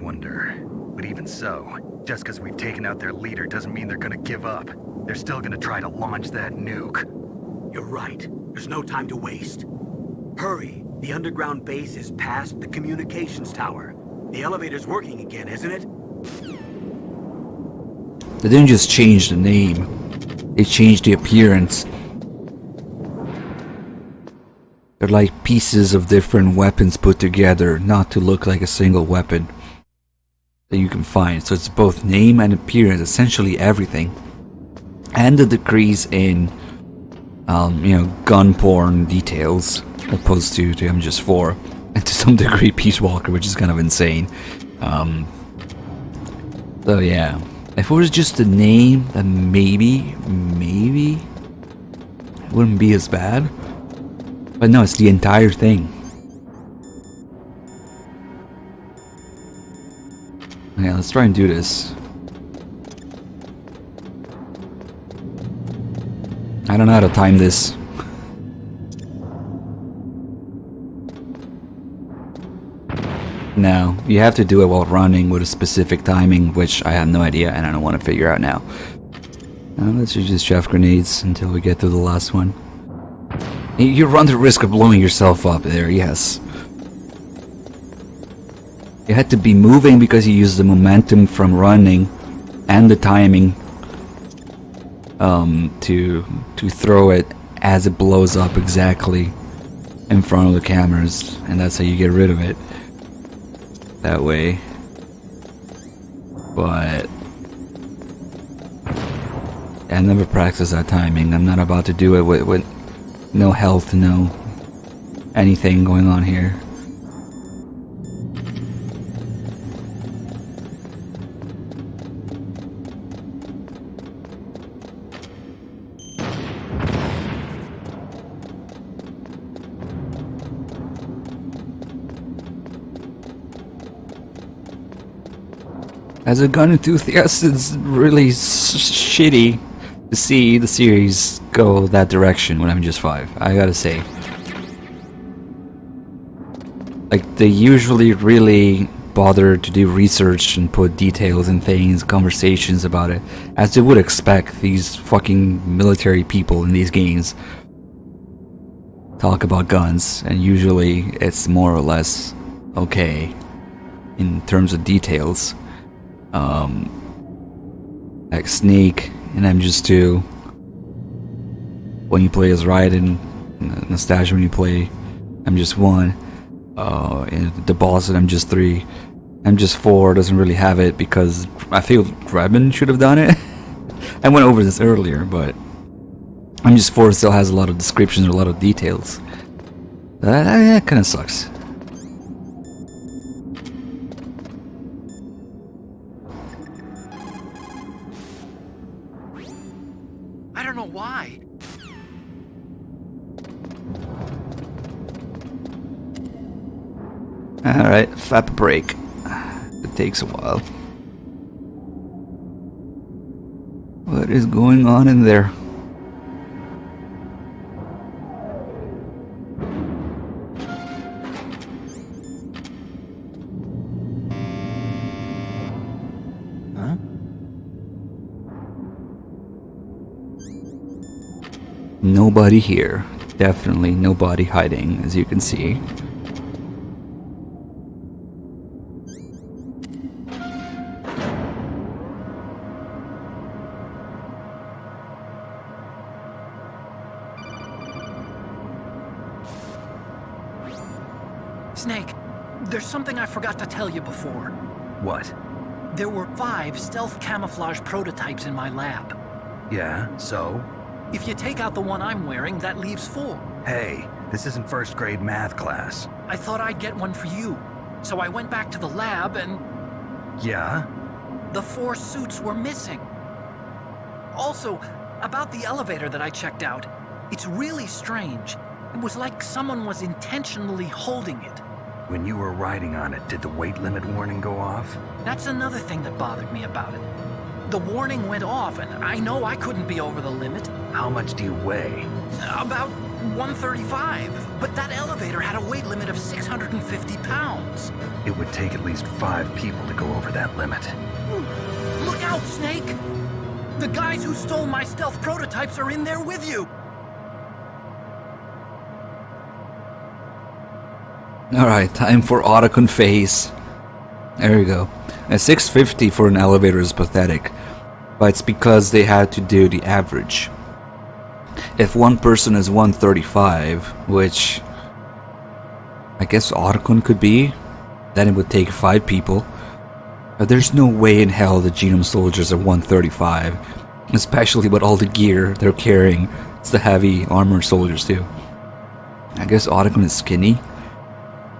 Wonder. But even so, just because we've taken out their leader doesn't mean they're gonna give up. They're still gonna try to launch that nuke. You're right. There's no time to waste. Hurry! The underground base is past the communications tower. The elevator's working again, isn't it? They didn't just change the name. They changed the appearance. They're like pieces of different weapons put together, not to look like a single weapon that you can find. So it's both name and appearance, essentially everything. And the decrease in, gun porn details, opposed to MGS4, and to some degree Peace Walker, which is kind of insane. So yeah, if it was just the name, then maybe it wouldn't be as bad. But no, it's the entire thing. Okay, let's try and do this. I don't know how to time this. No, you have to do it while running with a specific timing, which I have no idea and I don't want to figure out now. Let's just chaff grenades until we get to the last one. You run the risk of blowing yourself up there, yes. You had to be moving because you used the momentum from running and the timing to throw it as it blows up exactly in front of the cameras, and that's how you get rid of it that way. But I never practiced that timing. I'm not about to do it with no health, no anything going on here. As a gun enthusiast, it's really shitty to see the series go that direction when I'm just 5, I gotta say. Like, they usually really bother to do research and put details and things, conversations about it, as you would expect. These fucking military people in these games talk about guns, and usually it's more or less okay in terms of details. Like Snake in MGS2, when you play as Raiden, Nostalgia when you play MGS1, and the boss in MGS3. MGS4 doesn't really have it because I feel Drebin should have done it. I went over this earlier, but MGS4 still has a lot of descriptions, a lot of details. That kind of sucks. I don't know why. Alright, FAP break. It takes a while. What is going on in there? Huh? Nobody here. Definitely nobody hiding, as you can see. Snake, there's something I forgot to tell you before. What? There were 5 stealth camouflage prototypes in my lab. Yeah, so? If you take out the one I'm wearing, that leaves 4. Hey, this isn't first grade math class. I thought I'd get one for you. So I went back to the lab and Yeah? the 4 suits were missing. Also, about the elevator that I checked out, it's really strange. It was like someone was intentionally holding it. When you were riding on it, did the weight limit warning go off? That's another thing that bothered me about it. The warning went off, and I know I couldn't be over the limit. How much do you weigh? About 135, but that elevator had a weight limit of 650 pounds. It would take at least 5 people to go over that limit. Look out, Snake! The guys who stole my stealth prototypes are in there with you! Alright, time for Otacon phase. There you go. A 650 for an elevator is pathetic, but it's because they had to do the average. If one person is 135, which I guess Otacon could be, then it would take 5 people. But there's no way in hell the Genome soldiers are 135, especially with all the gear they're carrying. It's the heavy armor soldiers too. I guess Otacon is skinny,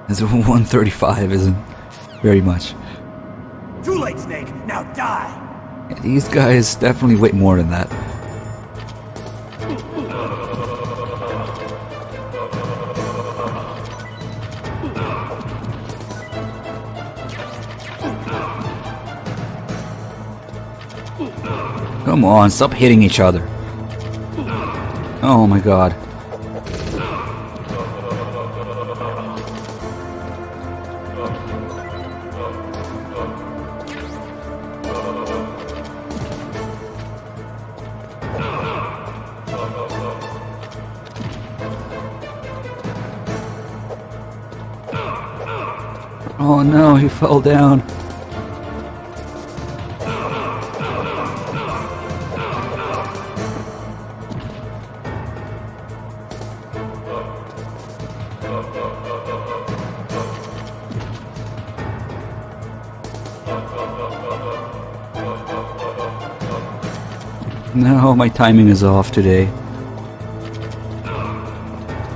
as 135 isn't very much. Too late, Snake. Now die. Yeah, these guys definitely weigh more than that. Come on, stop hitting each other. Oh my god. Oh no, he fell down. No, my timing is off today.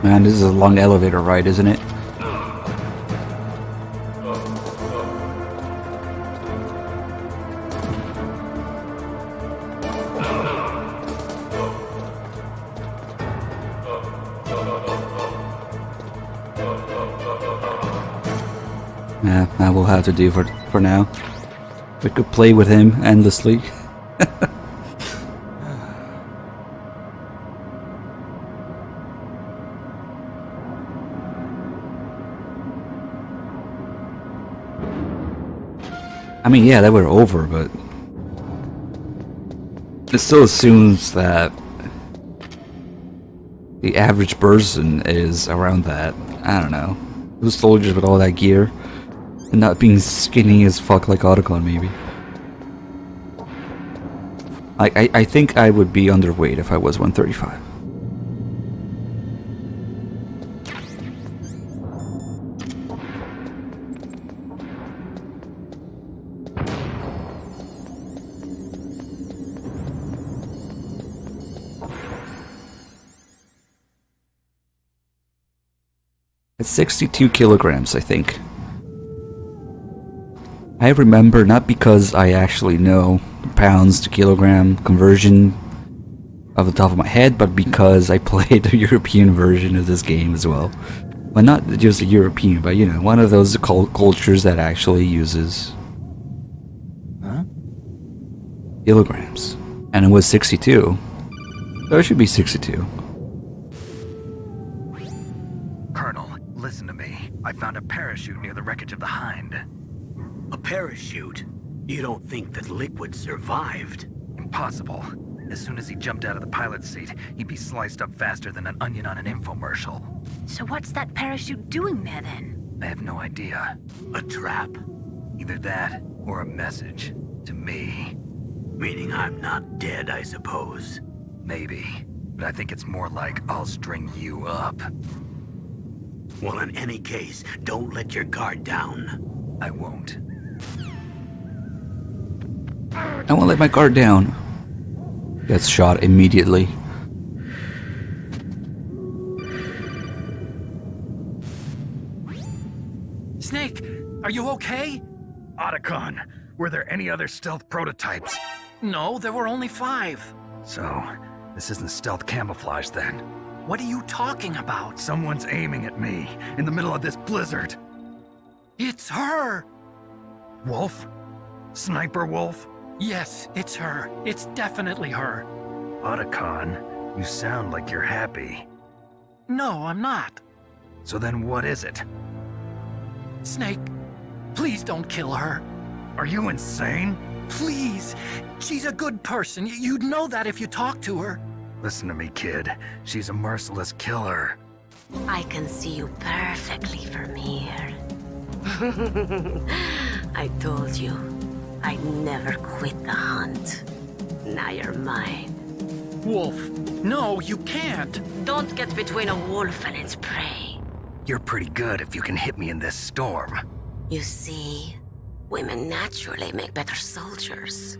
Man, this is a long elevator ride, isn't it? Yeah, that will have to do for now. We could play with him endlessly. I mean, yeah, that we're over, but it still assumes that the average person is around that. I don't know. Those soldiers with all that gear and not being skinny as fuck like Otacon, maybe. I think I would be underweight if I was 135. It's 62 kilograms, I think. I remember, not because I actually know pounds to kilogram conversion off the top of my head, but because I played the European version of this game as well. Well, not just a European, but you know, one of those cultures that actually uses kilograms. And it was 62. So it should be 62. Colonel, listen to me. I found a parachute near the wreckage of the Hind. A parachute? You don't think that Liquid survived? Impossible. As soon as he jumped out of the pilot's seat, he'd be sliced up faster than an onion on an infomercial. So what's that parachute doing there then? I have no idea. A trap? Either that, or a message. To me. Meaning I'm not dead, I suppose. Maybe. But I think it's more like I'll string you up. Well, in any case, don't let your guard down. I won't. I won't let my guard down. Gets shot immediately. Snake, are you okay? Otacon, were there any other stealth prototypes? No, there were only 5. So, this isn't stealth camouflage then. What are you talking about? Someone's aiming at me, in the middle of this blizzard. It's her! Wolf? Sniper Wolf? Yes, it's her. It's definitely her. Otacon, you sound like you're happy. No, I'm not. So then what is it? Snake, please don't kill her. Are you insane? Please. She's a good person. You'd know that if you talked to her. Listen to me, kid. She's a merciless killer. I can see you perfectly from here. I told you, I'd never quit the hunt. Now you're mine. Wolf, no, you can't. Don't get between a wolf and its prey. You're pretty good if you can hit me in this storm. You see, women naturally make better soldiers.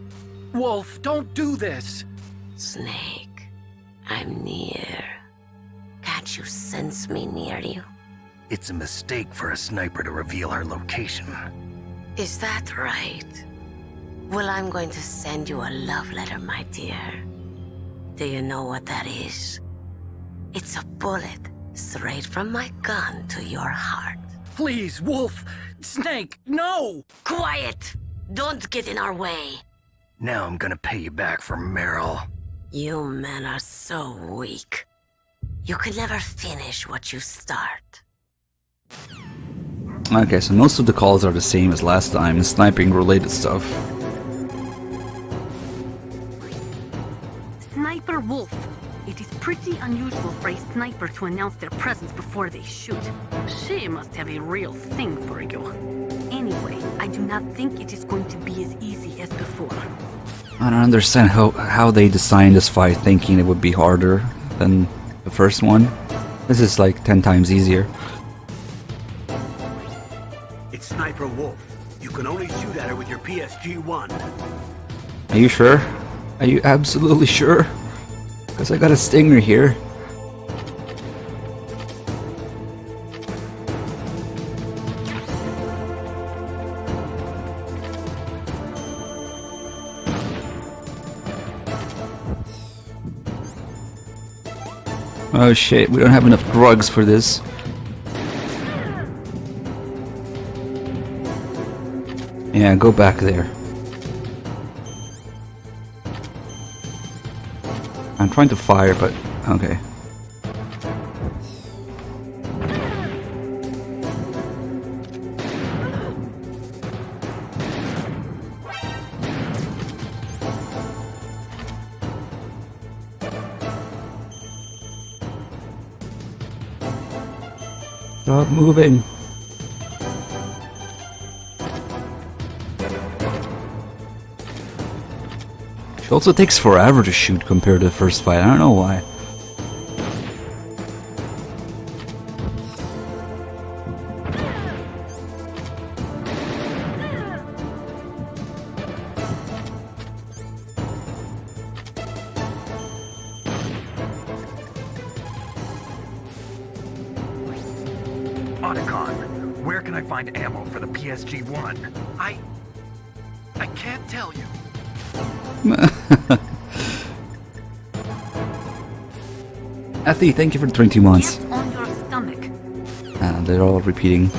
Wolf, don't do this. Snake, I'm near. Can't you sense me near you? It's a mistake for a sniper to reveal her location. Is that right? Well, I'm going to send you a love letter, my dear. Do you know what that is? It's a bullet straight from my gun to your heart. Please, Wolf. Snake, no! Quiet! Don't get in our way. Now I'm gonna pay you back for Meryl. You men are so weak. You can never finish what you start. Okay, so most of the calls are the same as last time, sniping related stuff. Sniper Wolf. It is pretty unusual for a sniper to announce their presence before they shoot. She must have a real thing for you. Anyway, I do not think it is going to be as easy as before. I don't understand how they designed this fight thinking it would be harder than the first one. This is like 10 times easier. It's Sniper Wolf. You can only shoot at her with your PSG-1. Are you sure? Are you absolutely sure? Because I got a stinger here. Oh shit, we don't have enough drugs for this. Yeah, go back there. I'm trying to fire, but okay. Stop moving. She also takes forever to shoot compared to the first fight. I don't know why. Otacon, where can I find ammo for the PSG-1? I can't tell you. Athy, thank you for the 20 months. Get on your stomach. They're all repeating.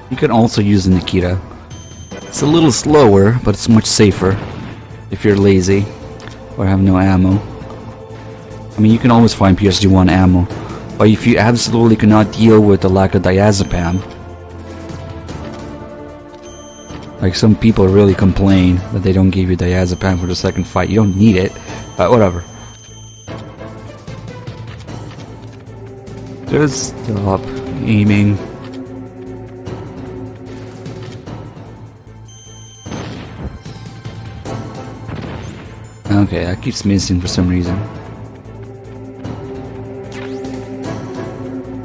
You can also use the Nikita. It's a little slower, but it's much safer if you're lazy or have no ammo. I mean, you can always find PSG-1 ammo, but if you absolutely cannot deal with the lack of diazepam, like some people really complain that they don't give you diazepam for the second fight. You don't need it, but whatever. Just stop aiming. Okay, that keeps missing for some reason.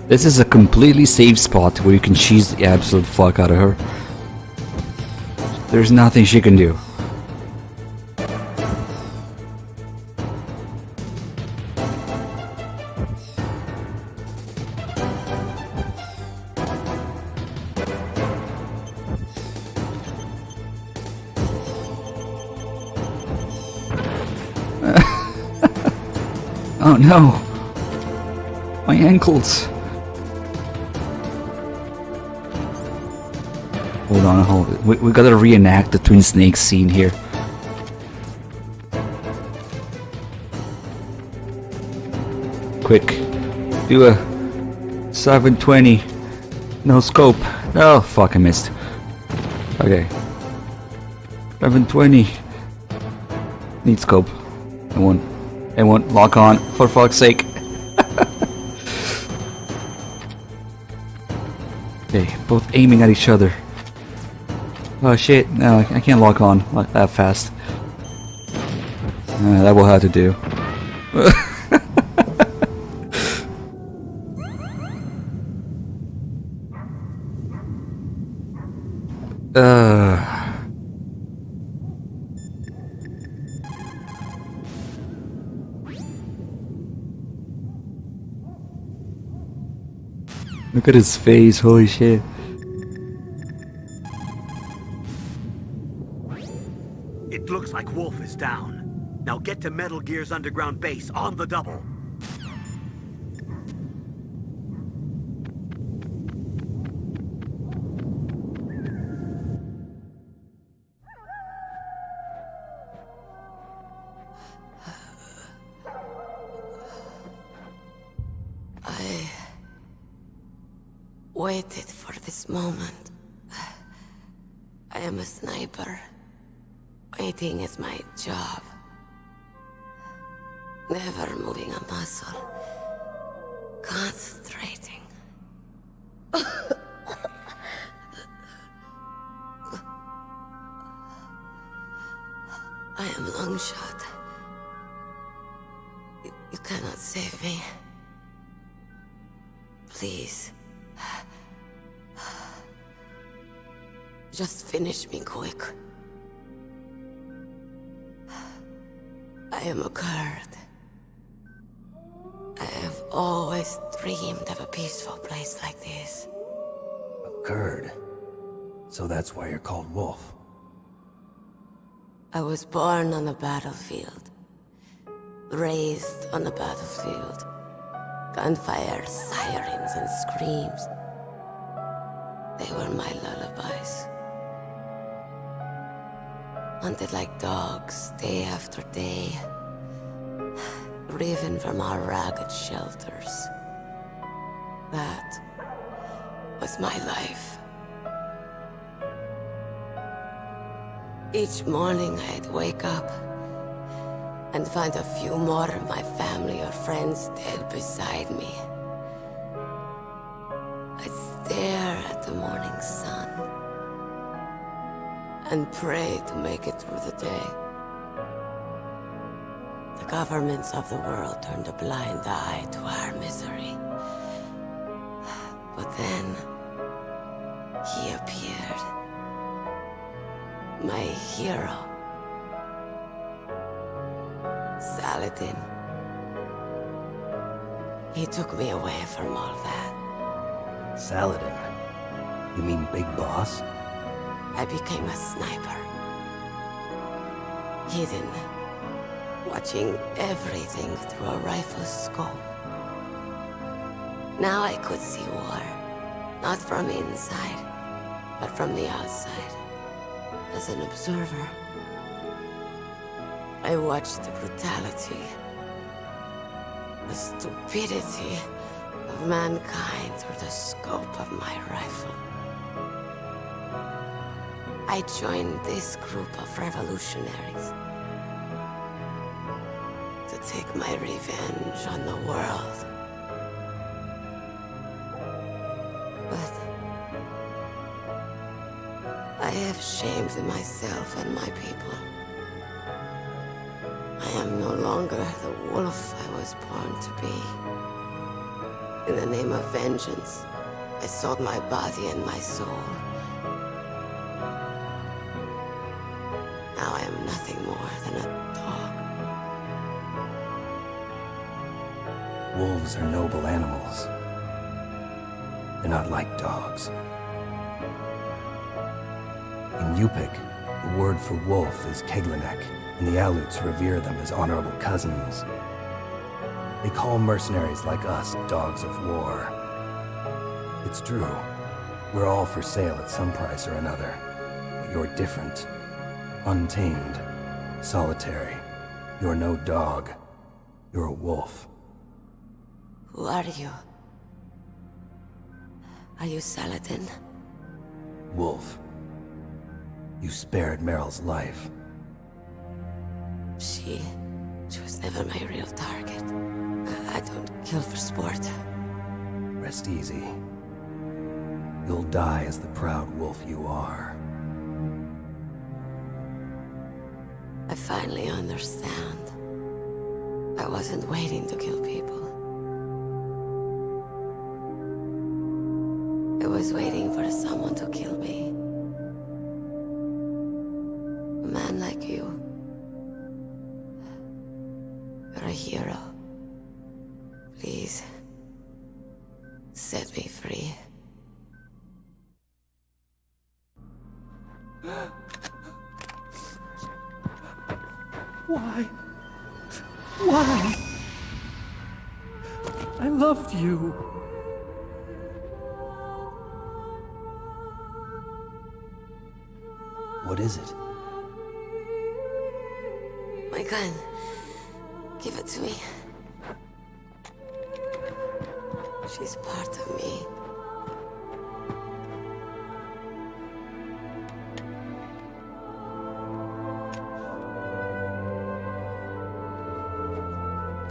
This is a completely safe spot where you can cheese the absolute fuck out of her. There's nothing she can do. Oh no! My ankles! Hold on. We gotta reenact the Twin Snakes scene here. Quick. Do a 720. No scope. Oh, fuck, I missed. Okay. 720. Need scope. It won't lock on, for fuck's sake. Okay, both aiming at each other. Oh shit, no, I can't lock on like that fast. That will have to do. Look at his face, holy shit. It looks like Wolf is down. Now get to Metal Gear's underground base on the double. I waited for this moment. I am a sniper. Waiting is my job. Never moving a muscle. Concentrating. I am Longshot. You cannot save me. Please. Just finish me quick. I am a Kurd. I have always dreamed of a peaceful place like this. A Kurd. So that's why you're called Wolf. I was born on the battlefield. Raised on the battlefield. Gunfire, sirens, and screams. They were my lullabies. Hunted like dogs, day after day. Driven from our ragged shelters. That was my life. Each morning I'd wake up and find a few more of my family or friends dead beside me. I'd stare at the morning sun and pray to make it through the day. The governments of the world turned a blind eye to our misery. But then, he appeared. My hero. Saladin. He took me away from all that. Saladin? You mean Big Boss? I became a sniper. Hidden. Watching everything through a rifle's scope. Now I could see war. Not from inside, but from the outside. As an observer. I watched the brutality, the stupidity of mankind through the scope of my rifle. I joined this group of revolutionaries to take my revenge on the world. But I have shamed myself and my people. I am no longer the wolf I was born to be. In the name of vengeance, I sold my body and my soul. Now I am nothing more than a dog. Wolves are noble animals. They're not like dogs. In Yupik, the word for wolf is Keglanek, and the Aleuts revere them as honorable cousins. They call mercenaries like us dogs of war. It's true. We're all for sale at some price or another. But you're different. Untamed. Solitary. You're no dog. You're a wolf. Who are you? Are you Saladin? Wolf. You spared Meryl's life. She was never my real target. I don't kill for sport. Rest easy. You'll die as the proud wolf you are. I finally understand. I wasn't waiting to kill people. I was waiting for someone to kill me. A man like you. You're a hero. Please, set me free. Why? Why? I loved you. What is it? My gun. Give it to me. She's part of me.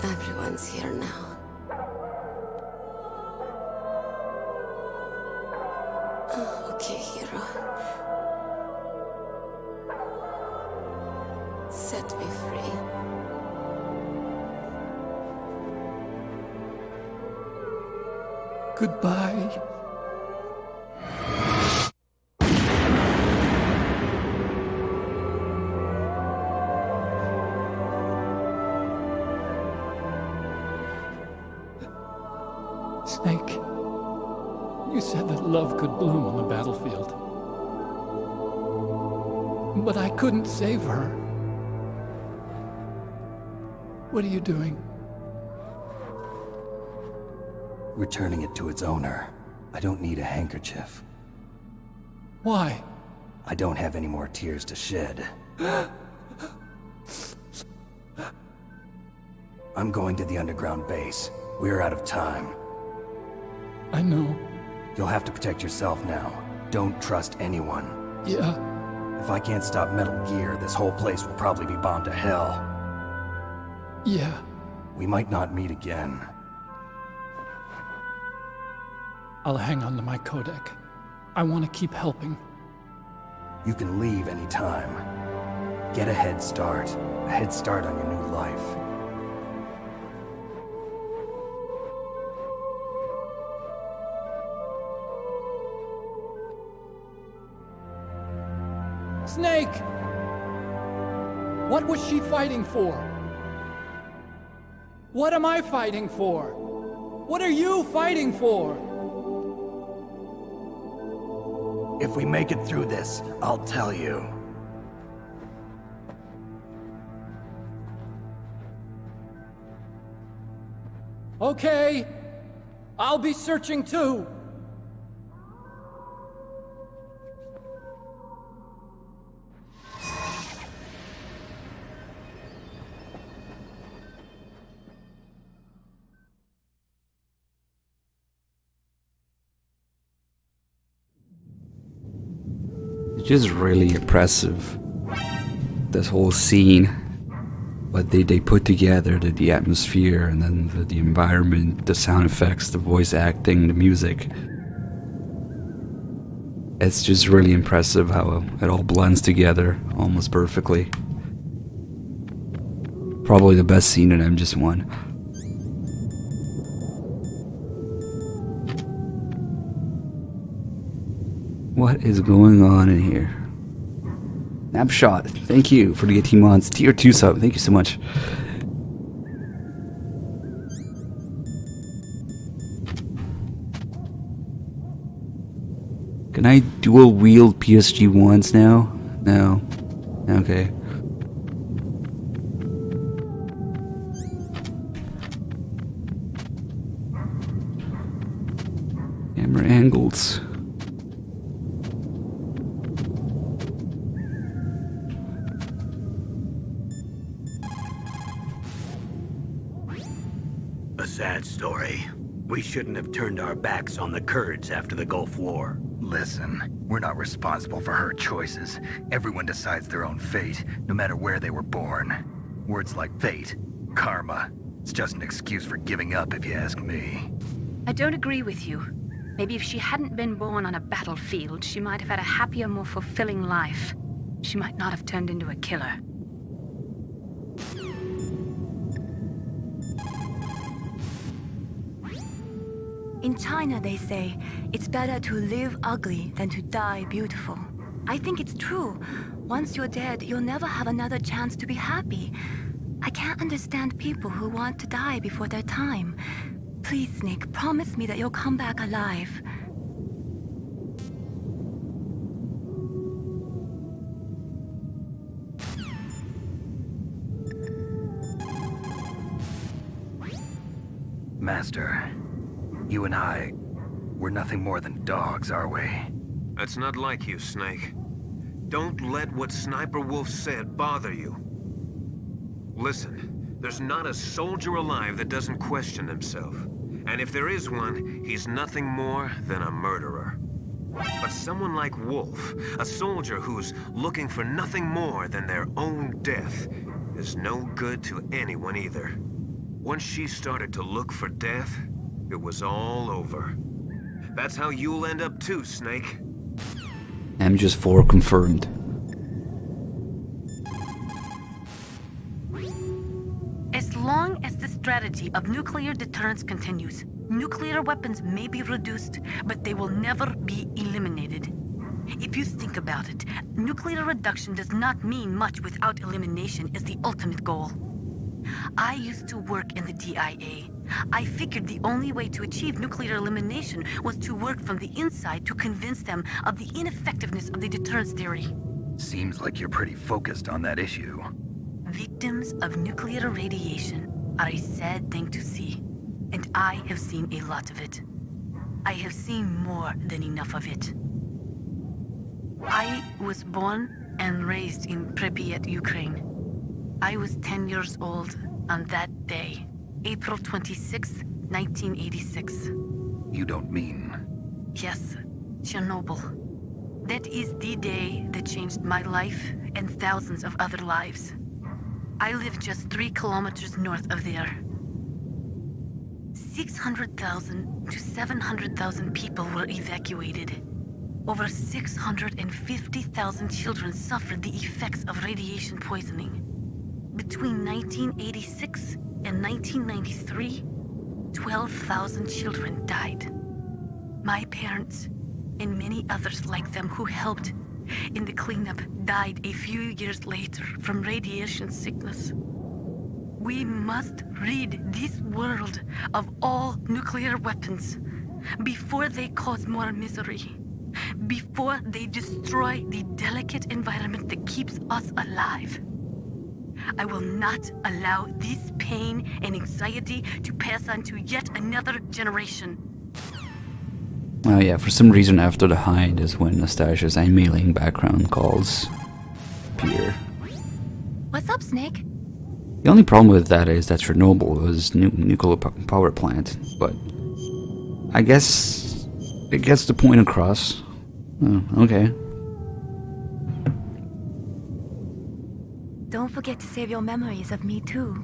Everyone's here now. Oh, okay, hero. Set me free. Goodbye. Snake, you said that love could bloom on the battlefield. But I couldn't save her. What are you doing? Returning it to its owner. I don't need a handkerchief. Why? I don't have any more tears to shed. I'm going to the underground base. We're out of time. I know. You'll have to protect yourself now. Don't trust anyone. Yeah. If I can't stop Metal Gear, this whole place will probably be bombed to hell. Yeah. We might not meet again. I'll hang on to my codec. I want to keep helping. You can leave anytime. Get a head start. A head start on your new life. Snake! What was she fighting for? What am I fighting for? What are you fighting for? If we make it through this, I'll tell you. Okay. I'll be searching too. It's just really impressive, this whole scene. What they put together, the atmosphere, and then the environment, the sound effects, the voice acting, the music. It's just really impressive how it all blends together almost perfectly. Probably the best scene in MGS1. What is going on in here? Snapshot, thank you for the 18 months. Tier 2 sub, thank you so much. Can I dual wield PSG ones now? No. Okay. Camera angles. A sad story. We shouldn't have turned our backs on the Kurds after the Gulf War. Listen, we're not responsible for her choices. Everyone decides their own fate, no matter where they were born. Words like fate, karma, it's just an excuse for giving up if you ask me. I don't agree with you. Maybe if she hadn't been born on a battlefield, she might have had a happier, more fulfilling life. She might not have turned into a killer. In China, they say, it's better to live ugly than to die beautiful. I think it's true. Once you're dead, you'll never have another chance to be happy. I can't understand people who want to die before their time. Please, Snake, promise me that you'll come back alive. Master, you and I, we're nothing more than dogs, are we? That's not like you, Snake. Don't let what Sniper Wolf said bother you. Listen, there's not a soldier alive that doesn't question himself. And if there is one, he's nothing more than a murderer. But someone like Wolf, a soldier who's looking for nothing more than their own death, is no good to anyone either. Once she started to look for death, it was all over. That's how you'll end up too, Snake. M4 confirmed. As long as the strategy of nuclear deterrence continues, nuclear weapons may be reduced, but they will never be eliminated. If you think about it, nuclear reduction does not mean much without elimination as the ultimate goal. I used to work in the DIA. I figured the only way to achieve nuclear elimination was to work from the inside to convince them of the ineffectiveness of the deterrence theory. Seems like you're pretty focused on that issue. Victims of nuclear radiation are a sad thing to see, and I have seen a lot of it. I have seen more than enough of it. I was born and raised in Pripyat, Ukraine. I was 10 years old on that day, April 26, 1986. You don't mean... Yes, Chernobyl. That is the day that changed my life and thousands of other lives. I live just 3 kilometers north of there. 600,000 to 700,000 people were evacuated. Over 650,000 children suffered the effects of radiation poisoning. Between 1986 and 1993, 12,000 children died. My parents, and many others like them who helped in the cleanup, died a few years later from radiation sickness. We must rid this world of all nuclear weapons before they cause more misery, before they destroy the delicate environment that keeps us alive. I will not allow this pain and anxiety to pass on to yet another generation. Oh yeah, for some reason after the hide is when Nastasia's emailing background calls appear. What's up, Snake? The only problem with that is that Chernobyl was nuclear power plant, but I guess it gets the point across. Oh, okay. Don't forget to save your memories of me, too.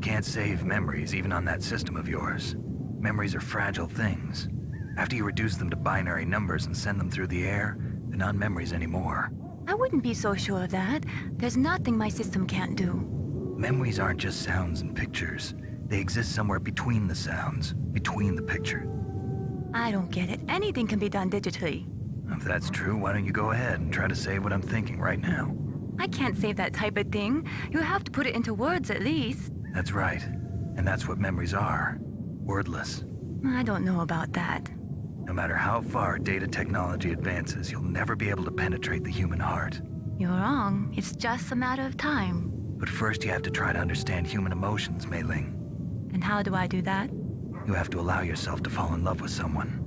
Can't save memories even on that system of yours. Memories are fragile things. After you reduce them to binary numbers and send them through the air, they're not memories anymore. I wouldn't be so sure of that. There's nothing my system can't do. Memories aren't just sounds and pictures. They exist somewhere between the sounds, between the picture. I don't get it. Anything can be done digitally. If that's true, why don't you go ahead and try to say what I'm thinking right now? I can't save that type of thing. You have to put it into words at least. That's right. And that's what memories are. Wordless. I don't know about that. No matter how far data technology advances, you'll never be able to penetrate the human heart. You're wrong. It's just a matter of time. But first you have to try to understand human emotions, Mei Ling. And how do I do that? You have to allow yourself to fall in love with someone.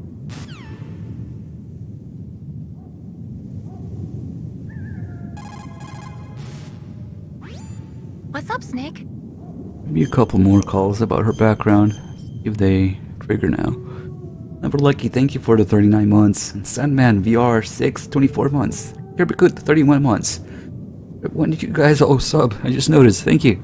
What's up, Snake? Maybe a couple more calls about her background. if they trigger now. Never Lucky, thank you for the 39 months. And Sandman VR 6, 24 months. Here be good, 31 months. When did you guys all sub? I just noticed. Thank you.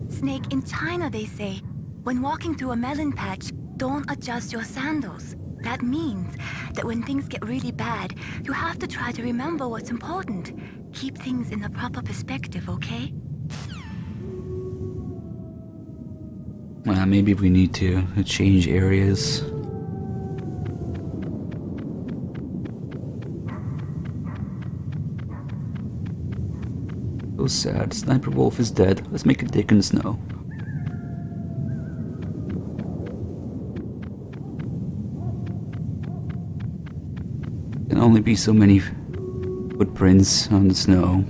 Snake, in China they say, when walking through a melon patch, don't adjust your sandals. That means that when things get really bad, you have to try to remember what's important. Keep things in the proper perspective, okay? Maybe we need to change areas. So sad. Sniper Wolf is dead. Let's make a dick in the snow. Can only be so many footprints on the snow.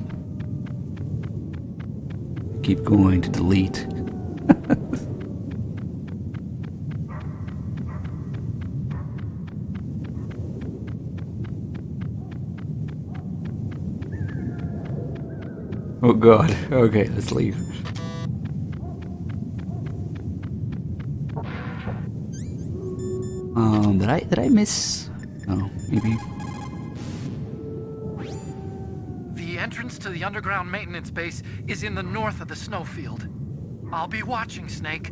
Keep going to delete. Oh god. Okay, let's leave. Did I miss? Oh, maybe. The entrance to the underground maintenance base is in the north of the snowfield. I'll be watching, Snake.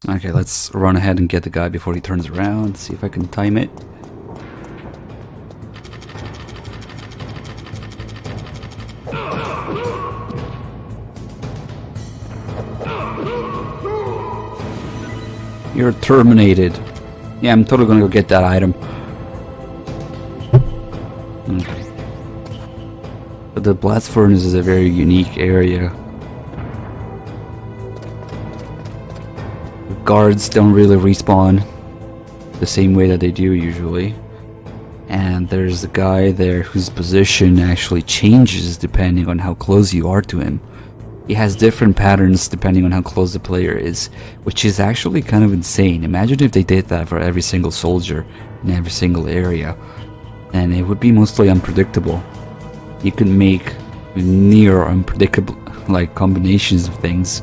Okay, let's run ahead and get the guy before he turns around. See if I can time it. You're terminated. Yeah, I'm totally gonna go get that item. Okay. But the blast furnace is a very unique area. Guards don't really respawn the same way that they do usually. And there's a guy there whose position actually changes depending on how close you are to him. He has different patterns depending on how close the player is, which is actually kind of insane. Imagine if they did that for every single soldier in every single area. And it would be mostly unpredictable. You can make near unpredictable like combinations of things.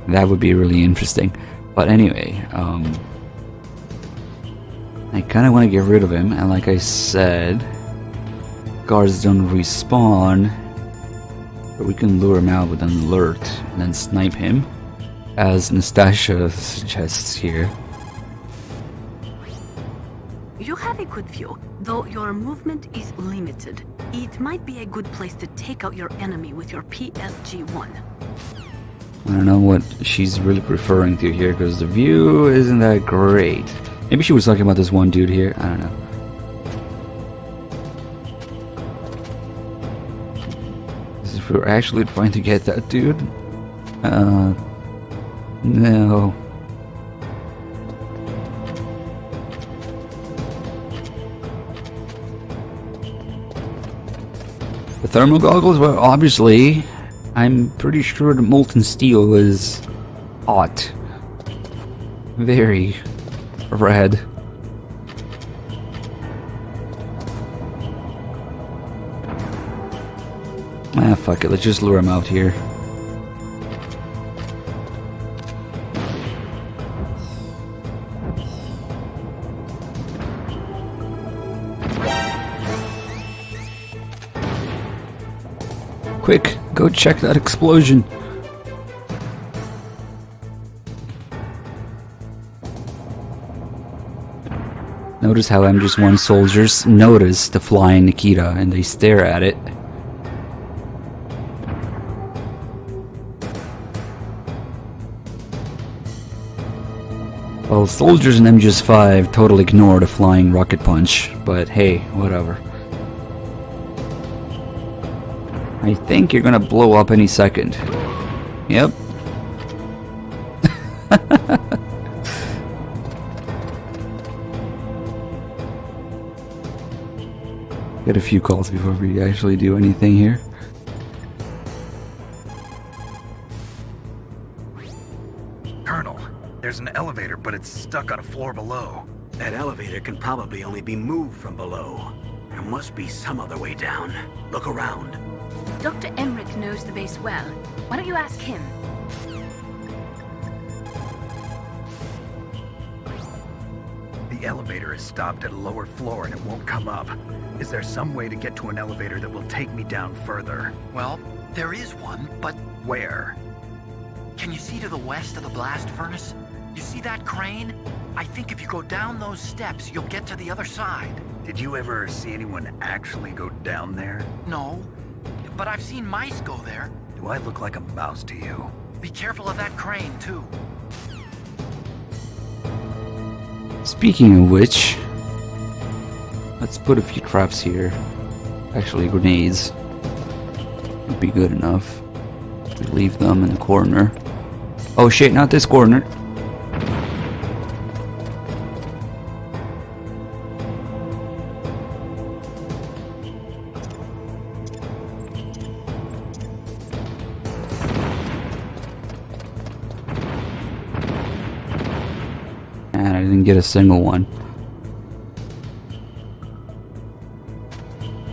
That would be really interesting. But anyway, I kind of want to get rid of him, and like I said, guards don't respawn, but we can lure him out with an alert and then snipe him, as Nastasia suggests here. You have a good view, though your movement is limited. It might be a good place to take out your enemy with your PSG-1. I don't know what she's really referring to here, because the view isn't that great. Maybe she was talking about this one dude here, I don't know. If we were actually trying to get that dude? No. The thermal goggles? Well, obviously, I'm pretty sure the molten steel is hot. Very red. Ah, fuck it, let's just lure him out here. Quick, go check that explosion. Notice how M1 soldiers notice the flying Nikita and they stare at it. Well, soldiers in MGS5 totally ignore the flying rocket punch, but hey, whatever. I think you're gonna blow up any second. Yep. Get a few calls before we actually do anything here. Colonel, there's an elevator, but it's stuck on a floor below. That elevator can probably only be moved from below. There must be some other way down. Look around. Dr. Emmerich knows the base well. Why don't you ask him? The elevator is stopped at a lower floor and it won't come up. Is there some way to get to an elevator that will take me down further? Well, there is one, but Where? can you see to the west of the blast furnace? You see that crane? I think if you go down those steps, you'll get to the other side. Did you ever see anyone actually go down there? No, but I've seen mice go there. Do I look like a mouse to you? Be careful of that crane, too. Speaking of which, let's put a few traps here. Actually, grenades would be good enough. We leave them in the corner. Oh shit, not this corner. And I didn't get a single one.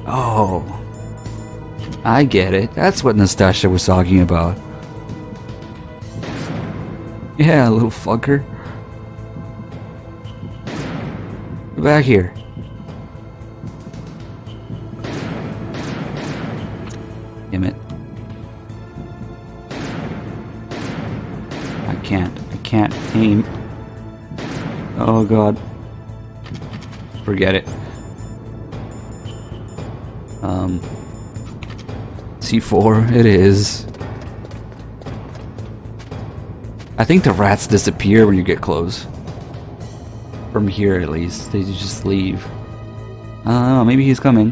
Oh, I get it. That's what Nastasha was talking about. Yeah, little fucker. Get back here. Damn it. I can't aim. Oh god. Forget it. C4 it is. I think the rats disappear when you get close. From here at least. They just leave. I don't know, maybe he's coming.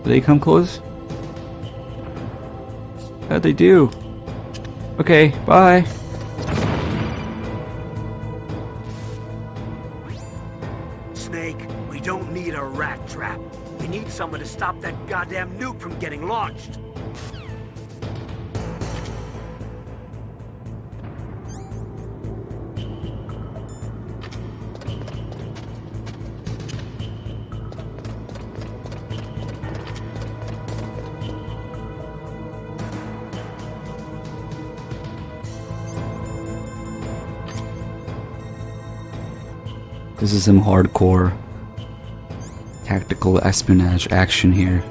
Do they come close? Yeah, they do. Okay, bye. Snake, we don't need a rat trap. We need someone to stop that goddamn nuke from getting launched. This is some hardcore tactical espionage action here.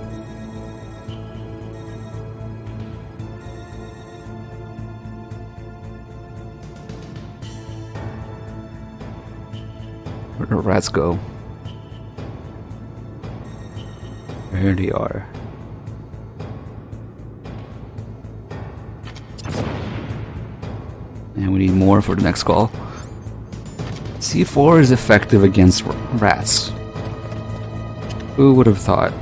Where do rats go? There they are. And we need more for the next call. C4 is effective against rats. Who would have thought?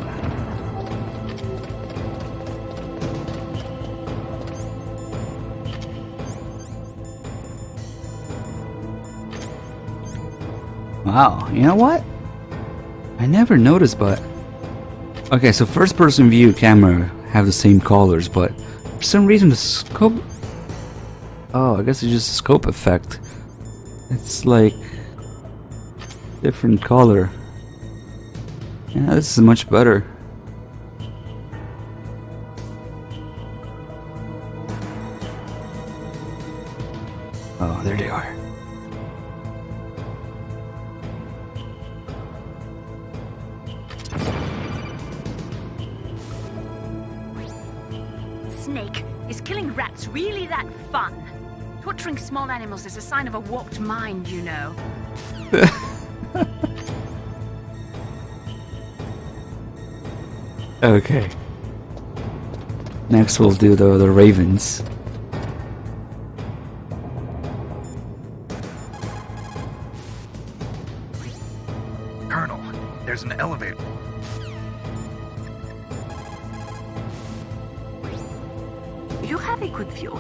Wow, you know what? I never noticed, but... Okay, so first person view camera have the same colors, but for some reason the scope... Oh, I guess it's just a scope effect. It's like... different color. Yeah, this is much better. Oh, there they are. Snake, is killing rats really that fun? Torturing small animals is a sign of a warped mind, you know. Okay. Next we'll do the ravens. Colonel, there's an elevator. have a good view.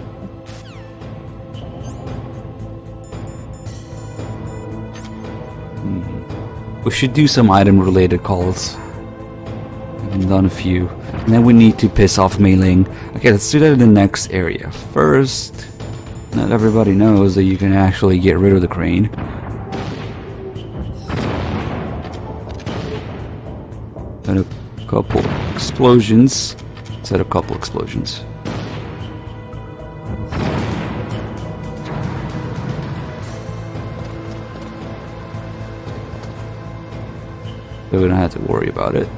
We should do some item-related calls. I've done a few. And then we need to piss off Mei Ling. Okay, let's do that in the next area. First, not everybody knows that you can actually get rid of the crane. And a couple explosions. Said a couple explosions. So we don't have to worry about it.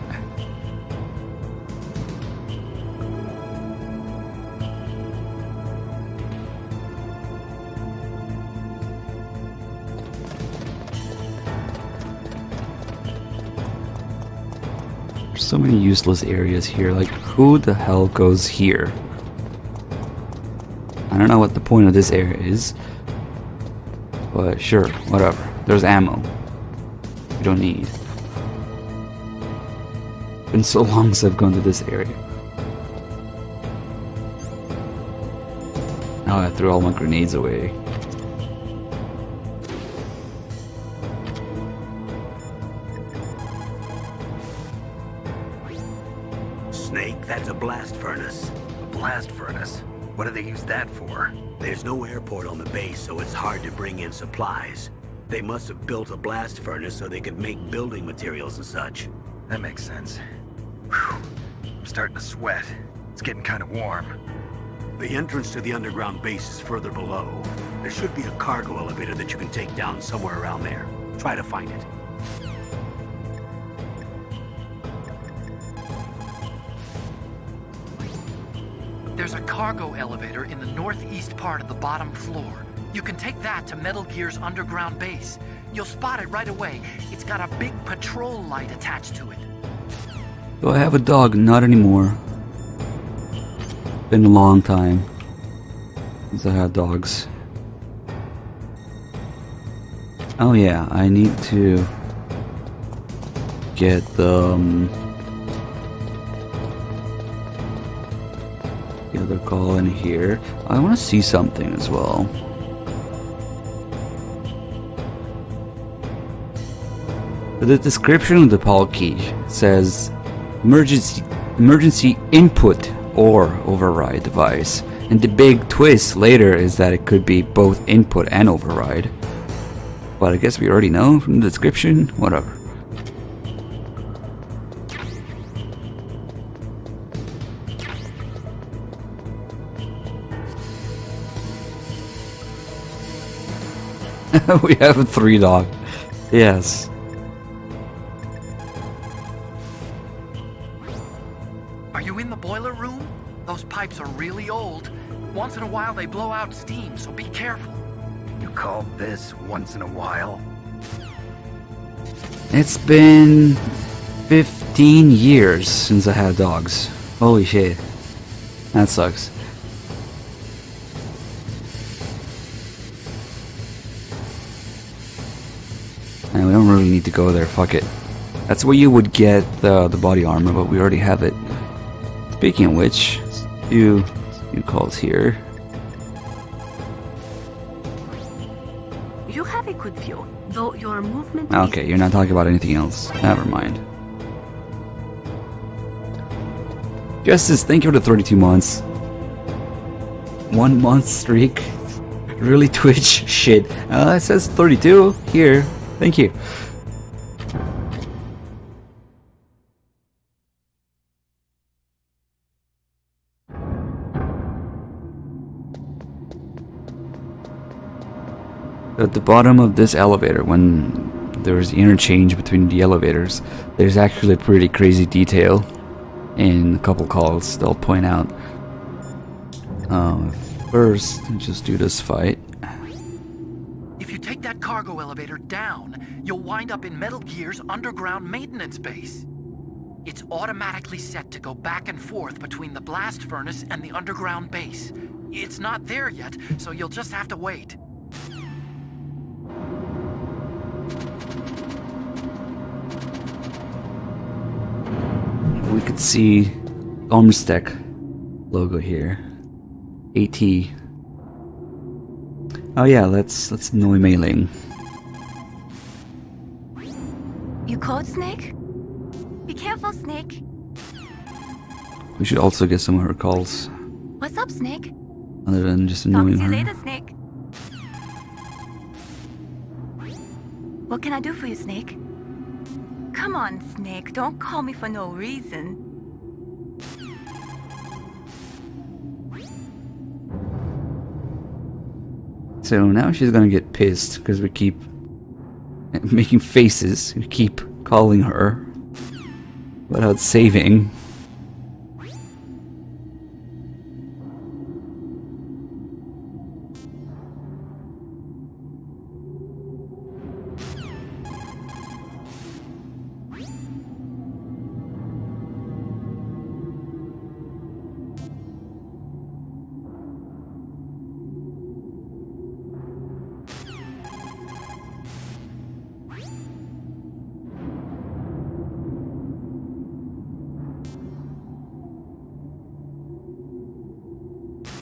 There's so many useless areas here. Like, who the hell goes here? I don't know what the point of this area is. But sure, whatever. There's ammo. We don't need. Been so long since I've gone to this area. Now I threw all my grenades away. Snake, that's a blast furnace. A blast furnace? What do they use that for? There's no airport on the base, so it's hard to bring in supplies. They must have built a blast furnace so they could make building materials and such. That makes sense. Whew. I'm starting to sweat. It's getting kind of warm. The entrance to the underground base is further below. There should be a cargo elevator that you can take down somewhere around there. Try to find it. There's a cargo elevator in the northeast part of the bottom floor. You can take that to Metal Gear's underground base. You'll spot it right away. It's got a big patrol light attached to it. Do I have a dog? Not anymore. Been a long time since I had dogs. Oh yeah, I need to get the other call in here. I want to see something as well. The description of the PAL key says emergency input or override device, and the big twist later is that it could be both input and override. But I guess we already know from the description. Whatever. We have a 3-dog. Yes. Are you in the boiler room? Those pipes are really old. Once in a while they blow out steam, so be careful. You call this once in a while? It's been 15 years since I had dogs. Holy shit. That sucks. And we don't really need to go there, fuck it. That's where you would get the body armor, but we already have it. Speaking of which, let's do calls here. You have a good view, though your movement Okay, you're not talking about anything else. Never mind. Justice, thank you for the 32 months. 1 month streak. Really, Twitch? Shit. It says 32 here. Thank you. At the bottom of this elevator, when there's interchange between the elevators, there's actually a pretty crazy detail in a couple calls they'll point out. First, just do this fight. If you take that cargo elevator down, you'll wind up in Metal Gear's underground maintenance base. It's automatically set to go back and forth between the blast furnace and the underground base. It's not there yet, so you'll just have to wait. We could see Omstek logo here. AT. Oh yeah, let's annoy Mei Ling. You caught Snake? Be careful, Snake. We should also get some of her calls, What's up, Snake? other than just Talk to annoying you her. later, Snake. What can I do for you, Snake? Come on, Snake. Don't call me for no reason. So now she's gonna get pissed because we keep making faces. We keep calling her without saving.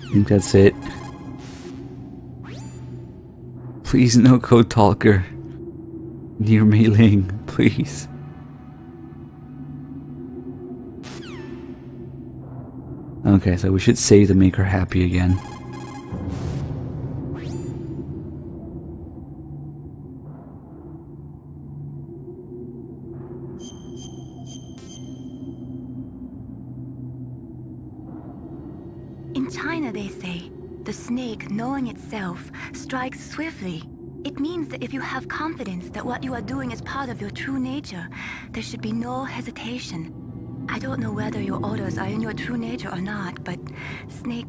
I think that's it. Please, no code talker near Mei Ling, please. Okay, so we should save to make her happy again. In China, they say, the snake, knowing itself, strikes swiftly. It means that if you have confidence that what you are doing is part of your true nature, there should be no hesitation. I don't know whether your orders are in your true nature or not, but Snake,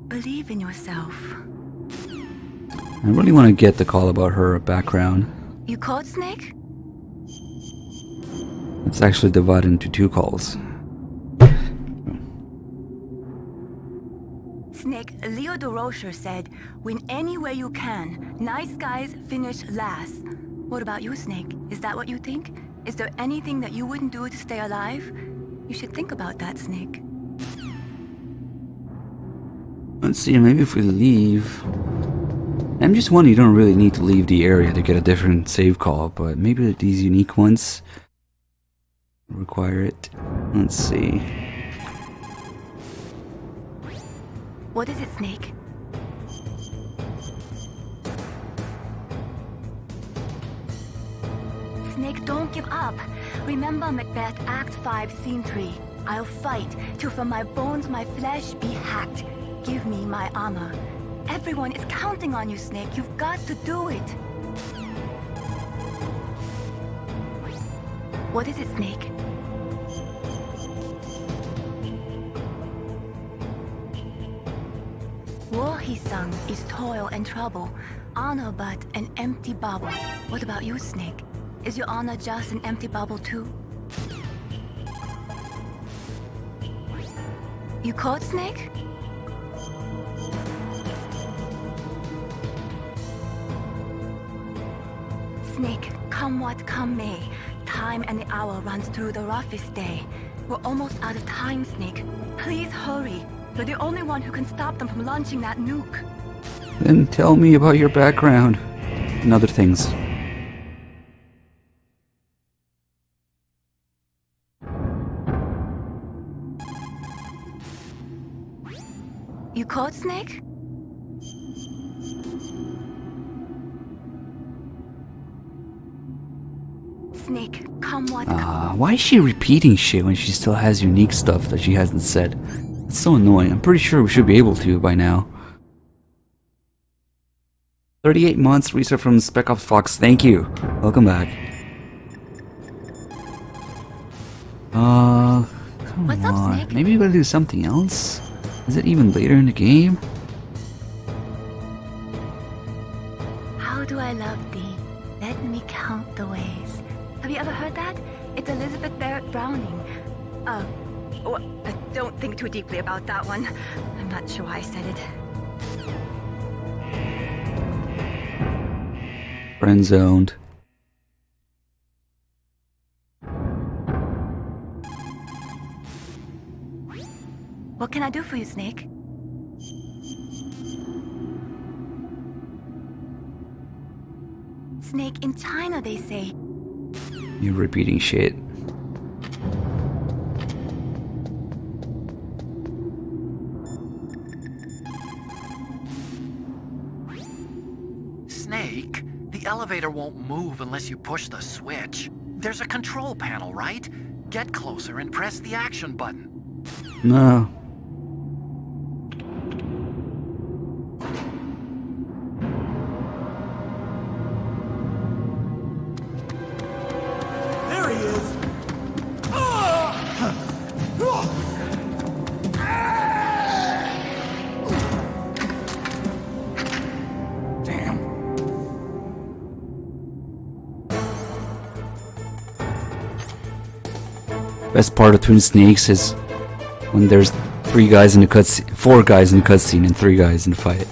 believe in yourself. I really want to get the call about her background. You caught Snake? It's actually divided into 2 calls. Snake, Leo de Rocher said, win any way you can. Nice guys finish last. What about you, Snake? Is that what you think? Is there anything that you wouldn't do to stay alive? You should think about that, Snake. Let's see, maybe if we leave... MGS1, you don't really need to leave the area to get a different save call, but maybe these unique ones require it. Let's see. What is it, Snake? Snake, don't give up. Remember Macbeth Act 5, Scene 3. I'll fight till from my bones my flesh be hacked. Give me my armor. Everyone is counting on you, Snake. You've got to do it. What is it, Snake? War, he sung, is toil and trouble. Honor but an empty bubble. What about you, Snake? Is your honor just an empty bubble too? You caught Snake? Snake, come what come may. Time and the hour runs through the roughest day. We're almost out of time, Snake. Please hurry. You're the only one who can stop them from launching that nuke. Then tell me about your background and other things. You caught Snake? Snake, come what come. Why is she repeating shit when she still has unique stuff that she hasn't said? It's so annoying. I'm pretty sure we should be able to by now. 38 months, research from Spec Ops Fox. Thank you. Welcome back. Come What's up, on. Snake? Maybe we gotta do something else? Is it even later in the game? How do I love thee? Let me count the ways. Have you ever heard that? It's Elizabeth Barrett Browning. Don't think too deeply about that one. I'm not sure why I said it. Friend zoned. What can I do for you, Snake? Snake, in China they say. You're repeating shit. Snake, the elevator won't move unless you push the switch. There's a control panel, right? Get closer and press the action button. No. There he is! Damn. Best part of Twin Snakes is when there's 3 guys in the cutscene, 4 guys in the cutscene, and 3 guys in the fight.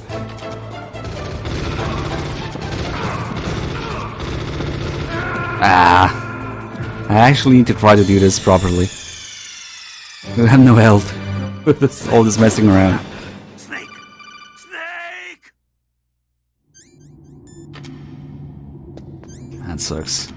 Ah! I actually need to try to do this properly. I have no health with all this messing around. Snake! Snake! That sucks.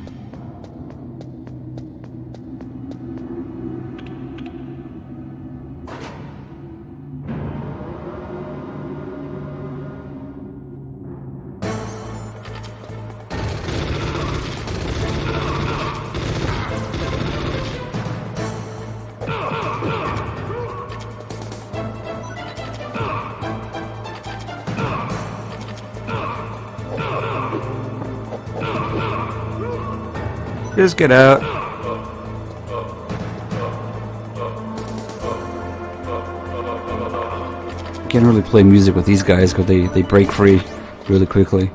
Just get out. Can't really play music with these guys because they break free really quickly.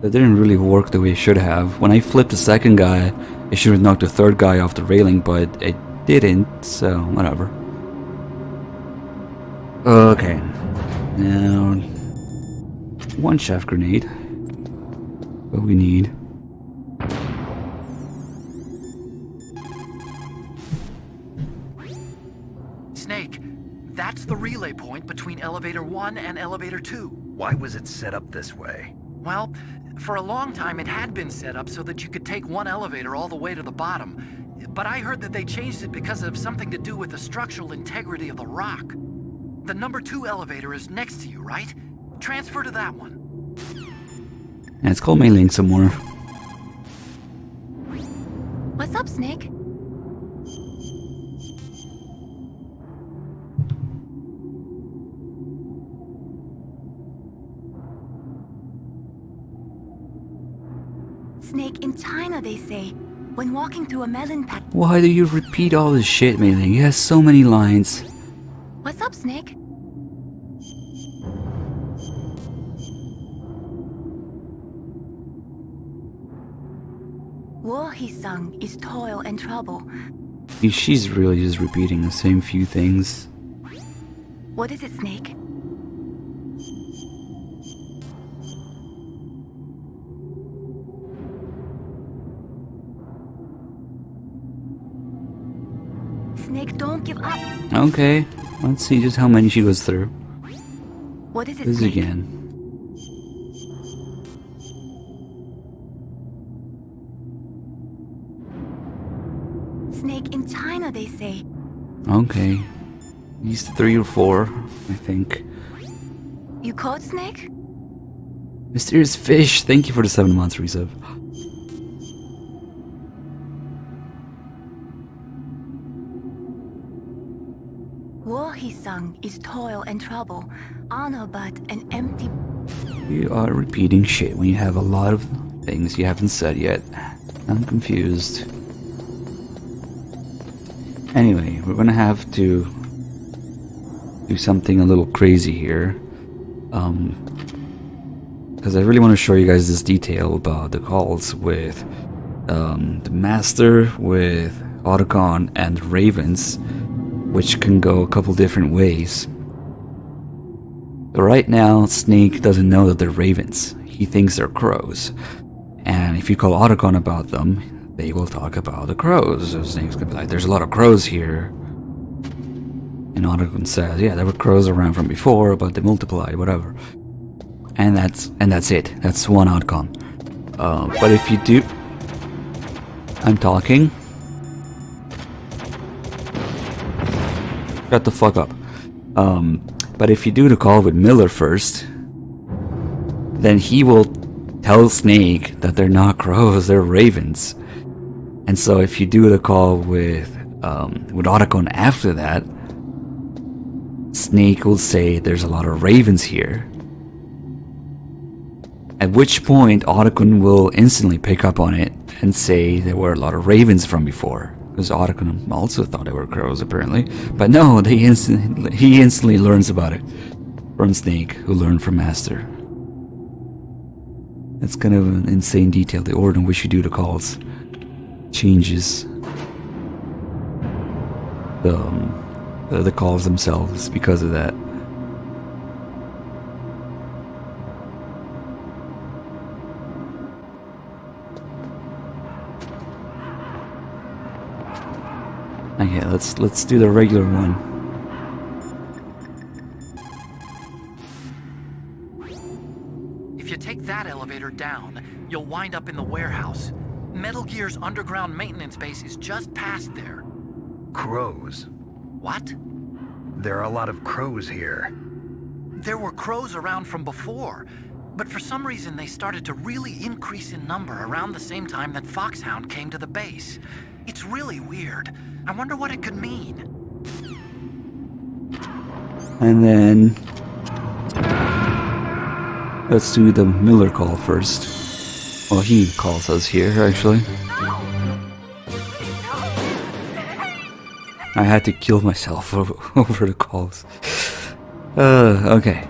That didn't really work the way it should have. When I flipped the second guy, it should have knocked the third guy off the railing, but it didn't, so whatever. Okay. Now, 1 chaff grenade. What we need. Snake, that's the relay point between elevator 1 and elevator 2. Why was it set up this way? Well, for a long time it had been set up so that you could take one elevator all the way to the bottom. But I heard that they changed it because of something to do with the structural integrity of the rock. The number 2 elevator is next to you, right? Transfer to that one. And it's called mailing some more. What's up, Snake? Snake, in China they say, when walking through a melon patch. Why do you repeat all this shit, mailing? He has so many lines. What's up, Snake? War, he sung, is toil and trouble. She's really just repeating the same few things. What is it, Snake? Snake, don't give up. Okay, let's see just how many she goes through. What is it, This Snake? again. Snake, in China they say. Okay. These 3 or 4, I think. You caught Snake? Mysterious Fish, thank you for the 7 months resub. War, he sung, is toil and trouble, honor but an empty. You are repeating shit when you have a lot of things you haven't said yet. I'm confused. Anyway, we're gonna have to do something a little crazy here. Because I really want to show you guys this detail about the calls with the Master, with Otacon, and Ravens, which can go a couple different ways. But right now, Snake doesn't know that they're Ravens. He thinks they're crows. And if you call Otacon about them, they will talk about the crows. So Snake's gonna be like, there's a lot of crows here. And Otacon says, yeah, there were crows around from before, but they multiplied, whatever. and that's it. That's one outcome. But if you do, I'm talking. Shut the fuck up. But if you do the call with Miller first, then he will tell Snake that they're not crows, they're ravens. And so if you do the call with Otacon after that, Snake will say there's a lot of ravens here. At which point Otacon will instantly pick up on it and say there were a lot of ravens from before. Because Otacon also thought they were crows apparently. But no, he instantly learns about it from Snake, who learned from Master. That's kind of an insane detail. The order in which you do the calls changes the calls themselves because of that. Okay, let's do the regular one. If you take that elevator down, you'll wind up in the warehouse. Metal Gear's underground maintenance base is just past there. Crows. What? There are a lot of crows here. There were crows around from before, but for some reason they started to really increase in number around the same time that Foxhound came to the base. It's really weird. I wonder what it could mean. And then let's do the Miller call first. Well, he calls us here actually. I had to kill myself over the calls. Okay.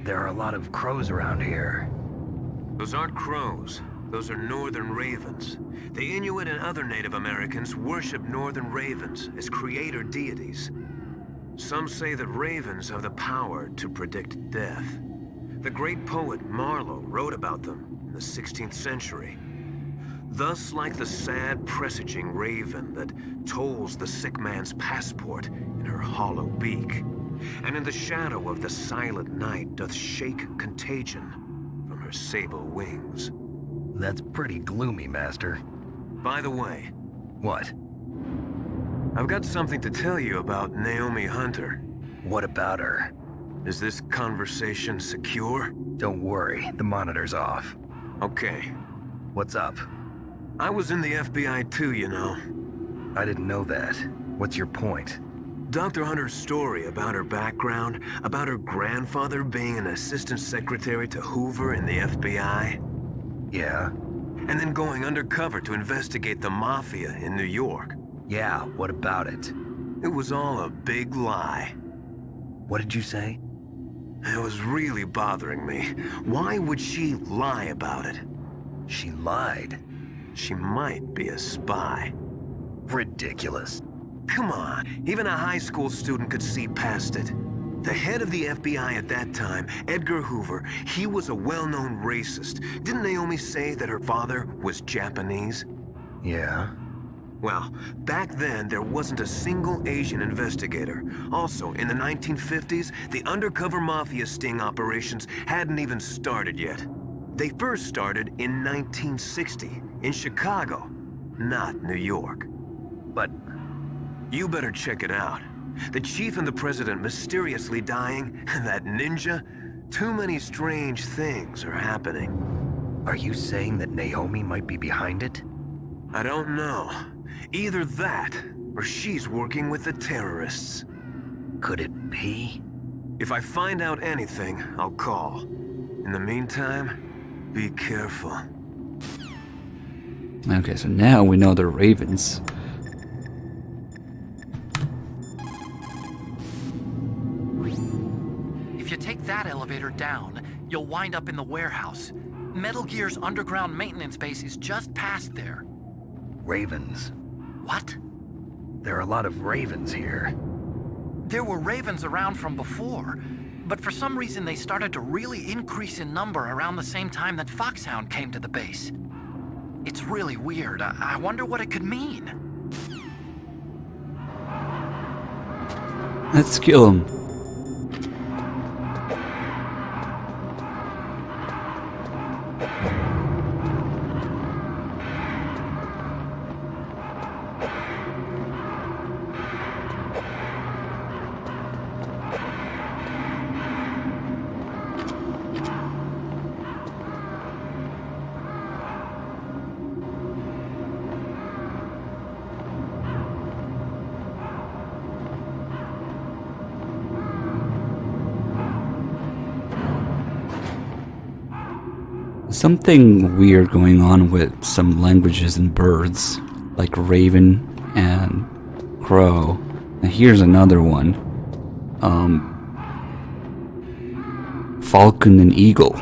There are a lot of crows around here. Those aren't crows. Those are northern ravens. The Inuit and other Native Americans worship northern ravens as creator deities. Some say that ravens have the power to predict death. The great poet Marlowe wrote about them in the 16th century. Thus, like the sad presaging raven that tolls the sick man's passport in her hollow beak, and in the shadow of the silent night doth shake contagion from her sable wings. That's pretty gloomy, Master. By the way, What? I've got something to tell you about Naomi Hunter. What about her? Is this conversation secure? Don't worry, the monitor's off. Okay. What's up? I was in the FBI too, you know. I didn't know that. What's your point? Dr. Hunter's story about her background, about her grandfather being an assistant secretary to Hoover in the FBI, Yeah? and then going undercover to investigate the mafia in New York. Yeah, what about it? It was all a big lie. What did you say? It was really bothering me. Why would she lie about it? She lied. She might be a spy. Ridiculous. Come on, even a high school student could see past it. The head of the FBI at that time, Edgar Hoover, he was a well-known racist. Didn't Naomi say that her father was Japanese? Yeah? Well, back then, there wasn't a single Asian investigator. Also, in the 1950s, the undercover mafia sting operations hadn't even started yet. They first started in 1960, in Chicago, not New York. But You better check it out. The chief and the president mysteriously dying, and that ninja. Too many strange things are happening. are you saying that Naomi might be behind it? I don't know. Either that, or she's working with the terrorists. Could it be? If I find out anything, I'll call. In the meantime, be careful. Okay, so now we know they're ravens. If you take that elevator down, you'll wind up in the warehouse. Metal Gear's underground maintenance base is just past there. Ravens. What? There are a lot of ravens here. There were ravens around from before, but for some reason they started to really increase in number around the same time that Foxhound came to the base. It's really weird. I wonder what it could mean. Let's kill him. Something weird going on with some languages and birds, like raven and crow. And here's another one. Falcon and eagle.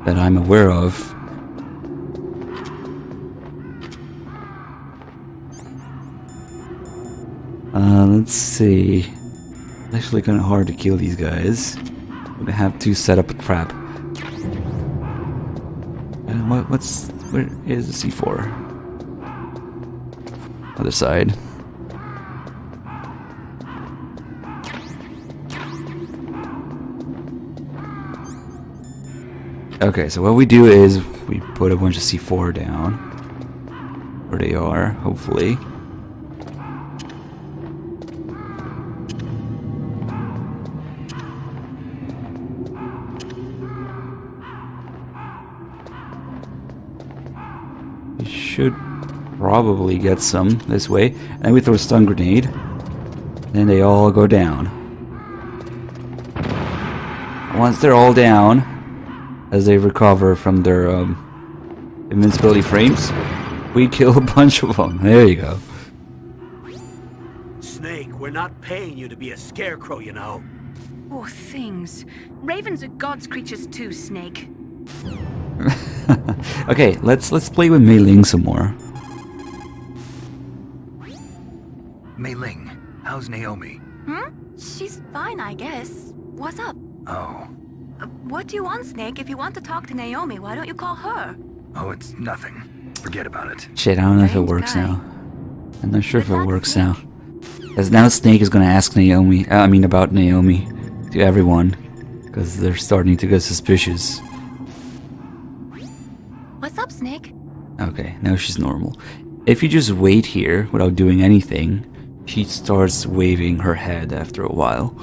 That I'm aware of. Let's see. It's actually kind of hard to kill these guys. We have to set up a trap. And where is the C4? Other side. Okay, so what we do is we put a bunch of C4 down. Where they are, hopefully. Should probably get some this way. And then we throw a stun grenade. Then they all go down. Once they're all down, as they recover from their invincibility frames, we kill a bunch of them. There you go. Snake, we're not paying you to be a scarecrow, you know. Poor things. Ravens are God's creatures too, Snake. Okay, let's play with Mei Ling some more. Mei Ling, how's Naomi? She's fine, I guess. What's up? Oh. What do you want, Snake? If you want to talk to Naomi, why don't you call her? Oh, it's nothing. Forget about it. Shit, I don't know if it Strange works guy. now. I'm not sure if Good it luck, works Snake. now. Because now Snake is gonna ask Naomi, about Naomi to everyone. Because they're starting to get suspicious. What's up, Snake? Okay, now she's normal. If you just wait here without doing anything, she starts waving her head after a while.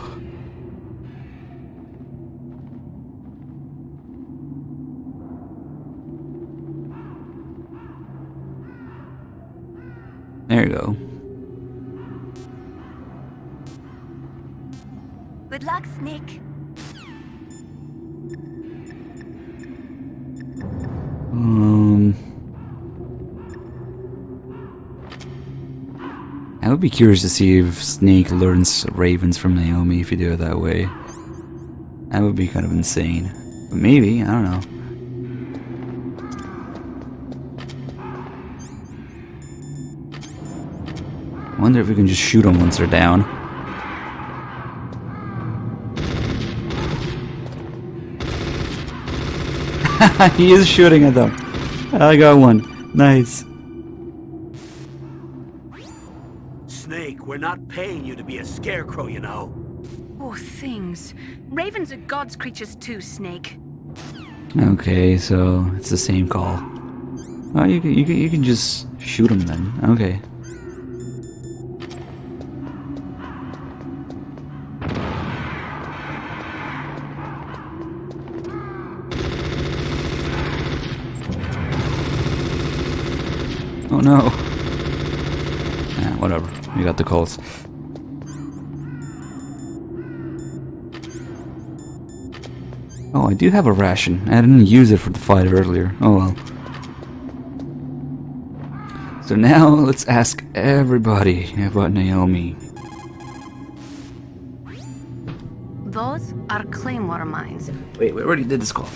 There you go. Good luck, Snake. I would be curious to see if Snake learns ravens from Naomi if you do it that way. That would be kind of insane. But maybe, I don't know. I wonder if we can just shoot them once they're down. He is shooting at them. I got one. Nice. Snake, we're not paying you to be a scarecrow, you know. Poor things. Ravens are God's creatures too, Snake. Okay, so it's the same call. Oh, you can just shoot them then. Okay. Oh no. Yeah, whatever. We got the calls. Oh, I do have a ration. I didn't use it for the fight earlier. Oh well. So now let's ask everybody about Naomi. Those are claymore mines. Wait, we already did this call.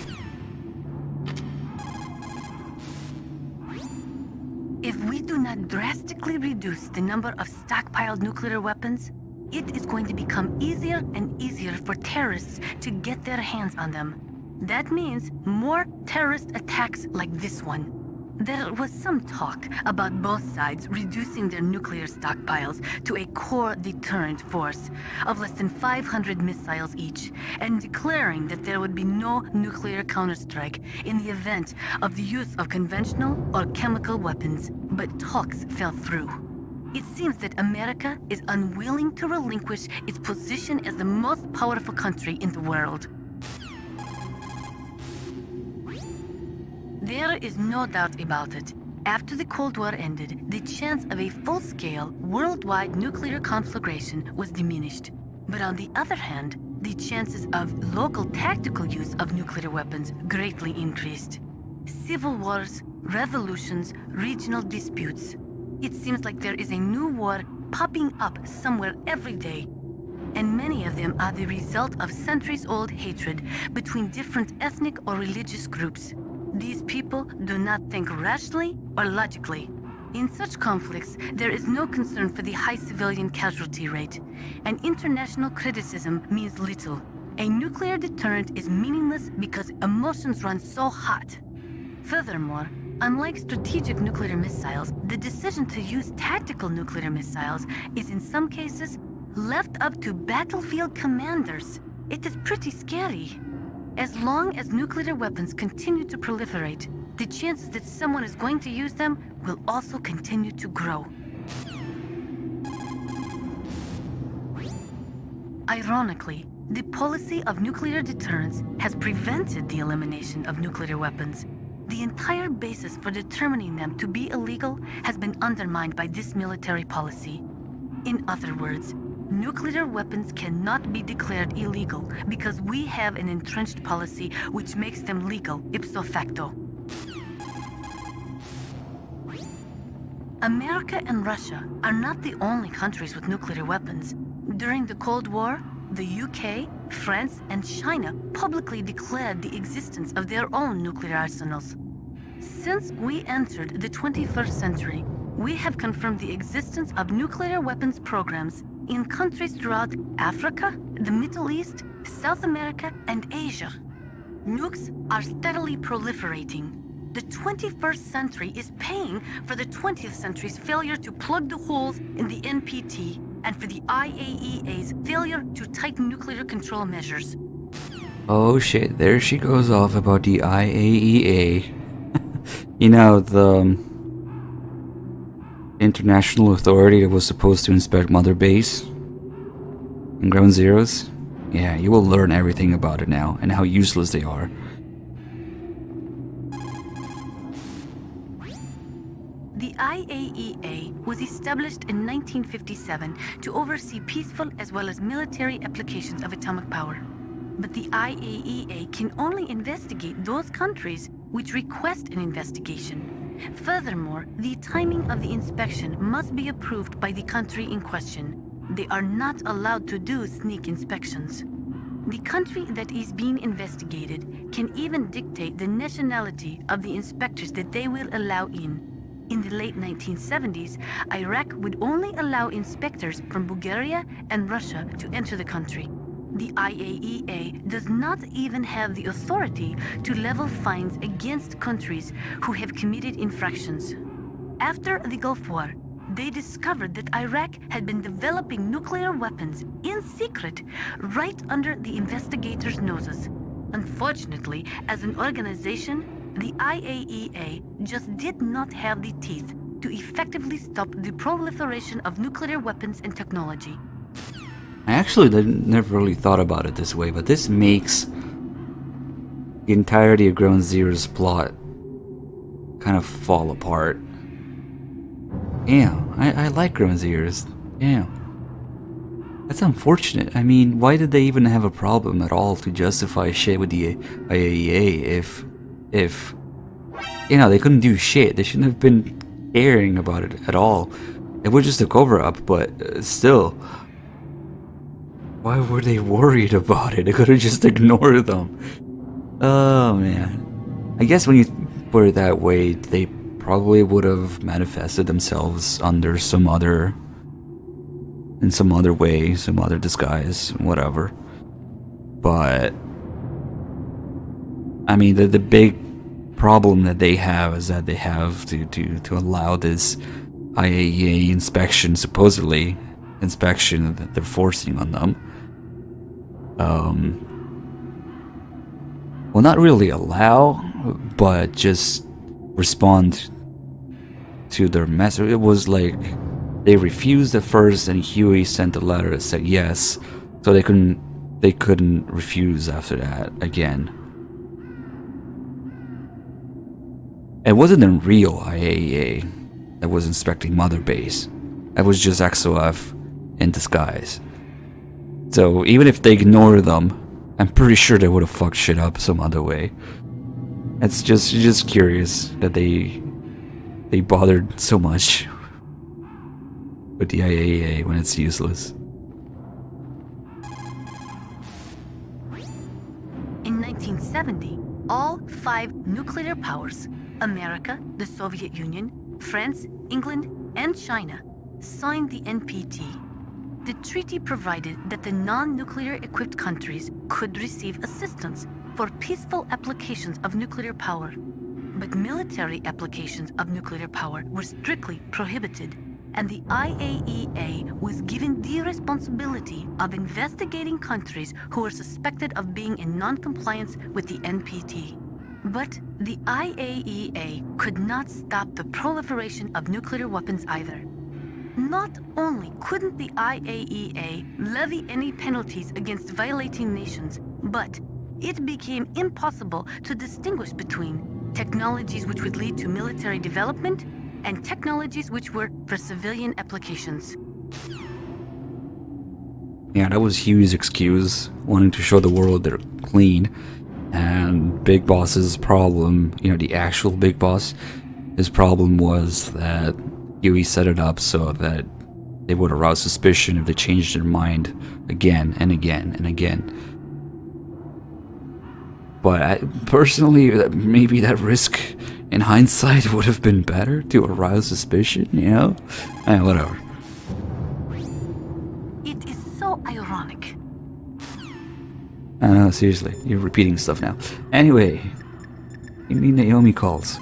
If we do not drastically reduce the number of stockpiled nuclear weapons, it is going to become easier and easier for terrorists to get their hands on them. That means more terrorist attacks like this one. There was some talk about both sides reducing their nuclear stockpiles to a core deterrent force of less than 500 missiles each, and declaring that there would be no nuclear counterstrike in the event of the use of conventional or chemical weapons. But talks fell through. It seems that America is unwilling to relinquish its position as the most powerful country in the world. There is no doubt about it. After the Cold War ended, the chance of a full-scale, worldwide nuclear conflagration was diminished. But on the other hand, the chances of local tactical use of nuclear weapons greatly increased. Civil wars, revolutions, regional disputes. It seems like there is a new war popping up somewhere every day. And many of them are the result of centuries-old hatred between different ethnic or religious groups. These people do not think rationally or logically. In such conflicts, there is no concern for the high civilian casualty rate, and international criticism means little. A nuclear deterrent is meaningless because emotions run so hot. Furthermore, unlike strategic nuclear missiles, the decision to use tactical nuclear missiles is in some cases left up to battlefield commanders. It is pretty scary. As long as nuclear weapons continue to proliferate, the chances that someone is going to use them will also continue to grow. Ironically, the policy of nuclear deterrence has prevented the elimination of nuclear weapons. The entire basis for determining them to be illegal has been undermined by this military policy. In other words, nuclear weapons cannot be declared illegal because we have an entrenched policy which makes them legal ipso facto. America and Russia are not the only countries with nuclear weapons. During the Cold War, the UK, France, and China publicly declared the existence of their own nuclear arsenals. Since we entered the 21st century, we have confirmed the existence of nuclear weapons programs in countries throughout Africa, the Middle East, South America, and Asia. Nukes are steadily proliferating. The 21st century is paying for the 20th century's failure to plug the holes in the NPT and for the IAEA's failure to tighten nuclear control measures. Oh shit, there she goes off about the IAEA. You know, the international authority that was supposed to inspect Mother Base and Ground Zeroes. Yeah, you will learn everything about it now and how useless they are. The IAEA was established in 1957 to oversee peaceful as well as military applications of atomic power. But the IAEA can only investigate those countries which request an investigation. Furthermore, the timing of the inspection must be approved by the country in question. They are not allowed to do sneak inspections. The country that is being investigated can even dictate the nationality of the inspectors that they will allow in. In the late 1970s, Iraq would only allow inspectors from Bulgaria and Russia to enter the country. The IAEA does not even have the authority to level fines against countries who have committed infractions. After the Gulf War, they discovered that Iraq had been developing nuclear weapons in secret right under the investigators' noses. Unfortunately, as an organization, the IAEA just did not have the teeth to effectively stop the proliferation of nuclear weapons and technology. I actually never really thought about it this way, but this makes the entirety of Ground Zero's plot kind of fall apart. Yeah, I like Ground Zeroes. Yeah. That's unfortunate. I mean, why did they even have a problem at all to justify shit with the IAEA if you know, they couldn't do shit? They shouldn't have been caring about it at all. It was just a cover-up, but still. Why were they worried about it? They could have just ignored them. Oh, man. I guess when you put it that way, they probably would have manifested themselves under some other... in some other way, some other disguise, whatever. But... I mean, the big problem that they have is that they have to allow this IAEA inspection, supposedly inspection that they're forcing on them. Well, not really allow, but just respond to their message. It was like they refused at first, and Huey sent a letter that said yes, so they couldn't refuse after that again. It wasn't a real IAEA that was inspecting Mother Base. It was just XOF in disguise. So even if they ignore them, I'm pretty sure they would have fucked shit up some other way. It's just curious that they bothered so much with the IAEA when it's useless. In 1970, all 5 nuclear powers, America, the Soviet Union, France, England, and China, signed the NPT. The treaty provided that the non-nuclear equipped countries could receive assistance for peaceful applications of nuclear power. But military applications of nuclear power were strictly prohibited, and the IAEA was given the responsibility of investigating countries who were suspected of being in non-compliance with the NPT. But the IAEA could not stop the proliferation of nuclear weapons either. Not only couldn't the IAEA levy any penalties against violating nations, but it became impossible to distinguish between technologies which would lead to military development and technologies which were for civilian applications. Yeah, that was Huey's excuse, wanting to show the world they're clean. And Big Boss's problem, the actual Big Boss, his problem was that Huey set it up so that they would arouse suspicion if they changed their mind again and again and again. But personally, maybe that risk in hindsight would have been better to arouse suspicion, whatever. It is so ironic. Seriously, you're repeating stuff now. Anyway, you mean Naomi calls.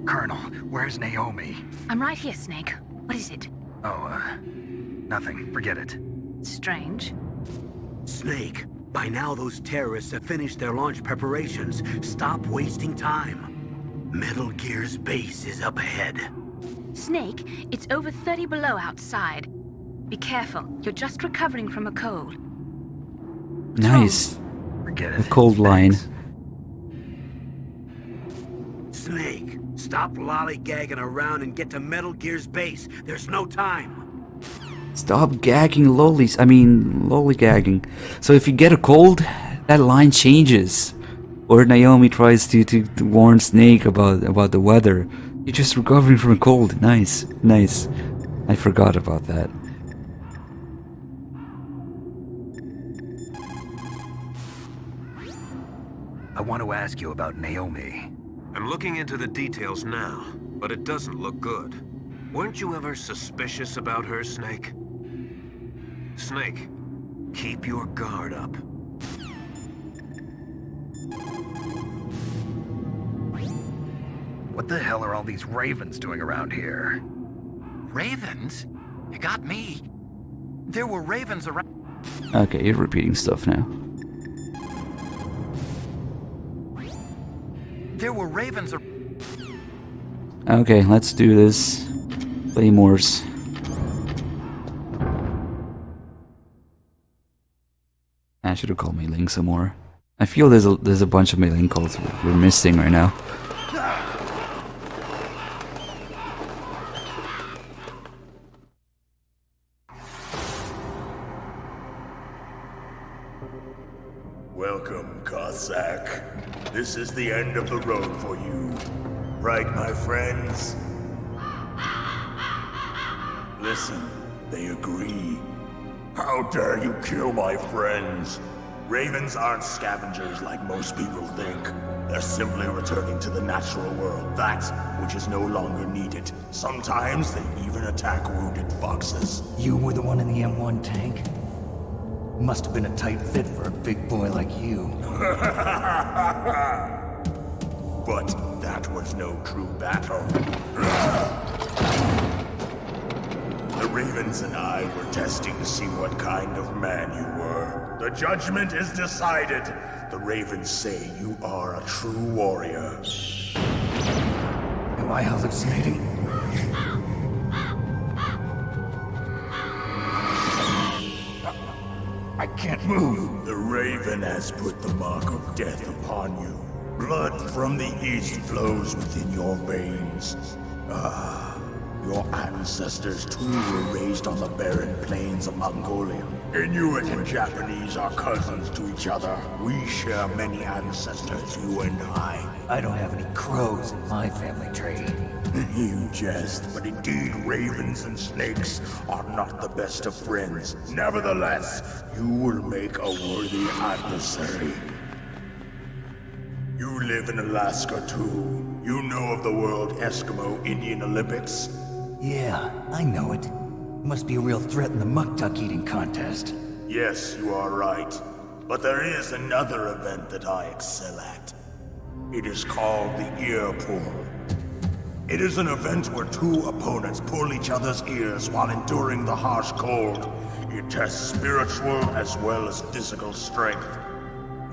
Colonel, where's Naomi? I'm right here, Snake. What is it? Oh, nothing. Forget it. Strange. Snake, by now those terrorists have finished their launch preparations. Stop wasting time. Metal Gear's base is up ahead. Snake, it's over 30 below outside. Be careful, you're just recovering from a cold. Nice. Forget A it. cold line. Snake, stop lollygagging around and get to Metal Gear's base. There's no time. Stop gagging lollygagging. So if you get a cold, that line changes. Or Naomi tries to warn Snake about the weather. You're just recovering from a cold. Nice. I forgot about that. I want to ask you about Naomi. I'm looking into the details now, but it doesn't look good. Weren't you ever suspicious about her, Snake? Snake, keep your guard up. What the hell are all these ravens doing around here? Ravens? You got me. There were ravens around. Okay, you're repeating stuff now. There were ravens. Okay, let's do this. Claymores. I should have called Mei Ling some more. I feel there's a bunch of Mei Ling calls we're missing right now. Welcome, Cossack. This is the end of the road for you. Right, my friends? Listen, they agree. How dare you kill my friends? Ravens aren't scavengers like most people think. They're simply returning to the natural world, that which is no longer needed. Sometimes they even attack wounded foxes. You were the one in the M1 tank? Must have been a tight fit for a big boy like you. But that was no true battle. The Ravens and I were testing to see what kind of man you were. The judgment is decided. The Ravens say you are a true warrior. Am I hallucinating? I can't move. The Raven has put the mark of death upon you. Blood from the east flows within your veins. Your ancestors too were raised on the barren plains of Mongolia. Inuit and Japanese are cousins to each other. We share many ancestors, you and I. I don't have any crows in my family tree. You jest, but indeed ravens and snakes are not the best of friends. Nevertheless, you will make a worthy adversary. You live in Alaska too. You know of the World Eskimo Indian Olympics? Yeah, I know it. Must be a real threat in the muck duck eating contest. Yes, you are right. But there is another event that I excel at. It is called the ear pull. It is an event where two opponents pull each other's ears while enduring the harsh cold. It tests spiritual as well as physical strength.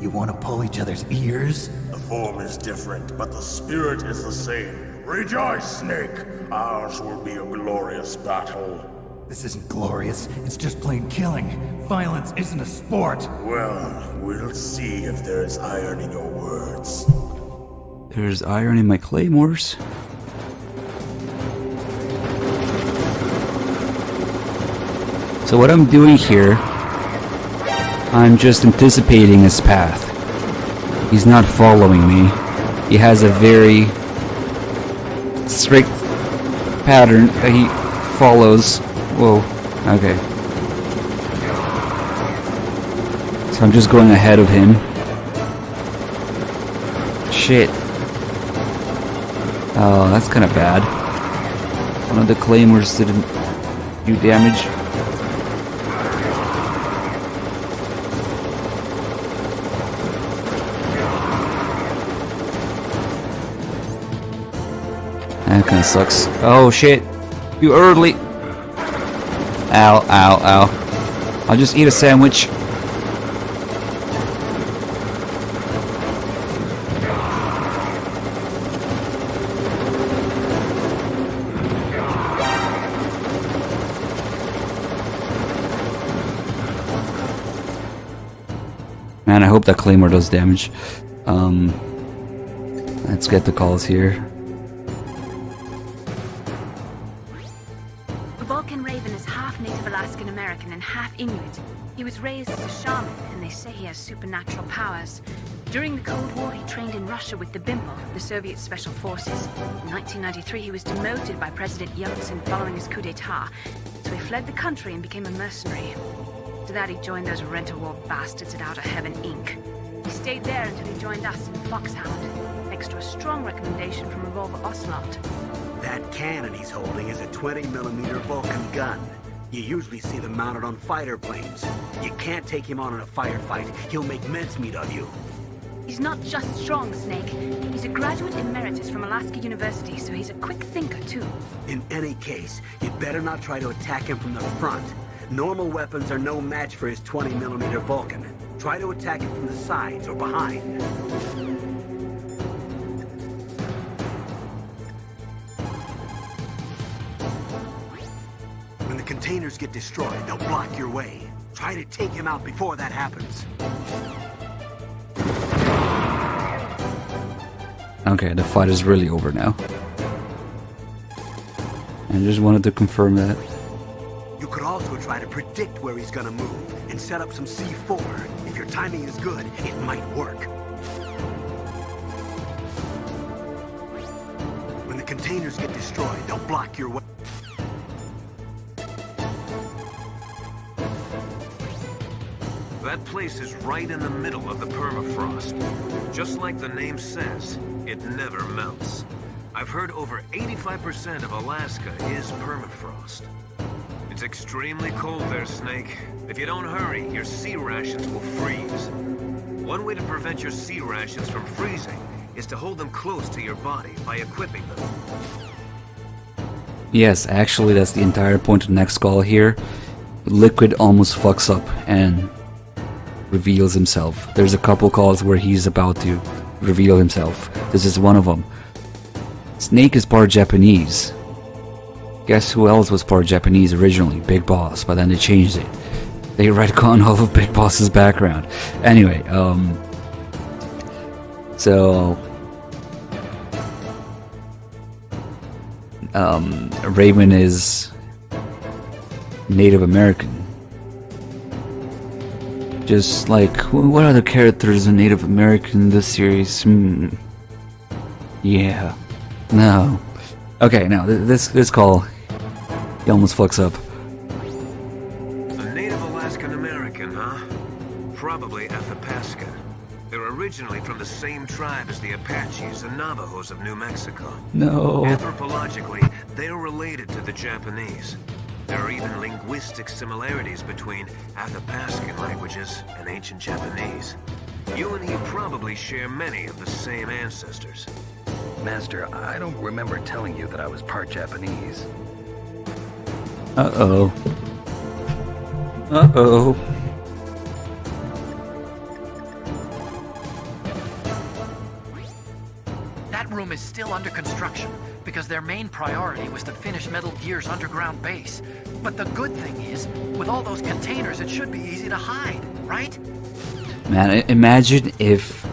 You want to pull each other's ears? The form is different, but the spirit is the same. Rejoice, Snake! Ours will be a glorious battle. This isn't glorious. It's just plain killing. Violence isn't a sport. Well, we'll see if there is iron in your words. There's iron in my claymores. So what I'm doing here, I'm just anticipating his path. He's not following me. He has a very strict pattern that he follows. Whoa, okay. So I'm just going ahead of him. Shit. Oh, that's kind of bad. One of the claymores didn't do damage. That kinda sucks. Oh shit. You early. Ow, ow, ow. I'll just eat a sandwich. Man, I hope that claymore does damage. Let's get the calls here. Vulcan Raven is half Native Alaskan American and half Inuit. He was raised as a shaman, and they say he has supernatural powers. During the Cold War, he trained in Russia with the BIMPL, the Soviet Special Forces. In 1993, he was demoted by President Yeltsin following his coup d'etat, so he fled the country and became a mercenary. After that, he joined those rent-a-war bastards at Outer Heaven, Inc. He stayed there until he joined us in Foxhound, next to a strong recommendation from Revolver Ocelot. That cannon he's holding is a 20mm Vulcan gun. You usually see them mounted on fighter planes. You can't take him on in a firefight. He'll make mincemeat of you. He's not just strong, Snake. He's a graduate emeritus from Alaska University, so he's a quick thinker, too. In any case, you'd better not try to attack him from the front. Normal weapons are no match for his 20mm Vulcan. Try to attack him from the sides or behind. When the containers get destroyed, they'll block your way. Try to take him out before that happens. Okay, the fight is really over now. I just wanted to confirm that. You could also try to predict where he's gonna move and set up some C4. If your timing is good, it might work. When the containers get destroyed, they'll block your way. That place is right in the middle of the permafrost. Just like the name says, it never melts. I've heard over 85% of Alaska is permafrost. It's extremely cold there, Snake. If you don't hurry, your sea rations will freeze. One way to prevent your sea rations from freezing is to hold them close to your body by equipping them. Yes, actually that's the entire point of the next call here. Liquid almost fucks up and reveals himself. There's a couple calls where he's about to reveal himself. This is one of them. Snake is part Japanese. Guess who else was part Japanese originally? Big Boss, but then they changed it. They retconned all of Big Boss's background. Anyway, Raven is Native American. Just like, what other characters are Native American in this series? Yeah. No. Okay, now this call, he almost fucks up. A Native Alaskan American, huh? Probably Athapascan. They're originally from the same tribe as the Apaches and Navajos of New Mexico. No. Anthropologically, they're related to the Japanese. There are even linguistic similarities between Athapascan languages and ancient Japanese. You and he probably share many of the same ancestors. Master, I don't remember telling you that I was part Japanese. Uh-oh. Uh-oh. That room is still under construction because their main priority was to finish Metal Gear's underground base. But the good thing is, with all those containers, it should be easy to hide, right? Man, imagine if,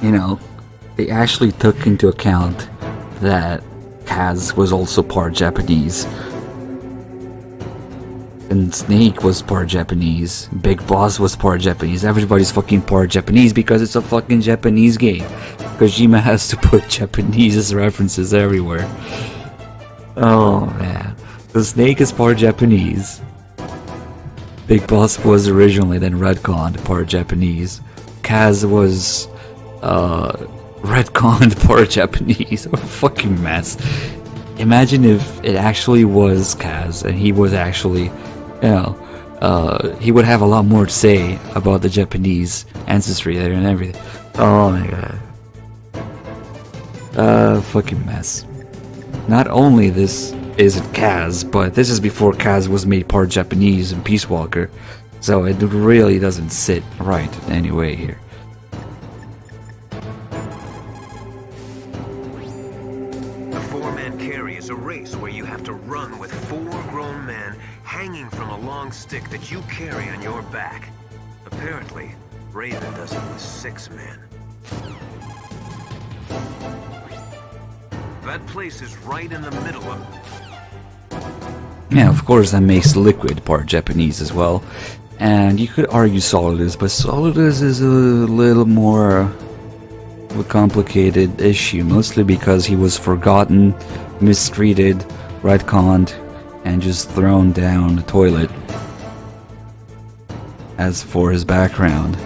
you know, they actually took into account that Kaz was also part Japanese. And Snake was part Japanese. Big Boss was part Japanese. Everybody's fucking part Japanese because it's a fucking Japanese game. Kojima has to put Japanese references everywhere. Oh man. The Snake is part Japanese. Big Boss was originally then retconned part Japanese. Kaz was retconned part Japanese. What a fucking mess. Imagine if it actually was Kaz and he was actually, you know, he would have a lot more to say about the Japanese ancestry there and everything. Oh my god. Fucking mess. Not only this isn't Kaz, but this is before Kaz was made part Japanese in Peace Walker, so it really doesn't sit right in any way here. A four-man carry is a race where you have to run with four grown men hanging from a long stick that you carry on your back. Apparently, Raven does it with 6 men. That place is right in the middle of... Yeah, of course that makes Liquid part Japanese as well. And you could argue Solidus, but Solidus is a little more of a complicated issue, mostly because he was forgotten, mistreated, retconned, and just thrown down the toilet. As for his background.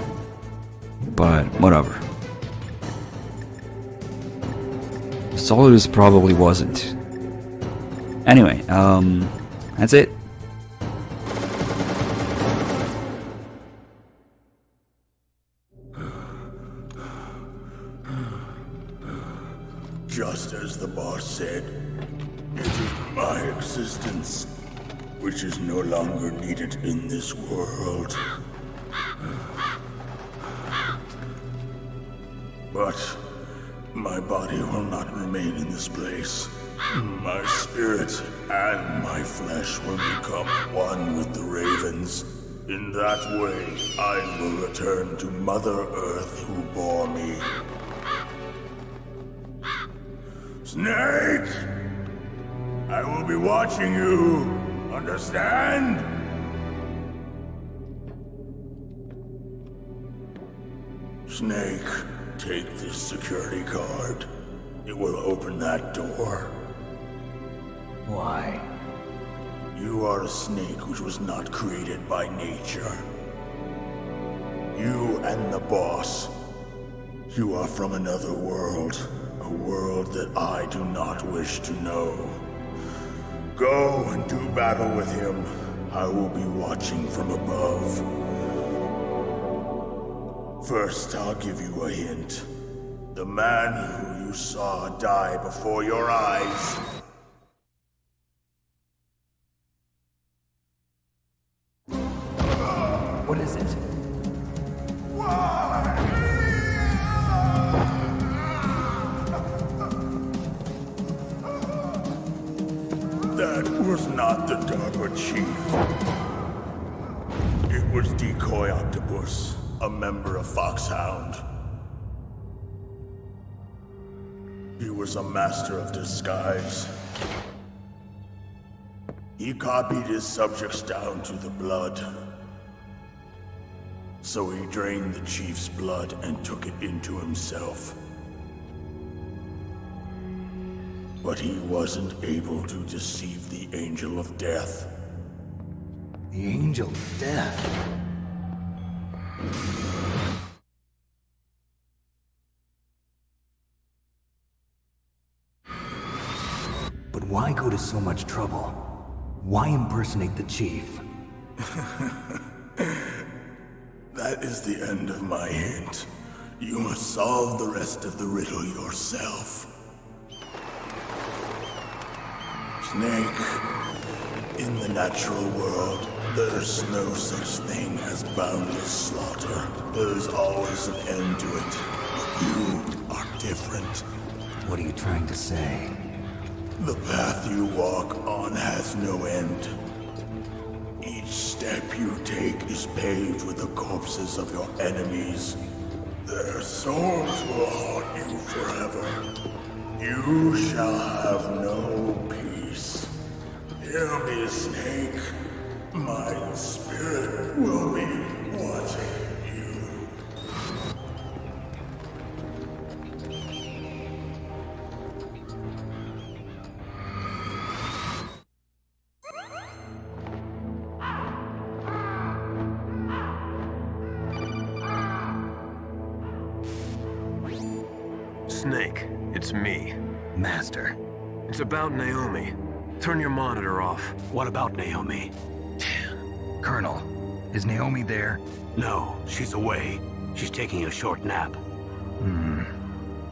But whatever. Solidus probably wasn't. Anyway, that's it. Just as the boss said, it is my existence which is no longer needed in this world. But my body will not remain in this place. My spirit and my flesh will become one with the ravens. In that way, I will return to Mother Earth who bore me. Snake! I will be watching you. Understand? Snake, take this security card. It will open that door. Why? You are a snake which was not created by nature. You and the boss. You are from another world. A world that I do not wish to know. Go and do battle with him. I will be watching from above. First, I'll give you a hint. The man who you saw die before your eyes. What is it? That was not the DARPA chief. It was Decoy Octopus, a member of Foxhound. He was a master of disguise. He copied his subjects down to the blood. So he drained the chief's blood and took it into himself. But he wasn't able to deceive the Angel of Death. The Angel of Death. But why go to so much trouble? Why impersonate the chief? That is the end of my hint. You must solve the rest of the riddle yourself. Snake, in the natural world, there's no such thing as boundless slaughter. There's always an end to it. But you are different. What are you trying to say? The path you walk on has no end. Each step you take is paved with the corpses of your enemies. Their souls will haunt you forever. You shall have no peace. Hear me, Snake. My spirit will be watching you. Snake, it's me. Master. It's about Naomi. Turn your monitor off. What about Naomi? Colonel, is Naomi there? No, she's away. She's taking a short nap.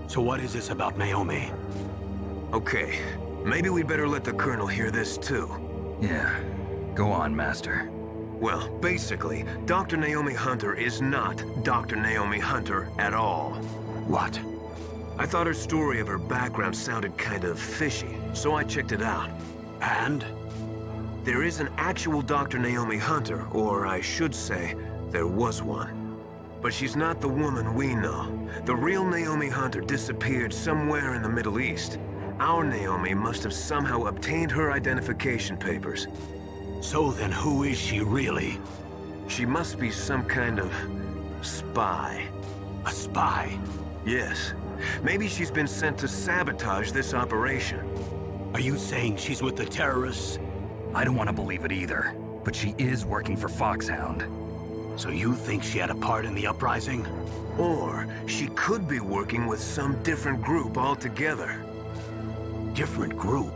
So what is this about Naomi? Okay, maybe we'd better let the Colonel hear this too. Yeah. Go on, Master. Well, basically, Dr. Naomi Hunter is not Dr. Naomi Hunter at all. What? I thought her story of her background sounded kind of fishy, so I checked it out. And? There is an actual Dr. Naomi Hunter, or I should say, there was one. But she's not the woman we know. The real Naomi Hunter disappeared somewhere in the Middle East. Our Naomi must have somehow obtained her identification papers. So then who is she really? She must be some kind of spy. A spy? Yes. Maybe she's been sent to sabotage this operation. Are you saying she's with the terrorists? I don't want to believe it either, but she is working for Foxhound. So you think she had a part in the uprising? Or she could be working with some different group altogether. Different group?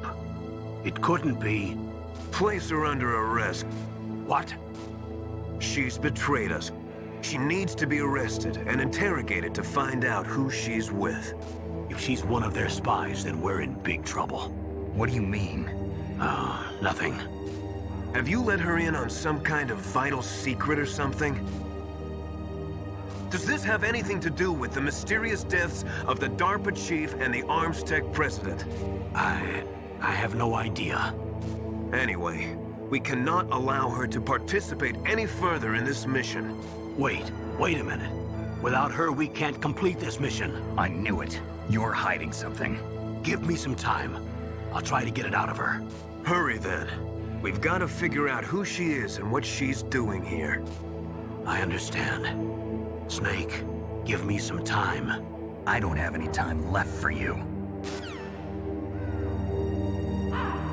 It couldn't be... Place her under arrest. What? She's betrayed us. She needs to be arrested and interrogated to find out who she's with. If she's one of their spies, then we're in big trouble. What do you mean? Nothing. Have you let her in on some kind of vital secret or something? Does this have anything to do with the mysterious deaths of the DARPA chief and the Arms Tech president? I have no idea. Anyway, we cannot allow her to participate any further in this mission. Wait a minute. Without her, we can't complete this mission. I knew it. You're hiding something. Give me some time. I'll try to get it out of her. Hurry then. We've got to figure out who she is and what she's doing here. I understand. Snake, give me some time. I don't have any time left for you.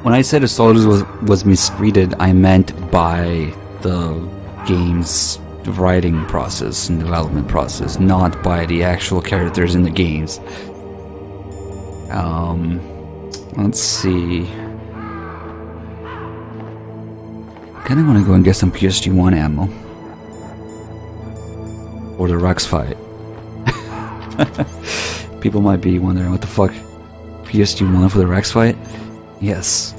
When I said Assaulters was mistreated, I meant by the game's writing process and development process, not by the actual characters in the games. Let's see. kinda wanna go and get some PSG-1 ammo. For the Rex fight. People might be wondering, what the fuck? PSG-1 for the Rex fight? Yes.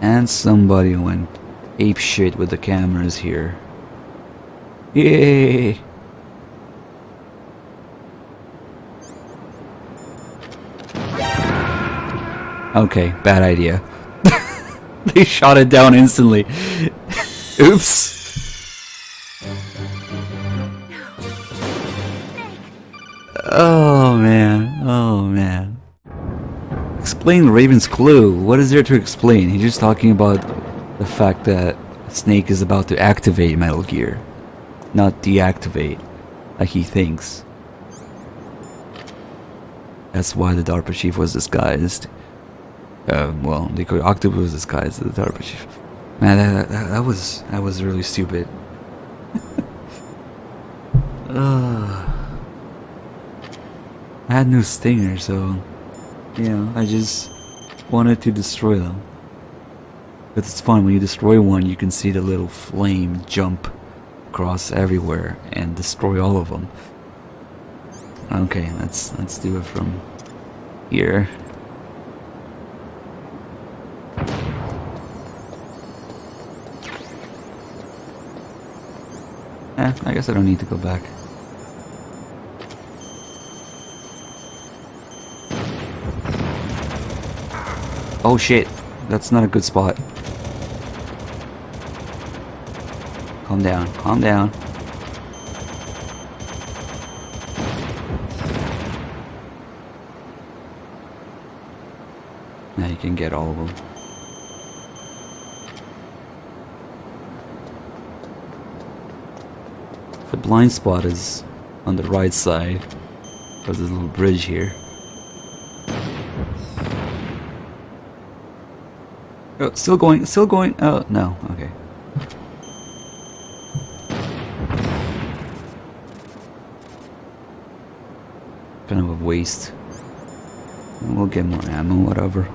And somebody went ape shit with the cameras here. Yay! Okay, bad idea. They shot it down instantly. Oops. Oh man, oh man. Explain Raven's clue. What is there to explain? He's just talking about the fact that Snake is about to activate Metal Gear, not deactivate, like he thinks. That's why the DARPA chief was disguised. Well, the Octopus was disguised as the DARPA chief. Man, that was really stupid. I had no stinger, so you know, I just wanted to destroy them. But it's fun when you destroy one, you can see the little flame jump across everywhere and destroy all of them. Okay, let's do it from here. I guess I don't need to go back. Oh shit, that's not a good spot. Calm down, calm down. Now you can get all of them. The blind spot is on the right side. There's this little bridge here. Oh, still going, still going. Oh, no, okay. Kind of a waste. We'll get more ammo, whatever.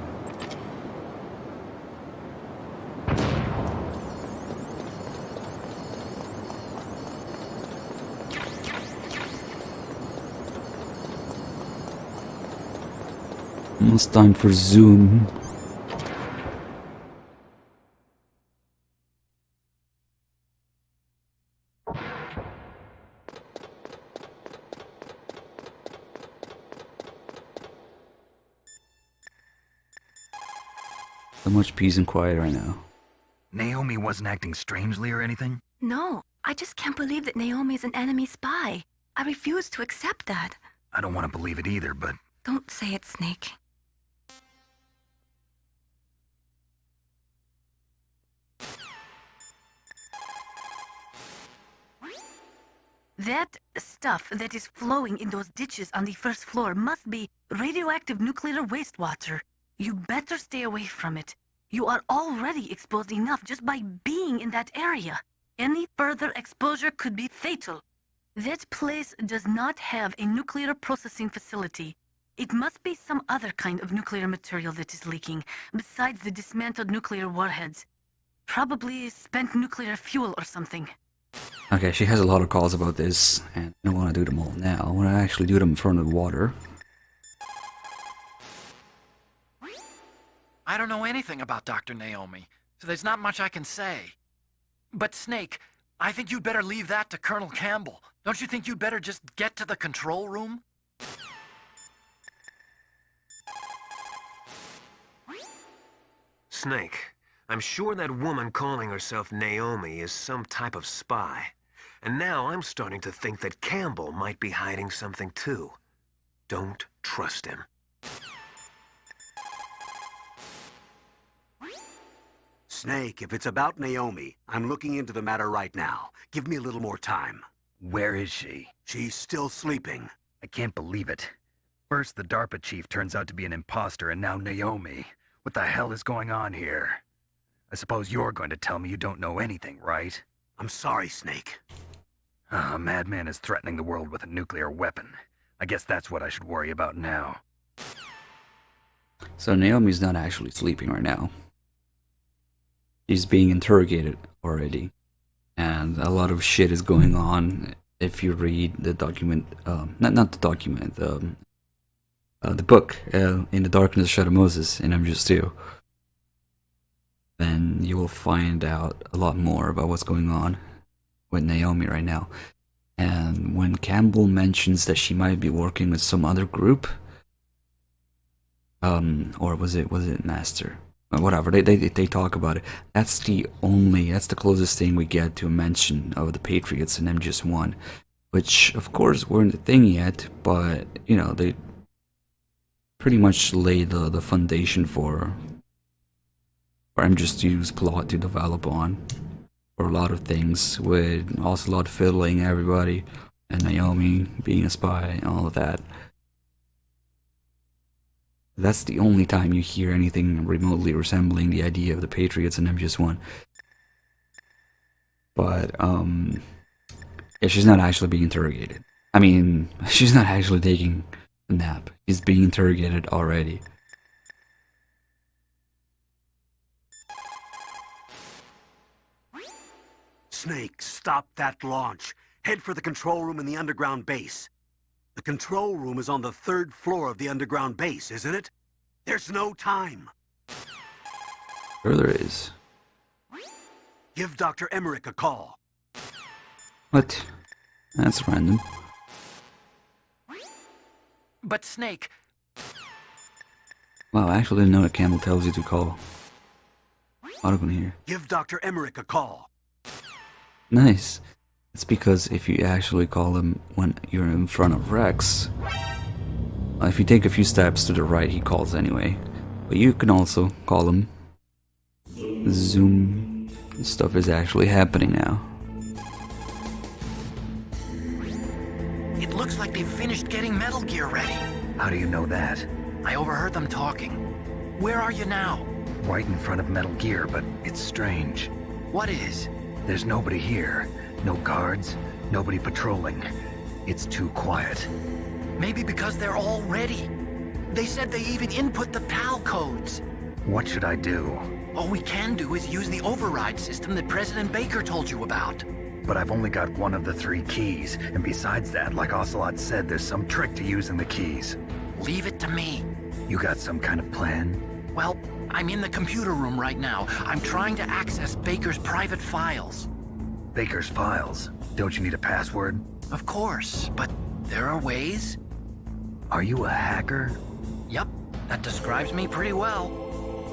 Almost time for Zoom. So much peace and quiet right now. Naomi wasn't acting strangely or anything? No, I just can't believe that Naomi is an enemy spy. I refuse to accept that. I don't want to believe it either, but... Don't say it, Snake. That stuff that is flowing in those ditches on the first floor must be radioactive nuclear wastewater. You better stay away from it. You are already exposed enough just by being in that area. Any further exposure could be fatal. That place does not have a nuclear processing facility. It must be some other kind of nuclear material that is leaking, besides the dismantled nuclear warheads. Probably spent nuclear fuel or something. Okay, she has a lot of calls about this, and I don't want to do them all now. I want to actually do them in front of the water. I don't know anything about Dr. Naomi, so there's not much I can say. But Snake, I think you'd better leave that to Colonel Campbell. Don't you think you'd better just get to the control room? Snake, I'm sure that woman calling herself Naomi is some type of spy. And now I'm starting to think that Campbell might be hiding something too. Don't trust him. Snake, if it's about Naomi, I'm looking into the matter right now. Give me a little more time. Where is she? She's still sleeping. I can't believe it. First, the DARPA chief turns out to be an imposter, and now Naomi. What the hell is going on here? I suppose you're going to tell me you don't know anything, right? I'm sorry, Snake. A madman is threatening the world with a nuclear weapon. I guess that's what I should worry about now. So Naomi's not actually sleeping right now. She's being interrogated already. And a lot of shit is going on if you read the document, not the document, the book, In the Darkness of Shadow Moses, and I'm Just 2. Then you will find out a lot more about what's going on with Naomi right now. And when Campbell mentions that she might be working with some other group, or was it Master? Whatever, they talk about it. That's the closest thing we get to a mention of the Patriots in MGS1, which of course weren't a thing yet, but you know, they pretty much laid the foundation for MGS2's plot to develop on, for a lot of things, with Ocelot fiddling everybody, and Naomi being a spy, and all of that. That's the only time you hear anything remotely resembling the idea of the Patriots in MGS1. But, yeah, she's not actually being interrogated. I mean, she's not actually taking a nap. She's being interrogated already. Snake, stop that launch. Head for the control room in the underground base. The control room is on the 3rd floor of the underground base, isn't it? There's no time. Sure there is. Give Dr. Emmerich a call. What? That's random. But Snake... Wow, I actually didn't know that Campbell tells you to call. Autogun here. Give Dr. Emmerich a call. Nice. It's because if you actually call him when you're in front of Rex, if you take a few steps to the right, he calls anyway. But you can also call him. Zoom. Stuff is actually happening now. It looks like they've finished getting Metal Gear ready. How do you know that? I overheard them talking. Where are you now? Right in front of Metal Gear, but it's strange. What is? There's nobody here. No guards, nobody patrolling. It's too quiet. Maybe because they're all ready. They said they even input the PAL codes. What should I do? All we can do is use the override system that President Baker told you about. But I've only got one of the 3 keys, and besides that, like Ocelot said, there's some trick to using the keys. Leave it to me. You got some kind of plan? Well, I'm in the computer room right now. I'm trying to access Baker's private files. Baker's files? Don't you need a password? Of course, but there are ways. Are you a hacker? Yep, that describes me pretty well.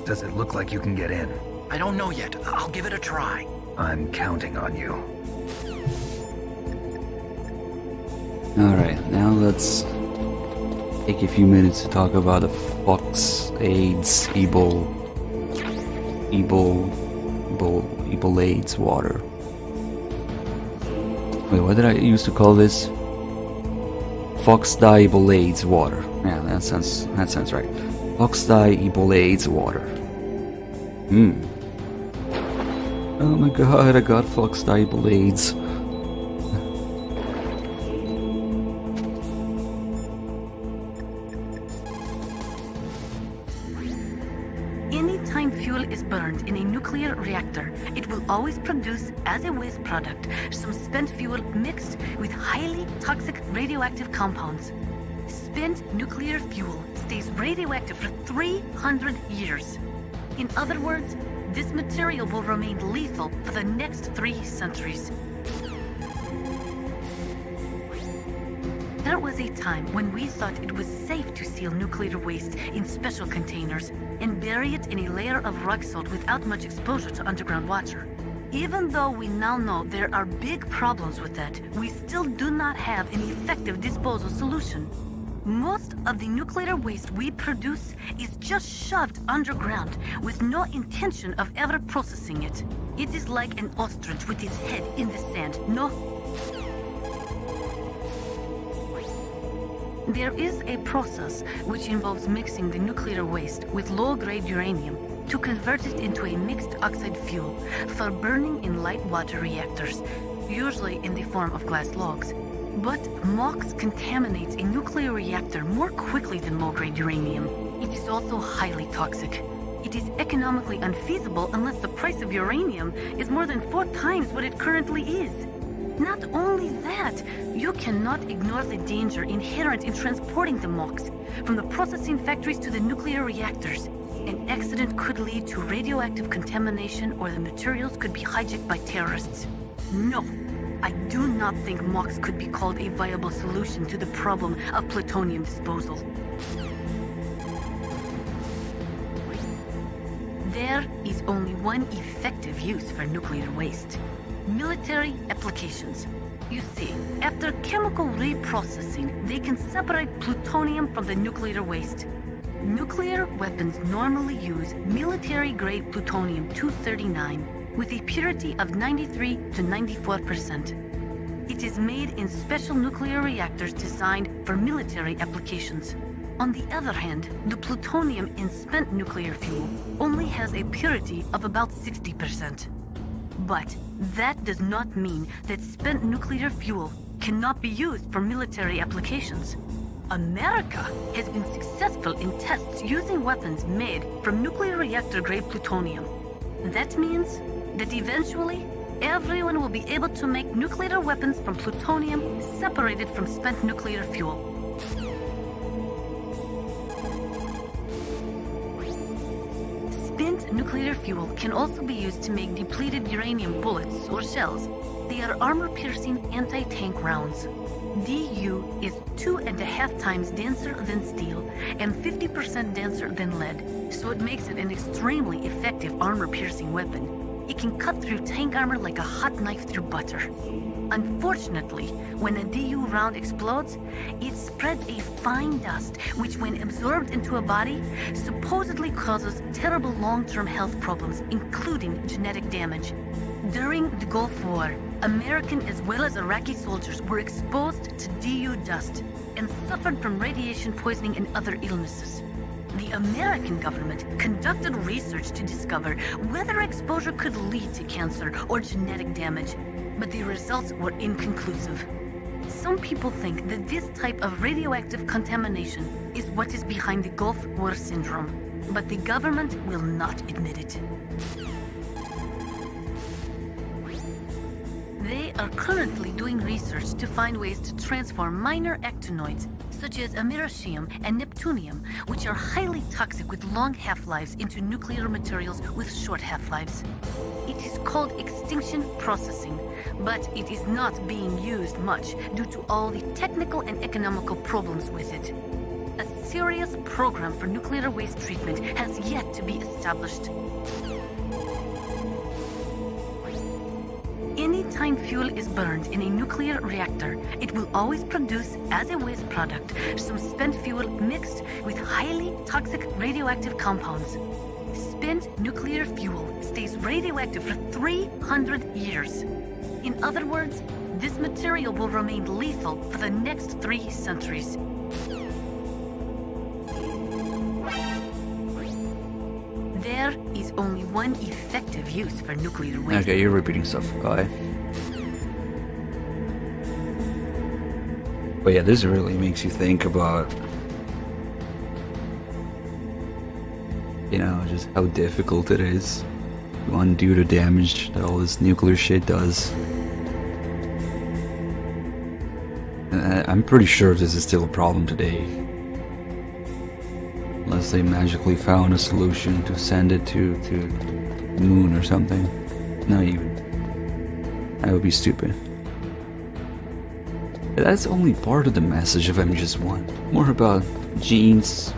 Does it look like you can get in? I don't know yet. I'll give it a try. I'm counting on you. Alright, now let's take a few minutes to talk about the Fox AIDS AIDS water. Wait, what did I used to call this? Fox AIDS water. Yeah, that sounds right. Fox AIDS water. Oh my god, I got Fox AIDS. Anytime fuel is burned in a nuclear reactor, it will always produce, as a waste product, some spent fuel mixed with highly toxic radioactive compounds. Spent nuclear fuel stays radioactive for 300 years. In other words, this material will remain lethal for the next 3 centuries. There was a time when we thought it was safe to seal nuclear waste in special containers and bury it in a layer of rock salt without much exposure to underground water. Even though we now know there are big problems with that, we still do not have an effective disposal solution. Most of the nuclear waste we produce is just shoved underground with no intention of ever processing it. It is like an ostrich with its head in the sand. There is a process which involves mixing the nuclear waste with low-grade uranium to convert it into a mixed oxide fuel for burning in light water reactors. usually in the form of glass logs. But MOX contaminates a nuclear reactor more quickly than low-grade uranium. It is also highly toxic. It is economically unfeasible unless the price of uranium is more than 4 times what it currently is. Not only that, you cannot ignore the danger inherent in transporting the MOX from the processing factories to the nuclear reactors. An accident could lead to radioactive contamination, or the materials could be hijacked by terrorists. No, I do not think MOX could be called a viable solution to the problem of plutonium disposal. There is only one effective use for nuclear waste: military applications. You see, after chemical reprocessing, they can separate plutonium from the nuclear waste. Nuclear weapons normally use military-grade plutonium-239 with a purity of 93 to 94%. It is made in special nuclear reactors designed for military applications. On the other hand, the plutonium in spent nuclear fuel only has a purity of about 60%. But that does not mean that spent nuclear fuel cannot be used for military applications. America has been successful in tests using weapons made from nuclear reactor-grade plutonium. That means that eventually, everyone will be able to make nuclear weapons from plutonium separated from spent nuclear fuel. Spent nuclear fuel can also be used to make depleted uranium bullets or shells. They are armor-piercing anti-tank rounds. DU is 2.5 times denser than steel and 50% denser than lead, so it makes it an extremely effective armor-piercing weapon. It can cut through tank armor like a hot knife through butter. Unfortunately, when a DU round explodes, it spreads a fine dust which, when absorbed into a body, supposedly causes terrible long-term health problems, including genetic damage. During the Gulf War, American as well as Iraqi soldiers were exposed to DU dust and suffered from radiation poisoning and other illnesses. The American government conducted research to discover whether exposure could lead to cancer or genetic damage, but the results were inconclusive. Some people think that this type of radioactive contamination is what is behind the Gulf War syndrome, but the government will not admit it. They are currently doing research to find ways to transform minor actinoids, such as americium and neptunium, which are highly toxic with long half-lives, into nuclear materials with short half-lives. It is called extinction processing, but it is not being used much due to all the technical and economical problems with it. A serious program for nuclear waste treatment has yet to be established. Anytime fuel is burned in a nuclear reactor, it will always produce, as a waste product, some spent fuel mixed with highly toxic radioactive compounds. Spent nuclear fuel stays radioactive for 300 years. In other words, this material will remain lethal for the next 3 centuries. There is only one effective use for nuclear waste. Okay, you're repeating stuff, guy. But yeah, this really makes you think about, you know, just how difficult it is to undo the damage that all this nuclear shit does. And I'm pretty sure this is still a problem today. Unless they magically found a solution to send it to the moon or something. Not even. That would be stupid. But that's only part of the message of MGS1. More about genes.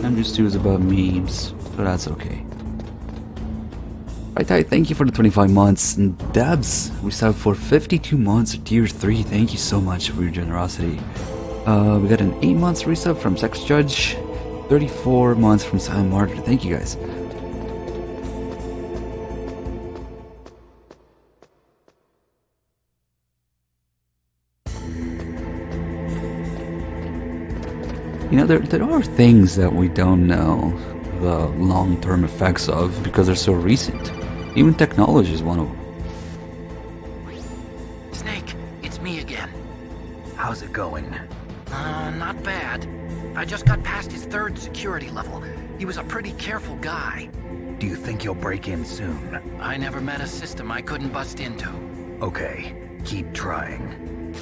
MGS2 is about memes, but that's okay. Right, thank you for the 25 months. And Debs, we subbed for 52 months of tier 3. Thank you so much for your generosity. We got an 8 months resub from Sex Judge. 34 months from Silent Martyr. Thank you guys. You know, there are things that we don't know the long-term effects of because they're so recent. Even technology is one of them. How's it going? Not bad. I just got past his 3rd security level. He was a pretty careful guy. Do you think you'll break in soon? I never met a system I couldn't bust into. Okay, keep trying.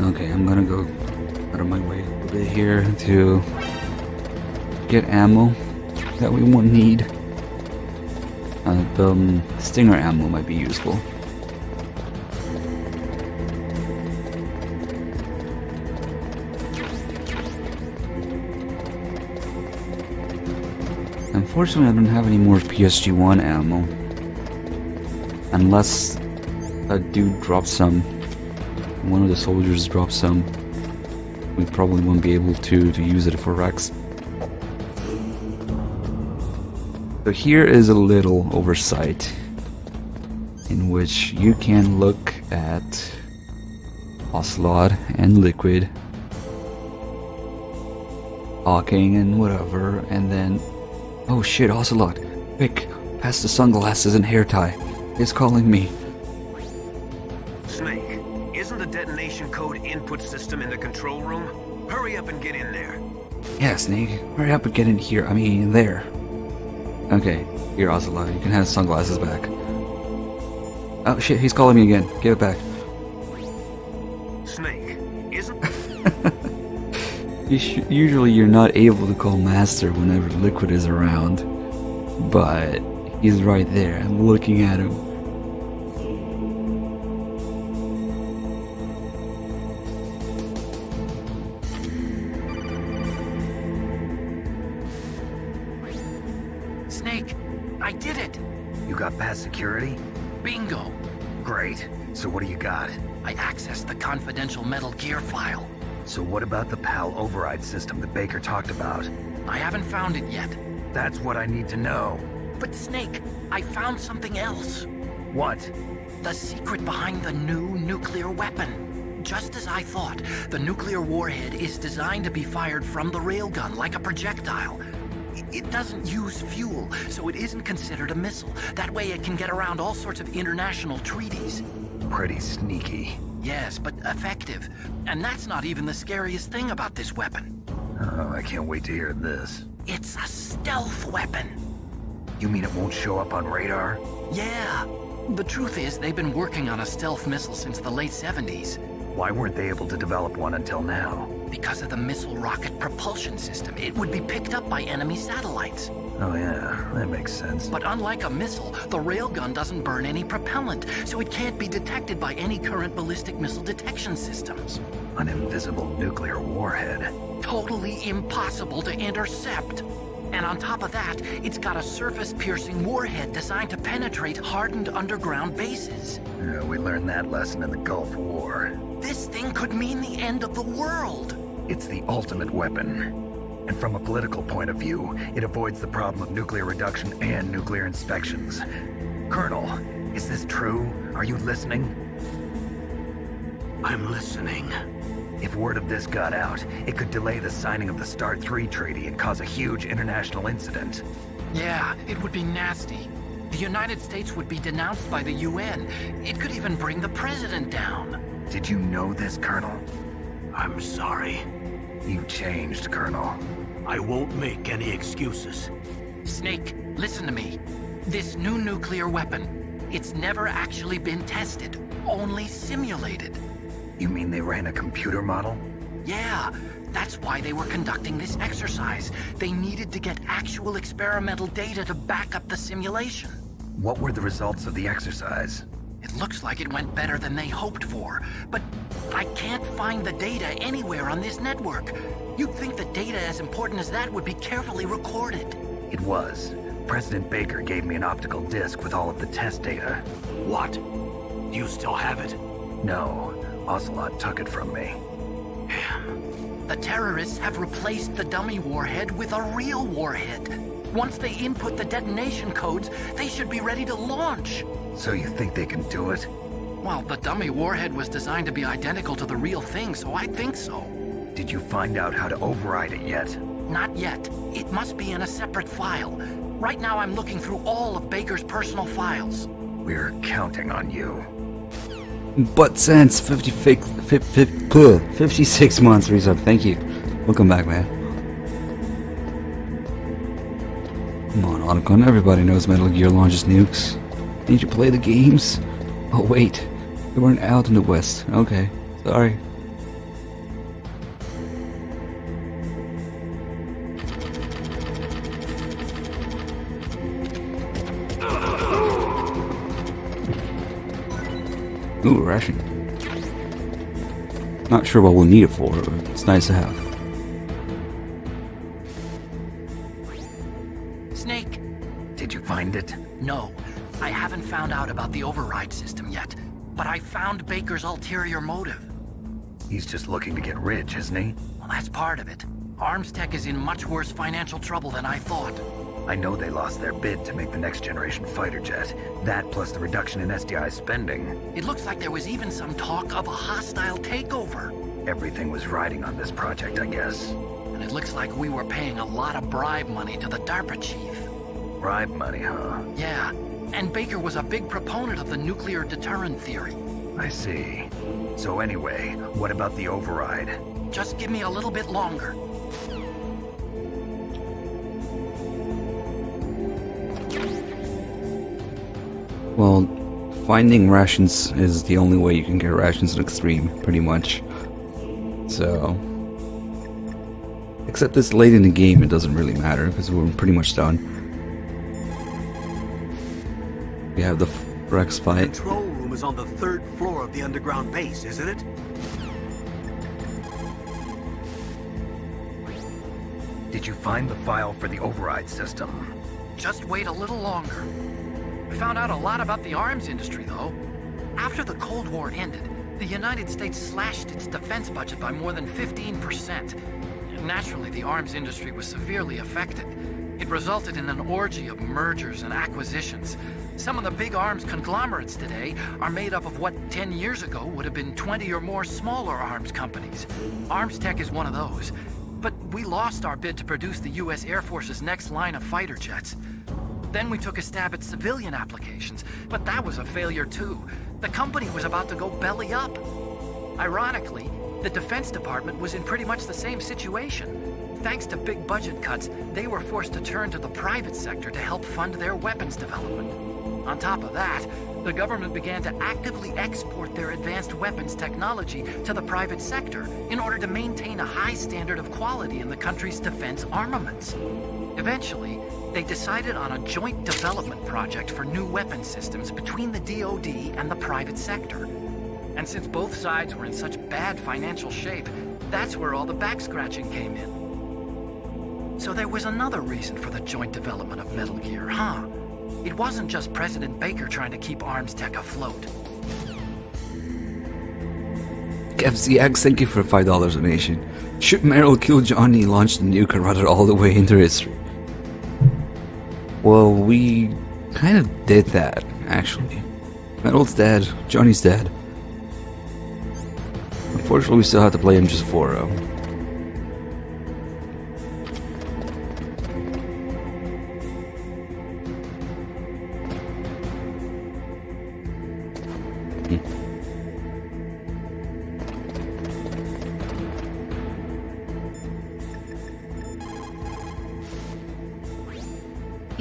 Okay, I'm gonna go out of my way a little bit here to get ammo that we won't need. The stinger ammo might be useful. Unfortunately, I don't have any more PSG-1 ammo. Unless a dude drops some. One of the soldiers drops some. We probably won't be able to use it for Rex. So here is a little oversight in which you can look at Ocelot and Liquid talking and whatever, and then oh shit, Ocelot, quick, pass the sunglasses and hair tie. It's calling me. Snake, isn't the detonation code input system in the control room? Hurry up and get in there. Yeah, Snake, hurry up and get in here. I mean, there. Okay, here, Ocelot, you can have sunglasses back. Oh shit, he's calling me again. Give it back. Snake, isn't... Usually you're not able to call Master whenever Liquid is around. But he's right there. I'm looking at him. Snake, I did it! You got past security? Bingo! Great. So what do you got? I accessed the confidential Metal Gear file. So what about the PAL override system that Baker talked about? I haven't found it yet. That's what I need to know. But Snake, I found something else. What? The secret behind the new nuclear weapon. Just as I thought, the nuclear warhead is designed to be fired from the railgun like a projectile. It doesn't use fuel, so it isn't considered a missile. That way it can get around all sorts of international treaties. Pretty sneaky. Yes, but effective. And that's not even the scariest thing about this weapon. Oh, I can't wait to hear this. It's a stealth weapon. You mean it won't show up on radar? Yeah. The truth is, they've been working on a stealth missile since the late 70s. Why weren't they able to develop one until now? Because of the missile rocket propulsion system. It would be picked up by enemy satellites. Oh yeah, that makes sense. But unlike a missile, the railgun doesn't burn any propellant, so it can't be detected by any current ballistic missile detection systems. An invisible nuclear warhead. Totally impossible to intercept. And on top of that, it's got a surface-piercing warhead designed to penetrate hardened underground bases. Yeah, we learned that lesson in the Gulf War. This thing could mean the end of the world. It's the ultimate weapon. And from a political point of view, it avoids the problem of nuclear reduction and nuclear inspections. Colonel, is this true? Are you listening? I'm listening. If word of this got out, it could delay the signing of the START 3 treaty and cause a huge international incident. Yeah, it would be nasty. The United States would be denounced by the UN. It could even bring the president down. Did you know this, Colonel? I'm sorry. You changed, Colonel. I won't make any excuses. Snake, listen to me. This new nuclear weapon, it's never actually been tested, only simulated. You mean they ran a computer model? Yeah, that's why they were conducting this exercise. They needed to get actual experimental data to back up the simulation. What were the results of the exercise? It looks like it went better than they hoped for, but I can't find the data anywhere on this network. You'd think the data as important as that would be carefully recorded. It was. President Baker gave me an optical disc with all of the test data. What? Do you still have it? No, Ocelot took it from me. The terrorists have replaced the dummy warhead with a real warhead. Once they input the detonation codes, they should be ready to launch. So you think they can do it? Well, the dummy warhead was designed to be identical to the real thing, so I think so. Did you find out how to override it yet? Not yet. It must be in a separate file. Right now I'm looking through all of Baker's personal files. We're counting on you. But since 56 months resub, thank you. Welcome back, man. Come on, Otacon, everybody knows Metal Gear launches nukes. Didn't you play the games? Oh wait, they weren't out in the West. Okay, sorry. Ooh, ration. Not sure what we'll need it for, but it's nice to have. Snake! Did you find it? No, I haven't found out about the override system yet, but I found Baker's ulterior motive. He's just looking to get rich, isn't he? Well, that's part of it. Arms Tech is in much worse financial trouble than I thought. I know they lost their bid to make the next generation fighter jet. That plus the reduction in SDI spending. It looks like there was even some talk of a hostile takeover. Everything was riding on this project, I guess. And it looks like we were paying a lot of bribe money to the DARPA chief. Bribe money, huh? Yeah, and Baker was a big proponent of the nuclear deterrent theory. I see. So anyway, what about the override? Just give me a little bit longer. Well, finding rations is the only way you can get rations in Extreme, pretty much. So... except it's late in the game, it doesn't really matter, because we're pretty much done. We have the Rex The fight. control room is on the 3rd floor of the underground base, isn't it? Did you find the file for the override system? Just wait a little longer. I found out a lot about the arms industry, though. After the Cold War ended, the United States slashed its defense budget by more than 15%. Naturally, the arms industry was severely affected. It resulted in an orgy of mergers and acquisitions. Some of the big arms conglomerates today are made up of what 10 years ago would have been 20 or more smaller arms companies. Arms Tech is one of those. But we lost our bid to produce the U.S. Air Force's next line of fighter jets. Then we took a stab at civilian applications, but that was a failure too. The company was about to go belly up. Ironically, the Defense Department was in pretty much the same situation. Thanks to big budget cuts, they were forced to turn to the private sector to help fund their weapons development. On top of that, the government began to actively export their advanced weapons technology to the private sector in order to maintain a high standard of quality in the country's defense armaments. Eventually, they decided on a joint development project for new weapon systems between the DoD and the private sector. And since both sides were in such bad financial shape, that's where all the back-scratching came in. So there was another reason for the joint development of Metal Gear, huh? It wasn't just President Baker trying to keep Arms Tech afloat. FZX, thank you for $5 donation. Should Meryl kill Johnny, launch the nuke, and run it all the way into history? Well, we kind of did that, actually. Meryl's dead, Johnny's dead. Unfortunately, we still have to play him just for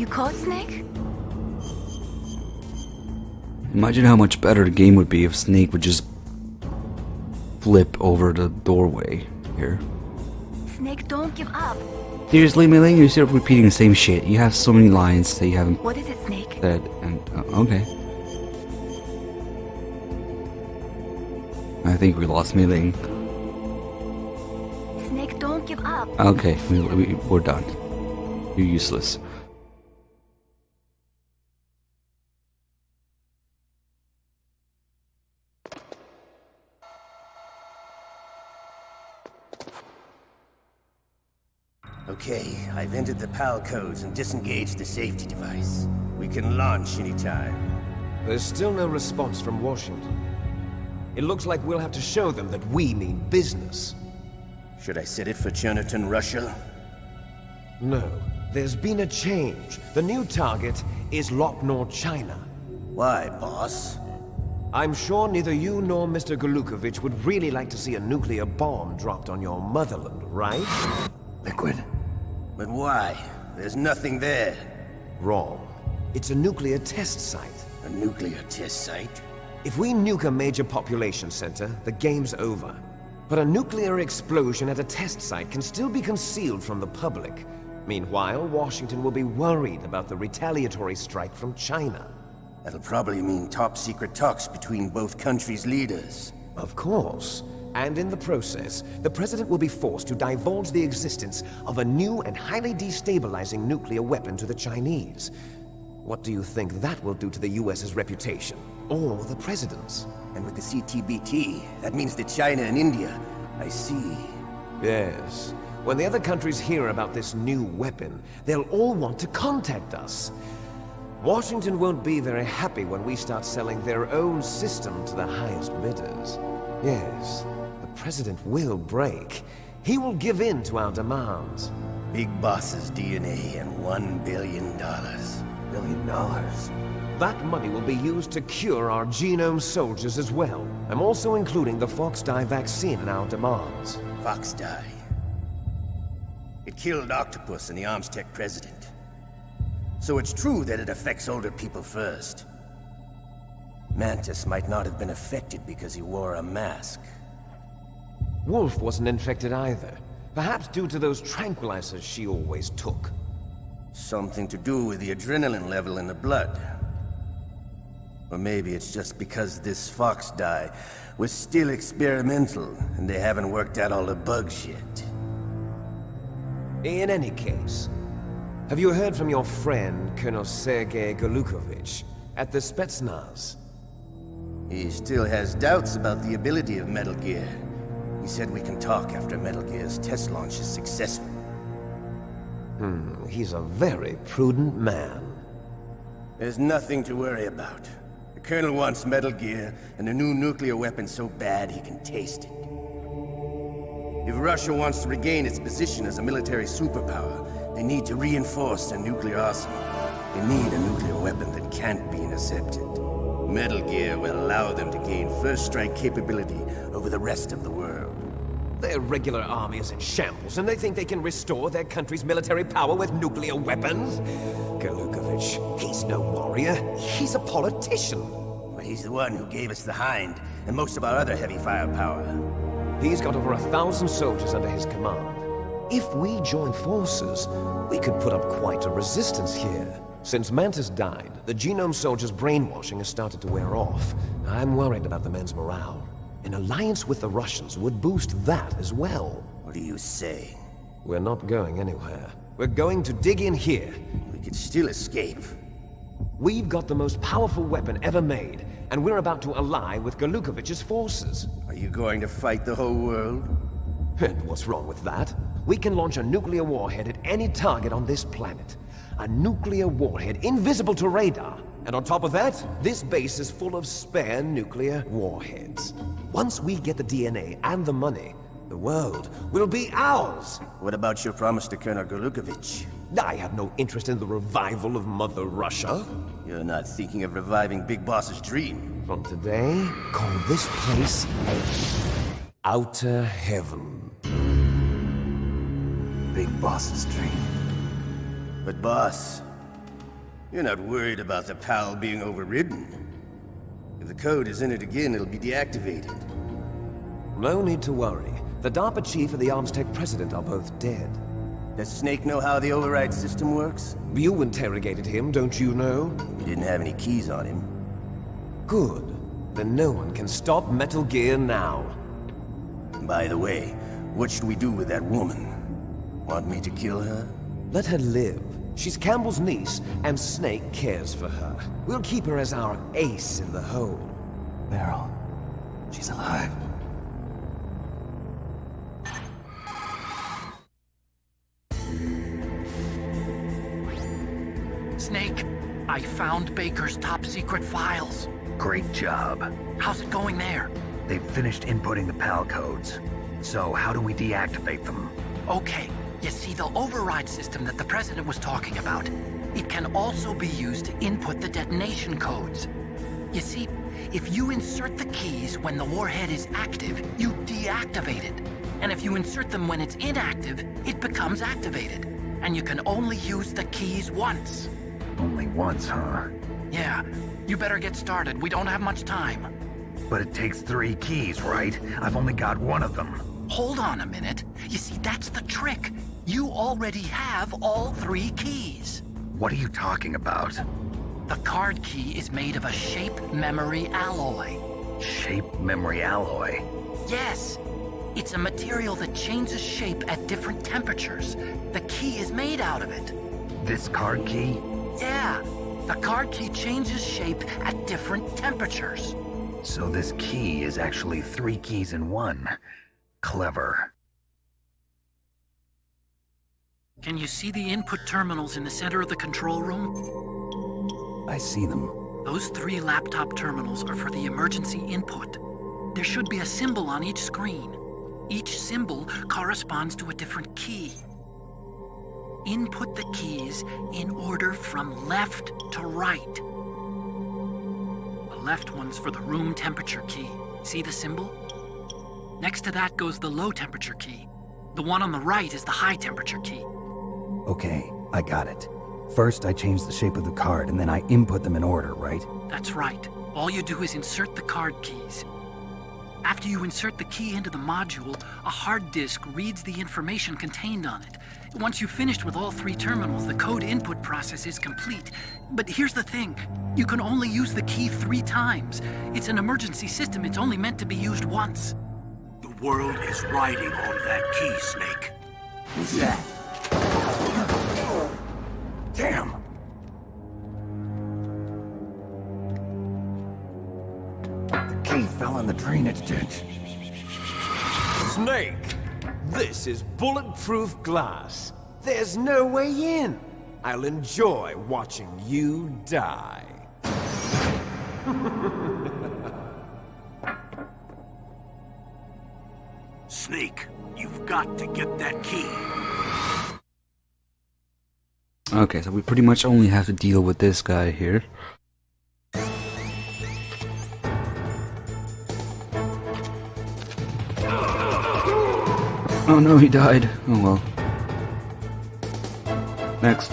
You caught Snake? Imagine how much better the game would be if Snake would just flip over the doorway here. Snake, don't give up. Seriously, Mei-Ling, you're still repeating the same shit. You have so many lines that you haven't What is it, Snake? said, and okay. I think we lost Mei-Ling. Snake, don't give up. Okay, we're done. You're useless. Okay, I've entered the PAL codes and disengaged the safety device. We can launch anytime. There's still no response from Washington. It looks like we'll have to show them that we mean business. Should I set it for Cherniton, Russia? No. There's been a change. The new target is Lopnor, China. Why, boss? I'm sure neither you nor Mr. Golukovich would really like to see a nuclear bomb dropped on your motherland, right? Liquid. But why? There's nothing there. Wrong. It's a nuclear test site. A nuclear test site? If we nuke a major population center, the game's over. But a nuclear explosion at a test site can still be concealed from the public. Meanwhile, Washington will be worried about the retaliatory strike from China. That'll probably mean top-secret talks between both countries' leaders. Of course. And in the process, the President will be forced to divulge the existence of a new and highly destabilizing nuclear weapon to the Chinese. What do you think that will do to the US's reputation? Or the President's? And with the CTBT, that means that China and India... I see. Yes. When the other countries hear about this new weapon, they'll all want to contact us. Washington won't be very happy when we start selling their own system to the highest bidders. Yes, the President will break. He will give in to our demands. Big Boss's DNA and $1 billion. $1 billion? That money will be used to cure our genome soldiers as well. I'm also including the Fox-Die vaccine in our demands. Fox-Die? It killed Octopus and the Armstech president. So it's true that it affects older people first. Mantis might not have been affected because he wore a mask. Wolf wasn't infected either. Perhaps due to those tranquilizers she always took. Something to do with the adrenaline level in the blood. Or maybe it's just because this Fox-Die was still experimental and they haven't worked out all the bugs yet. In any case, have you heard from your friend, Colonel Sergei Golukovich, at the Spetsnaz? He still has doubts about the ability of Metal Gear. He said we can talk after Metal Gear's test launch is successful. He's a very prudent man. There's nothing to worry about. The Colonel wants Metal Gear and a new nuclear weapon so bad he can taste it. If Russia wants to regain its position as a military superpower, they need to reinforce their nuclear arsenal. They need a nuclear weapon that can't be intercepted. Metal Gear will allow them to gain first strike capability over the rest of the world. Their regular army is in shambles, and they think they can restore their country's military power with nuclear weapons? Golukovich, he's no warrior. He's a politician. But he's the one who gave us the Hind and most of our other heavy firepower. He's got over 1,000 soldiers under his command. If we join forces, we could put up quite a resistance here. Since Mantis died, the genome soldiers' brainwashing has started to wear off. I'm worried about the men's morale. An alliance with the Russians would boost that as well. What are you saying? We're not going anywhere. We're going to dig in here. We could still escape. We've got the most powerful weapon ever made, and we're about to ally with Golukovich's forces. Are you going to fight the whole world? And what's wrong with that? We can launch a nuclear warhead at any target on this planet. A nuclear warhead invisible to radar. And on top of that, this base is full of spare nuclear warheads. Once we get the DNA and the money, the world will be ours! What about your promise to Colonel Golukovich? I have no interest in the revival of Mother Russia. You're not thinking of reviving Big Boss's dream. From today, call this place Outer Heaven. Big Boss's dream. But boss, you're not worried about the PAL being overridden. If the code is entered again, it'll be deactivated. No need to worry. The DARPA chief and the Armstech president are both dead. Does Snake know how the override system works? You interrogated him, don't you know? He didn't have any keys on him. Good. Then no one can stop Metal Gear now. By the way, what should we do with that woman? Want me to kill her? Let her live. She's Campbell's niece, and Snake cares for her. We'll keep her as our ace in the hole. Meryl, she's alive. Snake, I found Baker's top-secret files. Great job. How's it going there? They've finished inputting the PAL codes. So how do we deactivate them? Okay, you see the override system that the President was talking about. It can also be used to input the detonation codes. You see, if you insert the keys when the warhead is active, you deactivate it. And if you insert them when it's inactive, it becomes activated. And you can only use the keys once. Only once, huh? Yeah, you better get started. We don't have much time. But it takes 3 keys, right? I've only got 1 of them. Hold on a minute. You see, that's the trick. You already have all 3 keys. What are you talking about? The card key is made of a shape memory alloy. Shape memory alloy? Yes. It's a material that changes shape at different temperatures. The key is made out of it. This card key? Yeah. The card key changes shape at different temperatures. So this key is actually 3 keys in 1. Clever. Can you see the input terminals in the center of the control room? I see them. Those 3 laptop terminals are for the emergency input. There should be a symbol on each screen. Each symbol corresponds to a different key. Input the keys in order from left to right. The left one's for the room temperature key. See the symbol? Next to that goes the low temperature key. The one on the right is the high temperature key. Okay, I got it. First, I change the shape of the card, and then I input them in order, right? That's right. All you do is insert the card keys. After you insert the key into the module, a hard disk reads the information contained on it. Once you've finished with all 3 terminals, the code input process is complete. But here's the thing. You can only use the key 3 times. It's an emergency system. It's only meant to be used once. The world is riding on that key, Snake. Who's that? Damn! The key fell in the drainage ditch. Snake! This is bulletproof glass. There's no way in. I'll enjoy watching you die. Snake, you've got to get that key. Okay, so we pretty much only have to deal with this guy here. Oh no, he died. Oh well. Next.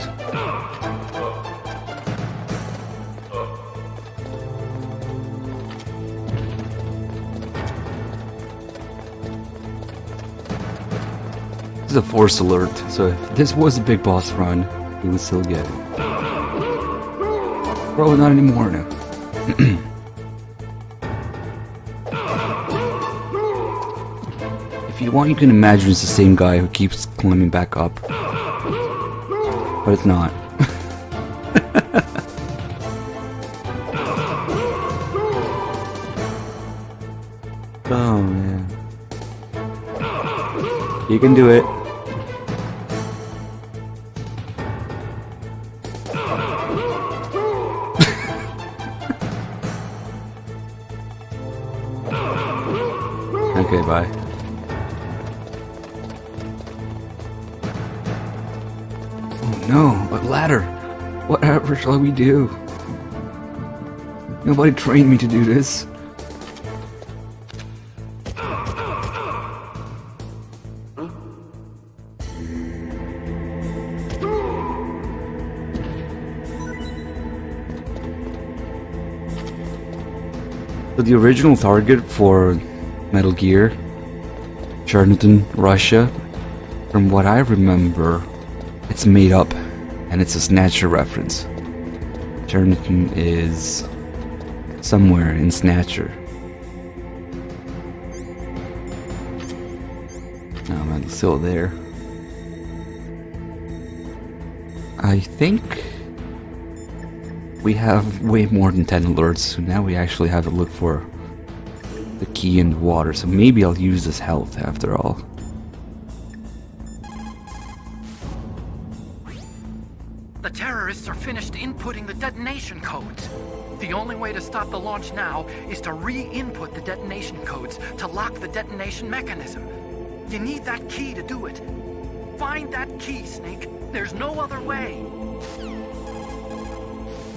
This is a force alert, so if this was a big boss run, we would still get it. Probably not anymore now. If you want, you can imagine it's the same guy who keeps climbing back up. But it's not. Oh man. You can do it. Okay, bye. Oh no, a ladder! Whatever shall we do? Nobody trained me to do this. So the original target for Metal Gear, Chernihiv, Russia, from what I remember, it's made up, and it's a Snatcher reference. Chernihiv is somewhere in Snatcher. No, man, it's still there. I think we have way more than 10 alerts, so now we actually have to look for the key in the water, so maybe I'll use this health after all. The terrorists are finished inputting the detonation codes. The only way to stop the launch now is to re-input the detonation codes to lock the detonation mechanism. You need that key to do it. Find that key, Snake. There's no other way.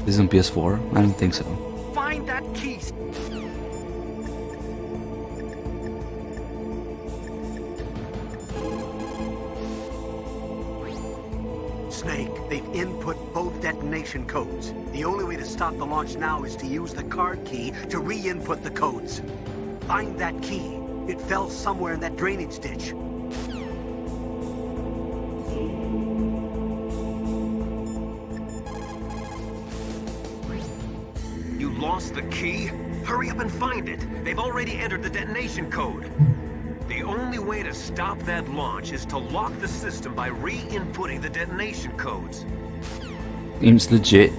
This is on PS4? I don't think so. Find that key. Snake, they've input both detonation codes. The only way to stop the launch now is to use the card key to re-input the codes. Find that key. It fell somewhere in that drainage ditch. You lost the key? Hurry up and find it. They've already entered the detonation code. The only way to stop that launch is to lock the system by re-inputting the detonation codes. Seems legit.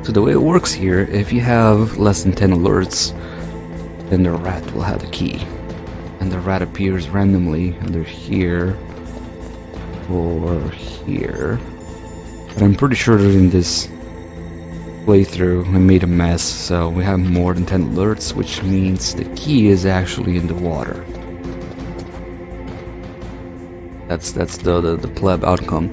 So the way it works here, if you have less than 10 alerts, then the rat will have the key. And the rat appears randomly either here or here. But I'm pretty sure that in this playthrough I made a mess, so we have more than 10 alerts, which means the key is actually in the water. That's the pleb outcome.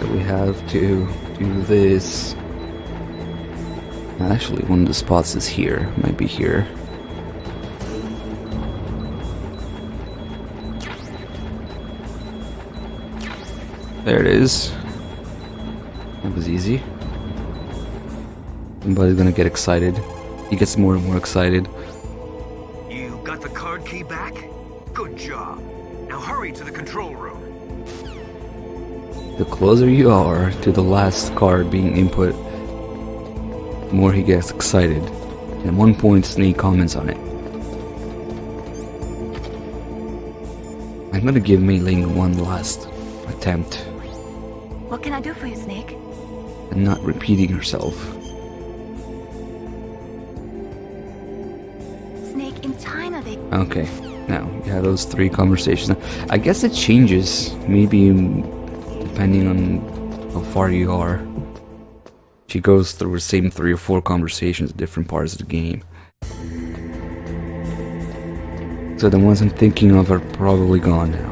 So we have to do this. Actually, one of the spots is here. Might be here. There it is. That was easy. Somebody's gonna get excited. He gets more and more excited. You got the card key back? Good job. Now hurry to the control room. The closer you are to the last card being input, the more he gets excited. At one point, Snake comments on it. I'm gonna give Mei Ling one last attempt. What can I do for you, Snake? And not repeating herself. Snake, in China they... Okay, now you have those 3 conversations. I guess it changes, maybe depending on how far you are. She goes through the same 3 or 4 conversations at different parts of the game. So the ones I'm thinking of are probably gone now.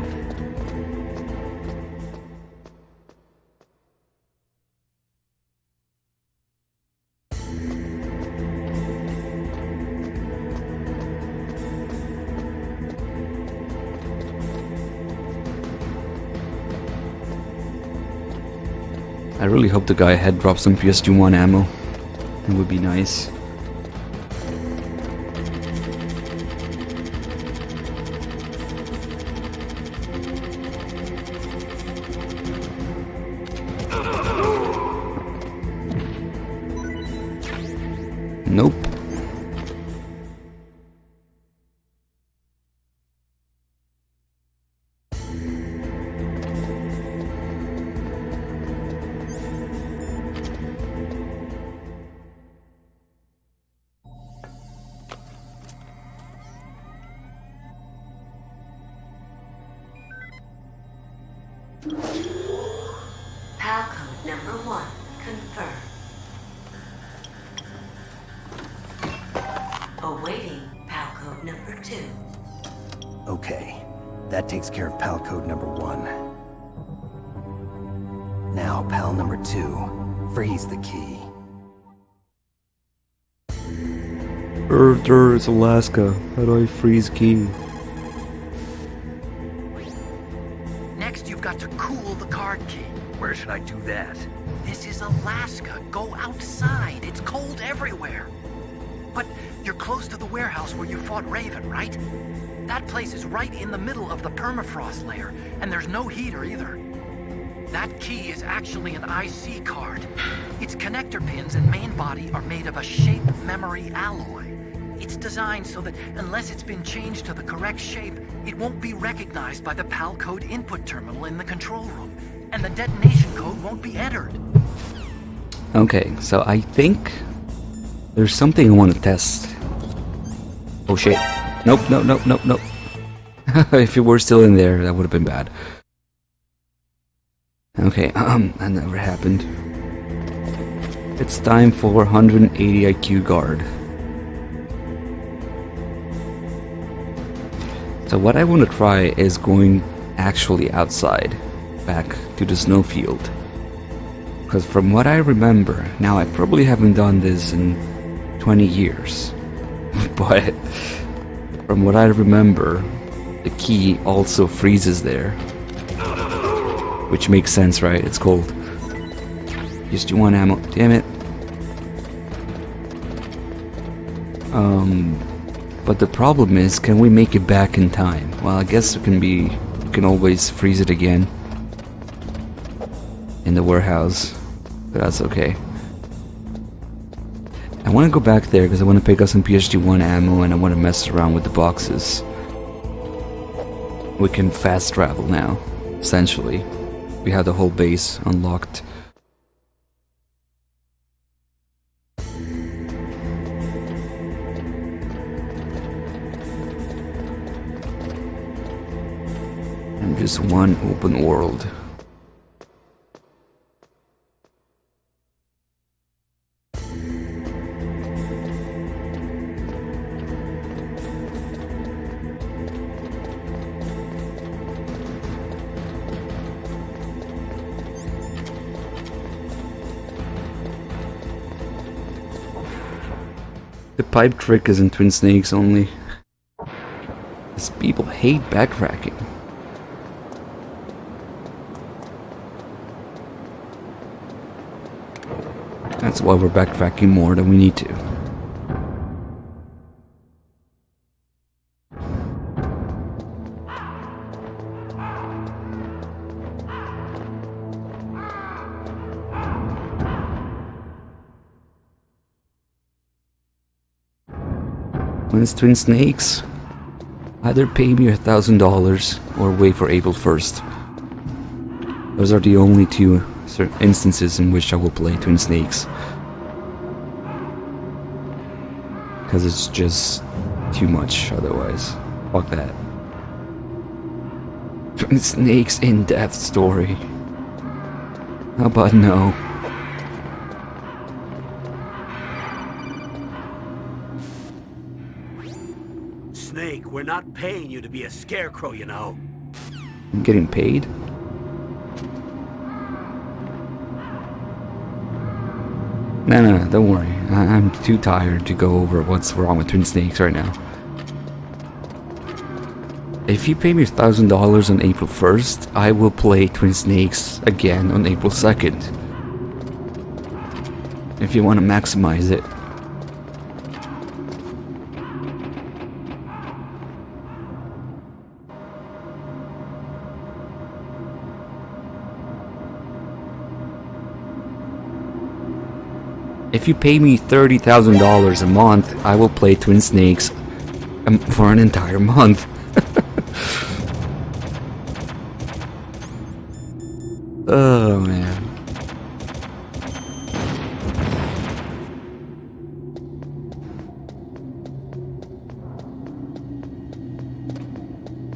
I really hope the guy ahead drops some PSG-1 ammo. It would be nice. Nope. PAL code number 1, confirmed. Awaiting PAL code number 2. Okay, that takes care of PAL code number 1. Now, PAL number 2, freeze the key. Earth, it's Alaska. How do I freeze key? Next, you've got to cool the card key. Where should I do that? This is Alaska. Go outside. It's cold everywhere. But you're close to the warehouse where you fought Raven, right? That place is right in the middle of the permafrost layer, and there's no heater either. That key is actually an IC card. It's connector pins and main body are made of a shape memory alloy. It's designed so that unless it's been changed to the correct shape, it won't be recognized by the PAL code input terminal in the control room, and the detonation code won't be entered. Okay, so I think there's something I want to test. Oh shit. Nope, nope, nope, nope, nope. If it were still in there, that would have been bad. Okay, that never happened. It's time for 180 IQ guard. So what I want to try is going actually outside, back to the snowfield. Because from what I remember, now I probably haven't done this in 20 years, but from what I remember, the key also freezes there. Which makes sense, right? It's cold. Just you want ammo. Damn it. But the problem is, can we make it back in time? Well, I guess we can always freeze it again in the warehouse, but that's okay. I want to go back there because I want to pick up some PhD-1 ammo and I want to mess around with the boxes. We can fast travel now, essentially. We have the whole base unlocked. And just one open world. The pipe trick is in Twin Snakes only. These people hate backtracking. That's why we're backtracking more than we need to. When it's Twin Snakes, either pay me $1,000 or wait for April 1st. Those are the only two instances in which I will play Twin Snakes. Because it's just too much otherwise. Fuck that. Twin Snakes in-depth story. How about no? Snake, we're not paying you to be a scarecrow, you know. I'm getting paid? No, don't worry. I'm too tired to go over what's wrong with Twin Snakes right now. If you pay me $1,000 on April 1st, I will play Twin Snakes again on April 2nd. If you want to maximize it. If you pay me $30,000 a month, I will play Twin Snakes for an entire month. Oh man.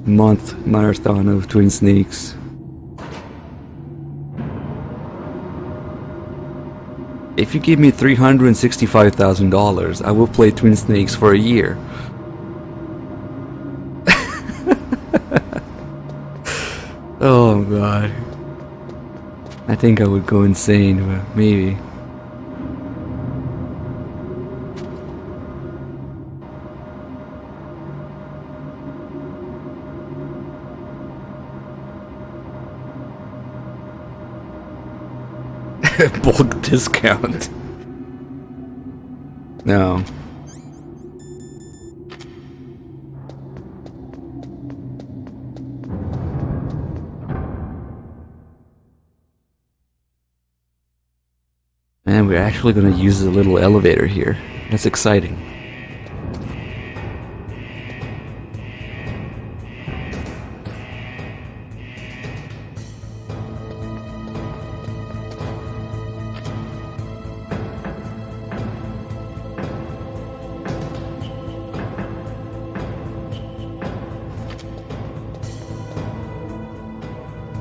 Month marathon of Twin Snakes. If you give me $365,000, I will play Twin Snakes for a year. Oh god. I think I would go insane, but maybe. Bulk discount. No. Man, we're actually gonna use the little elevator here. That's exciting.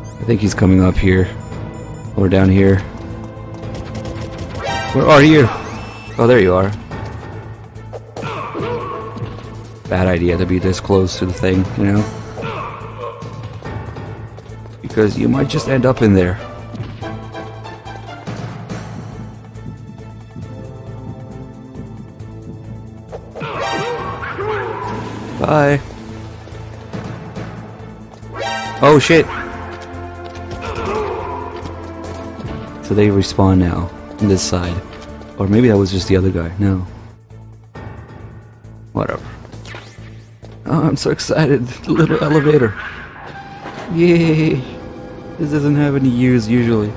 I think he's coming up here. Or down here. Where are you? Oh, there you are. Bad idea to be this close to the thing, you know? Because you might just end up in there. Bye. Oh shit. So they respawn now on this side. Or maybe that was just the other guy. No. Whatever. Oh, I'm so excited. The little elevator. Yay. This doesn't have any use usually.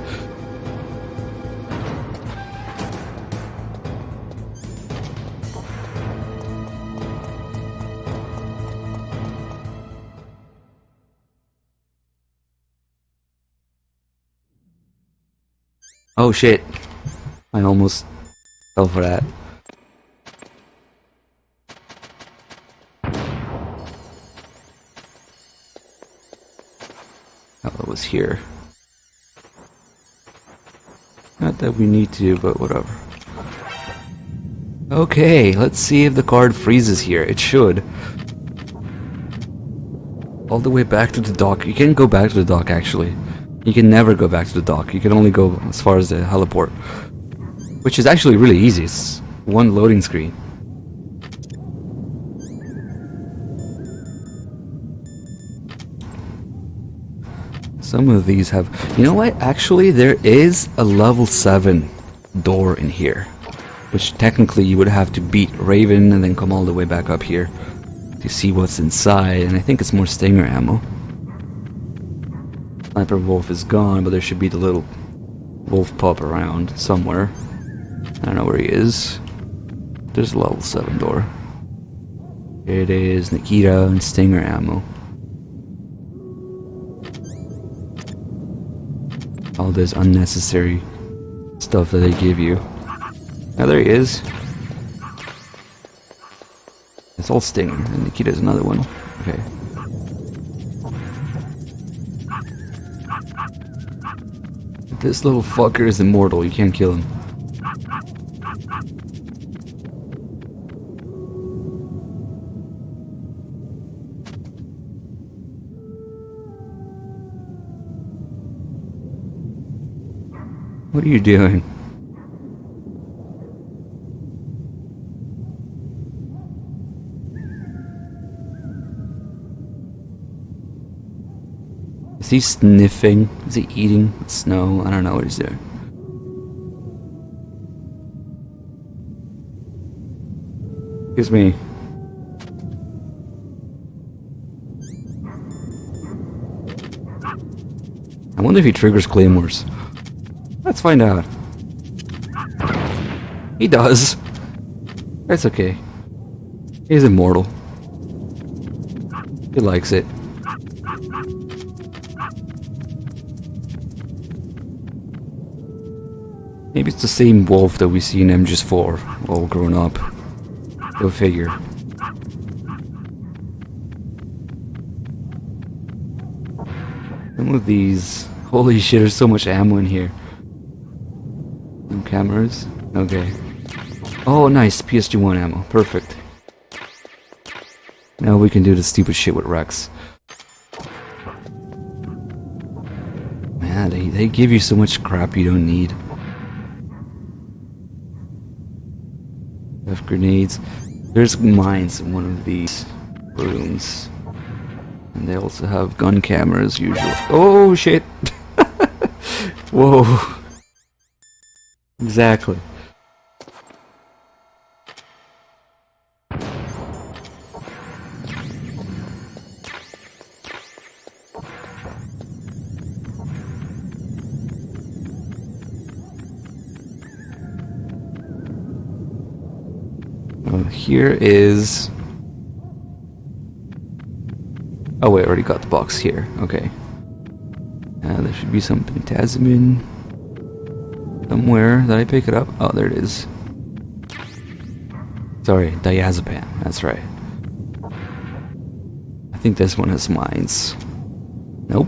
Oh shit. I almost fell for that. Oh, it was here. Not that we need to, but whatever. Okay, let's see if the card freezes here. It should. All the way back to the dock. You can't go back to the dock, actually. You can never go back to the dock. You can only go as far as the heliport. Which is actually really easy. It's one loading screen. Some of these have... You know what? Actually, there is a level 7 door in here. Which technically you would have to beat Raven and then come all the way back up here to see what's inside. And I think it's more Stinger ammo. Sniper Wolf is gone, but there should be the little wolf pup around somewhere. I don't know where he is. There's a level 7 door. Here it is, Nikita and Stinger ammo. All this unnecessary stuff that they give you. Now there he is. It's all Stinger, and Nikita's another one. Okay. This little fucker is immortal, you can't kill him. What are you doing? Is he sniffing? Is he eating snow? I don't know what he's doing. Excuse me. I wonder if he triggers claymores. Let's find out. He does. That's okay. He's immortal. He likes it. Maybe it's the same wolf that we see in MGS4, all grown up. Go figure. Some of these... Holy shit, there's so much ammo in here. No cameras? Okay. Oh, nice. PSG-1 ammo. Perfect. Now we can do the stupid shit with Rex. Man, they give you so much crap you don't need. Have grenades. There's mines in one of these rooms. And they also have gun cameras usually. Oh shit! Whoa. Exactly. Here is... Oh wait, I already got the box here. Okay. There should be some pentazemin somewhere. Did I pick it up? Oh, there it is. Sorry, diazepam. That's right. I think this one has mines. Nope.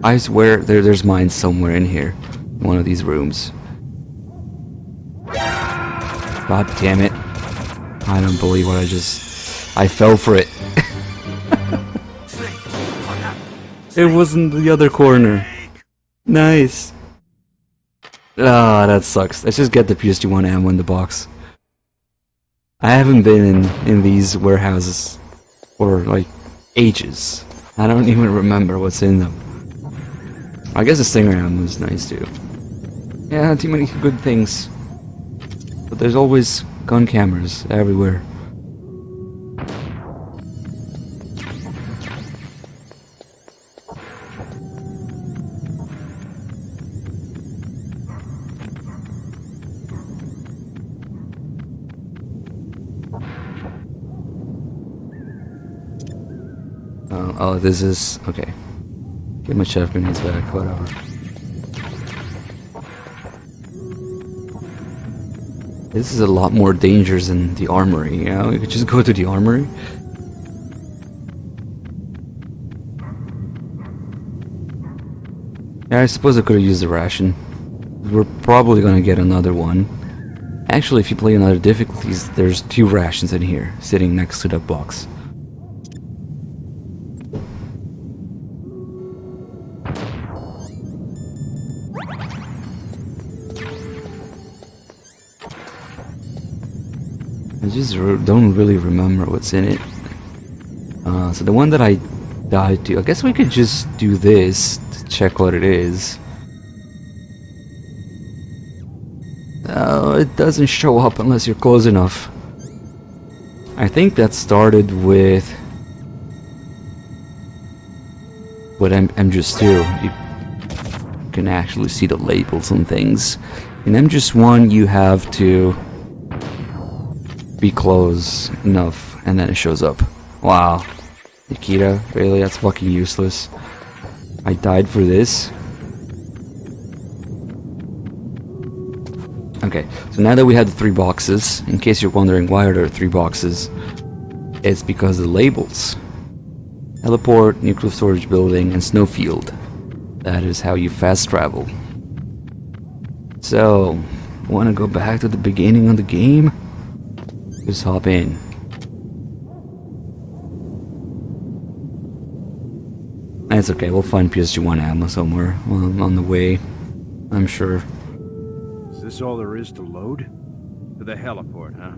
I swear there's mines somewhere in here. In one of these rooms. God damn it. I don't believe what I fell for it. It wasn't the other corner. Nice. Ah, that sucks. Let's just get the PS1 ammo in the box. I haven't been in these warehouses for like ages. I don't even remember what's in them. I guess the Stinger ammo is nice too. Yeah, too many good things. But there's always gun cameras everywhere. Oh, this is... okay. Get my chef grenades back, whatever. This is a lot more dangerous than the armory, you know? You could just go to the armory. Yeah, I suppose I could have used the ration. We're probably gonna get another one. Actually, if you play on other difficulties, there's 2 rations in here, sitting next to that box. I just don't really remember what's in it. So the one that I died to, I guess we could just do this to check what it is. Oh, it doesn't show up unless you're close enough. I think that started with M2. You can actually see the labels and things. In M1, you have to be close enough, and then it shows up. Wow. Nikita, really? That's fucking useless. I died for this. Okay, so now that we have the 3 boxes, in case you're wondering why are there 3 boxes, it's because of the labels. Teleport, nuclear storage building, and snowfield. That is how you fast travel. So, wanna go back to the beginning of the game? Just hop in. It's okay, we'll find PS1 ammo somewhere on the way, I'm sure. Is this all there is to load? To the heliport, huh?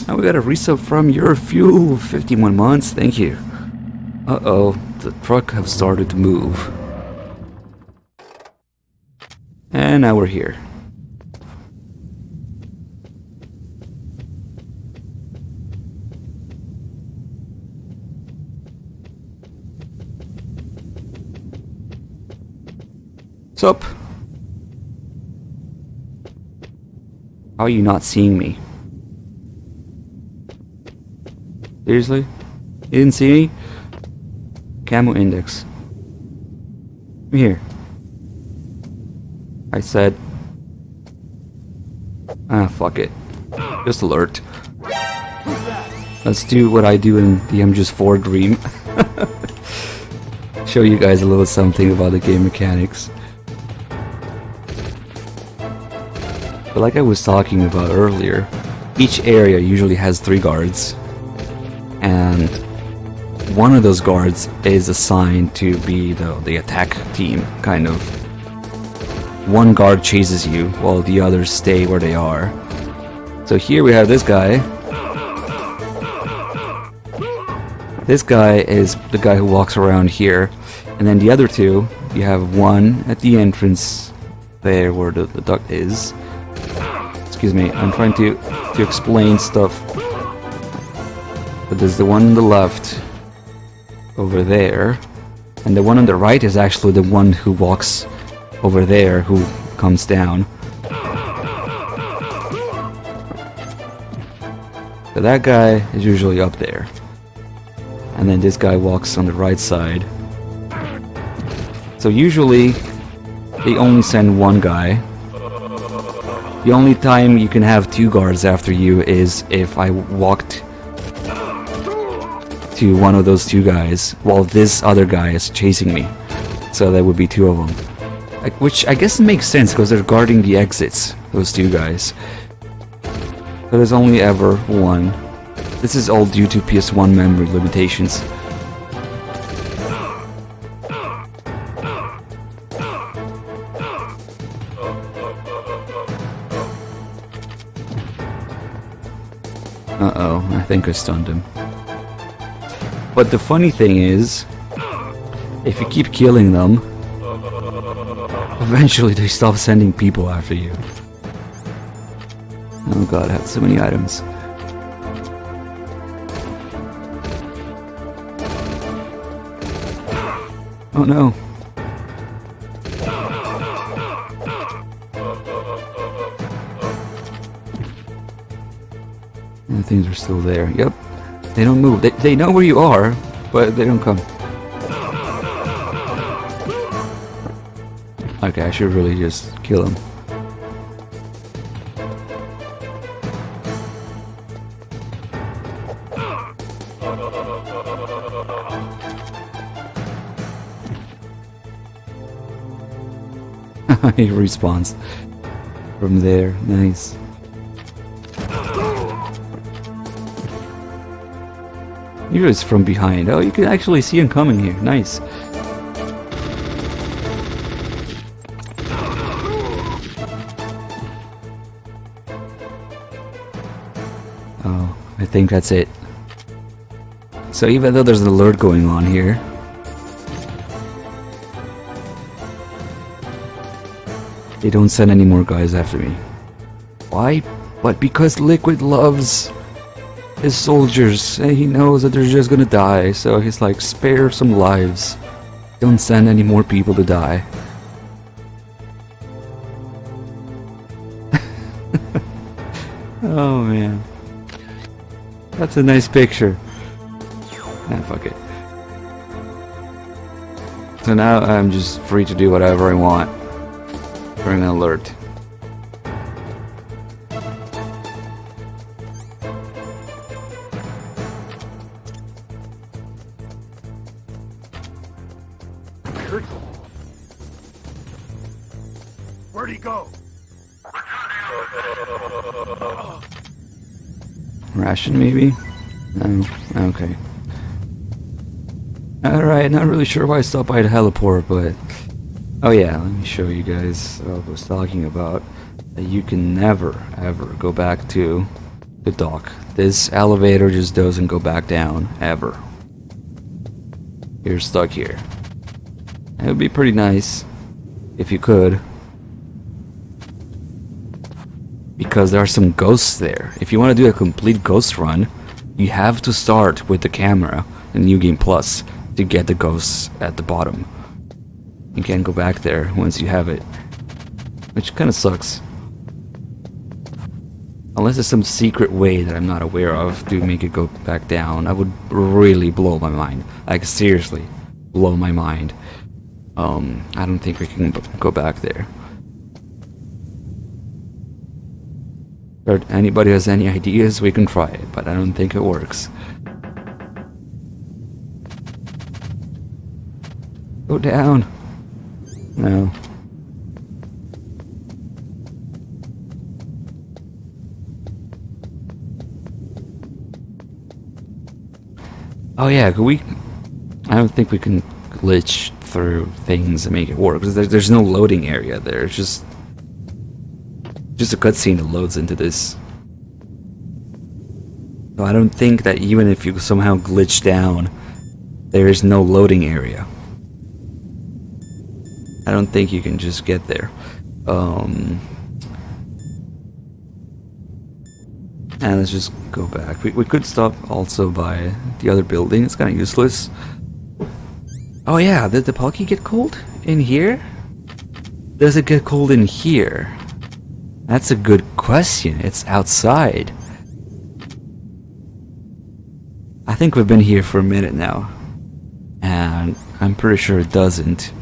Now we got a resub from your fuel, 51 months, thank you. Uh-oh, the truck have started to move. And now we're here. What's up? How are you not seeing me? Seriously? You didn't see me? Camo index. Come here. I said... ah, fuck it. Just alert. Let's do what I do in the M4 Dream. Show you guys a little something about the game mechanics. But like I was talking about earlier, each area usually has 3 guards. And one of those guards is assigned to be the attack team, kind of. One guard chases you while the others stay where they are. So here we have this guy. This guy is the guy who walks around here. And then the other 2, you have one at the entrance there where the duct is. Excuse me, I'm trying to explain stuff. But there's the one on the left, over there. And the one on the right is actually the one who walks over there, who comes down. So that guy is usually up there. And then this guy walks on the right side. So usually they only send one guy. The only time you can have 2 guards after you is if I walked to one of those 2 guys while this other guy is chasing me. So there would be 2 of them. Which I guess makes sense because they're guarding the exits, those 2 guys. So there's only ever one. This is all due to PS1 memory limitations. Uh-oh, I think I stunned him. But the funny thing is, if you keep killing them, eventually they stop sending people after you. Oh god, I have so many items. Oh no. And things are still there. Yep. They don't move. They know where you are, but they don't come. Okay, I should really just kill him. He respawns from there. Nice. Here is from behind. Oh, you can actually see him coming here. Nice. Oh, I think that's it. So even though there's an alert going on here, they don't send any more guys after me. Why? But because Liquid loves his soldiers, and he knows that they're just gonna die, so he's like, spare some lives. Don't send any more people to die. Oh man. That's a nice picture. Ah, fuck it. So now I'm just free to do whatever I want during an alert. Where'd he go? Ration maybe? No. Okay. Alright, not really sure why I stopped by the heliport, but... Oh yeah, let me show you guys what I was talking about. That you can never, ever go back to the dock. This elevator just doesn't go back down, ever. You're stuck here. It would be pretty nice if you could. Because there are some ghosts there. If you want to do a complete ghost run, you have to start with the camera in New Game Plus to get the ghosts at the bottom. You can't go back there once you have it, which kind of sucks. Unless there's some secret way that I'm not aware of to make it go back down, that would really blow my mind. Like, seriously, blow my mind. I don't think we can go back there. If anybody has any ideas, we can try it, but I don't think it works. Go down. No. Oh yeah, could we... I don't think we can glitch through things and make it work, because there's no loading area there. It's just a cutscene that loads into this. So I don't think that even if you somehow glitch down, there is no loading area. I don't think you can just get there. And let's just go back. We could stop also by the other building. It's kind of useless. Oh yeah, did the Pocky get cold in here? Does it get cold in here? That's a good question. It's outside. I think we've been here for a minute now, and I'm pretty sure it doesn't.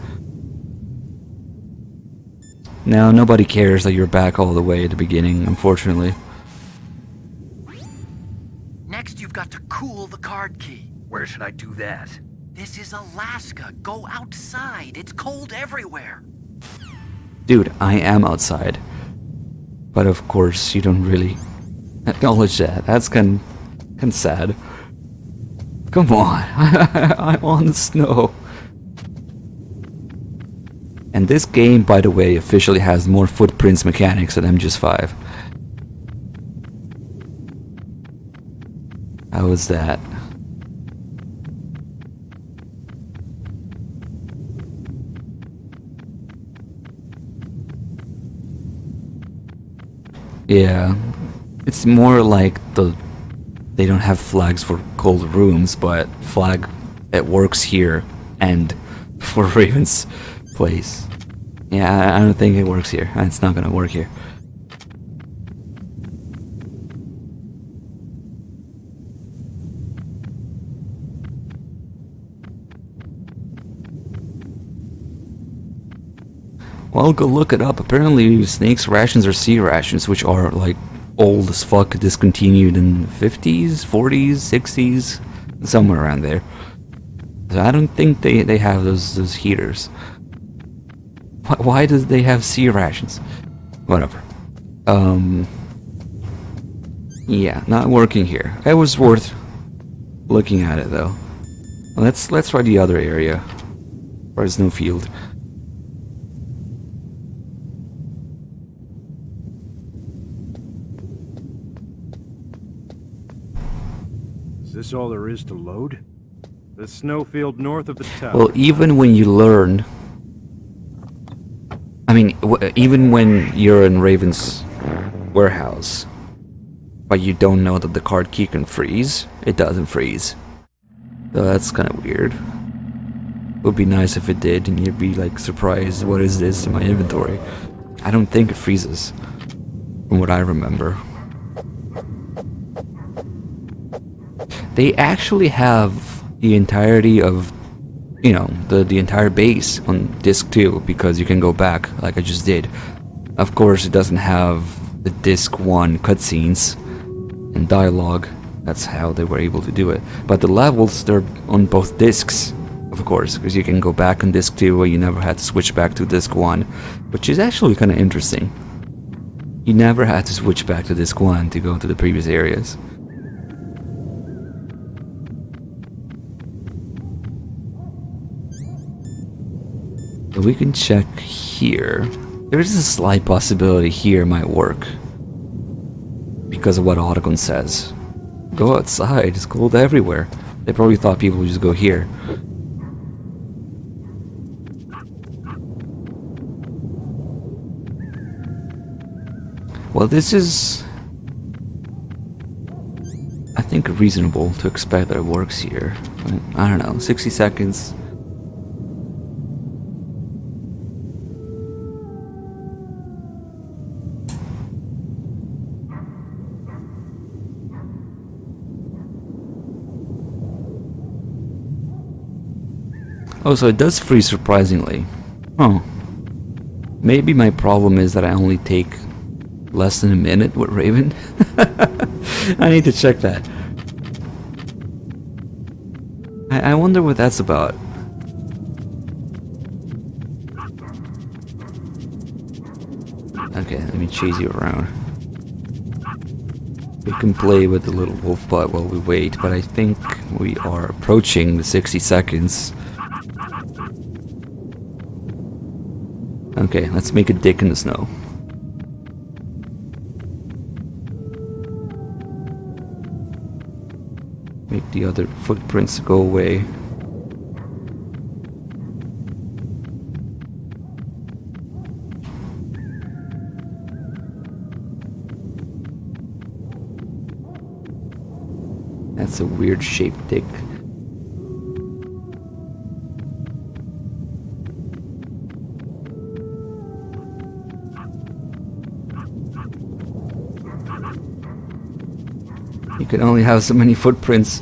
Now, nobody cares that you're back all the way at the beginning, unfortunately. Next, you've got to cool the card key. Where should I do that? This is Alaska. Go outside. It's cold everywhere. Dude, I am outside. But of course, you don't really acknowledge that. That's kind of sad. Come on, I'm on the snow. And this game, by the way, officially has more footprints mechanics than MGS5. How was that? Yeah, it's more like they don't have flags for cold rooms, but flag it works here and for Raven's place. Yeah, I don't think it works here. It's not gonna work here. Well, go look it up. Apparently, Snake's rations are C rations, which are like old as fuck, discontinued in the 50s, 40s, 60s, somewhere around there. So I don't think they have those heaters. Why do they have C rations? Whatever. Yeah, not working here. It was worth looking at it though. Let's try the other area, where there's no field. Is this all there is to load? The snowfield north of the tower. Well, even when you learn... I mean, even when you're in Raven's warehouse, but you don't know that the card key can freeze, it doesn't freeze. So that's kind of weird. It would be nice if it did, and you'd be like surprised, what is this in my inventory? I don't think it freezes, from what I remember. They actually have the entirety of, you know, the entire base on disc 2, because you can go back like I just did. Of course, it doesn't have the disc 1 cutscenes and dialogue. That's how they were able to do it. But the levels, they're on both discs, of course, because you can go back on disc 2 where you never had to switch back to disc 1, which is actually kind of interesting. You never had to switch back to disc 1 to go to the previous areas. We can check here. There's a slight possibility here might work, because of what Autogon says. Go outside, it's cold everywhere. They probably thought people would just go here. Well, this is, I think, reasonable to expect that it works here. I don't know, 60 seconds. Oh, so it does freeze surprisingly. Oh. Maybe my problem is that I only take less than a minute with Raven. I need to check that. I wonder what that's about. Okay, let me chase you around. We can play with the little wolf butt while we wait, but I think we are approaching the 60 seconds. Okay, let's make a dick in the snow. Make the other footprints go away. That's a weird shaped dick. can only have so many footprints.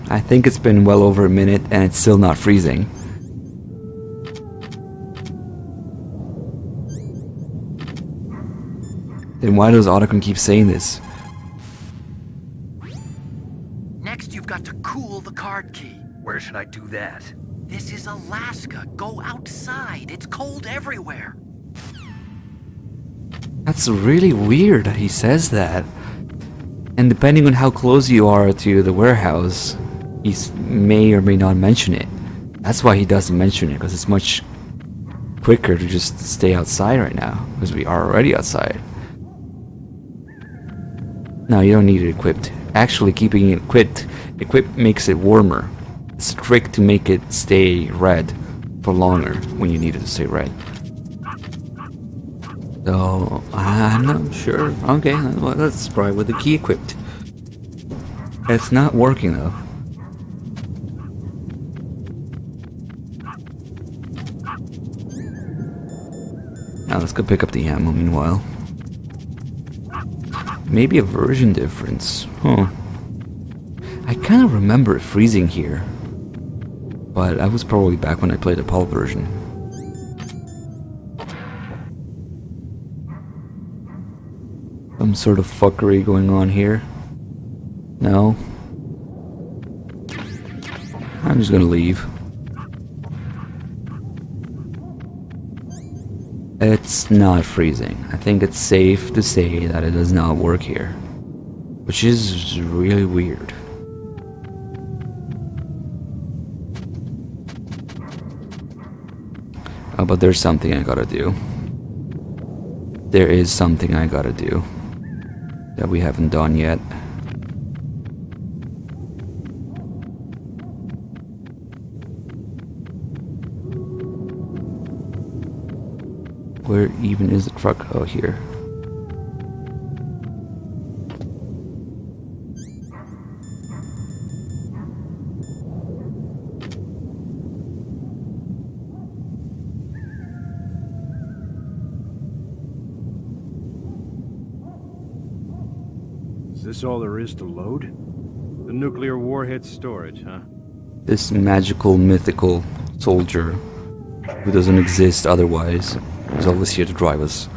I think it's been well over a minute and it's still not freezing. Then why does Otacon keep saying this? Next, you've got to cool the card key. Where should I do that? This is Alaska. Go outside. It's cold everywhere. That's really weird that he says that. And depending on how close you are to the warehouse, he may or may not mention it. That's why he doesn't mention it, because it's much quicker to just stay outside right now, because we are already outside. No, you don't need it equipped. Actually, keeping it equipped makes it warmer. It's a trick to make it stay red for longer when you need it to stay red. So, I'm not sure. Okay, well, let's try with the key equipped. It's not working though. Now let's go pick up the ammo meanwhile. Maybe a version difference. Huh. I kind of remember it freezing here. But I was probably back when I played the PAL version. Some sort of fuckery going on here. No. I'm just gonna leave. It's not freezing. I think it's safe to say that it does not work here. Which is really weird. Oh, but there's something I gotta do. There is something I gotta do that we haven't done yet. Where even is the truck? Oh, here. Is this all there is to load? The nuclear warhead storage, huh? This magical, mythical soldier who doesn't exist otherwise is always here to drive us.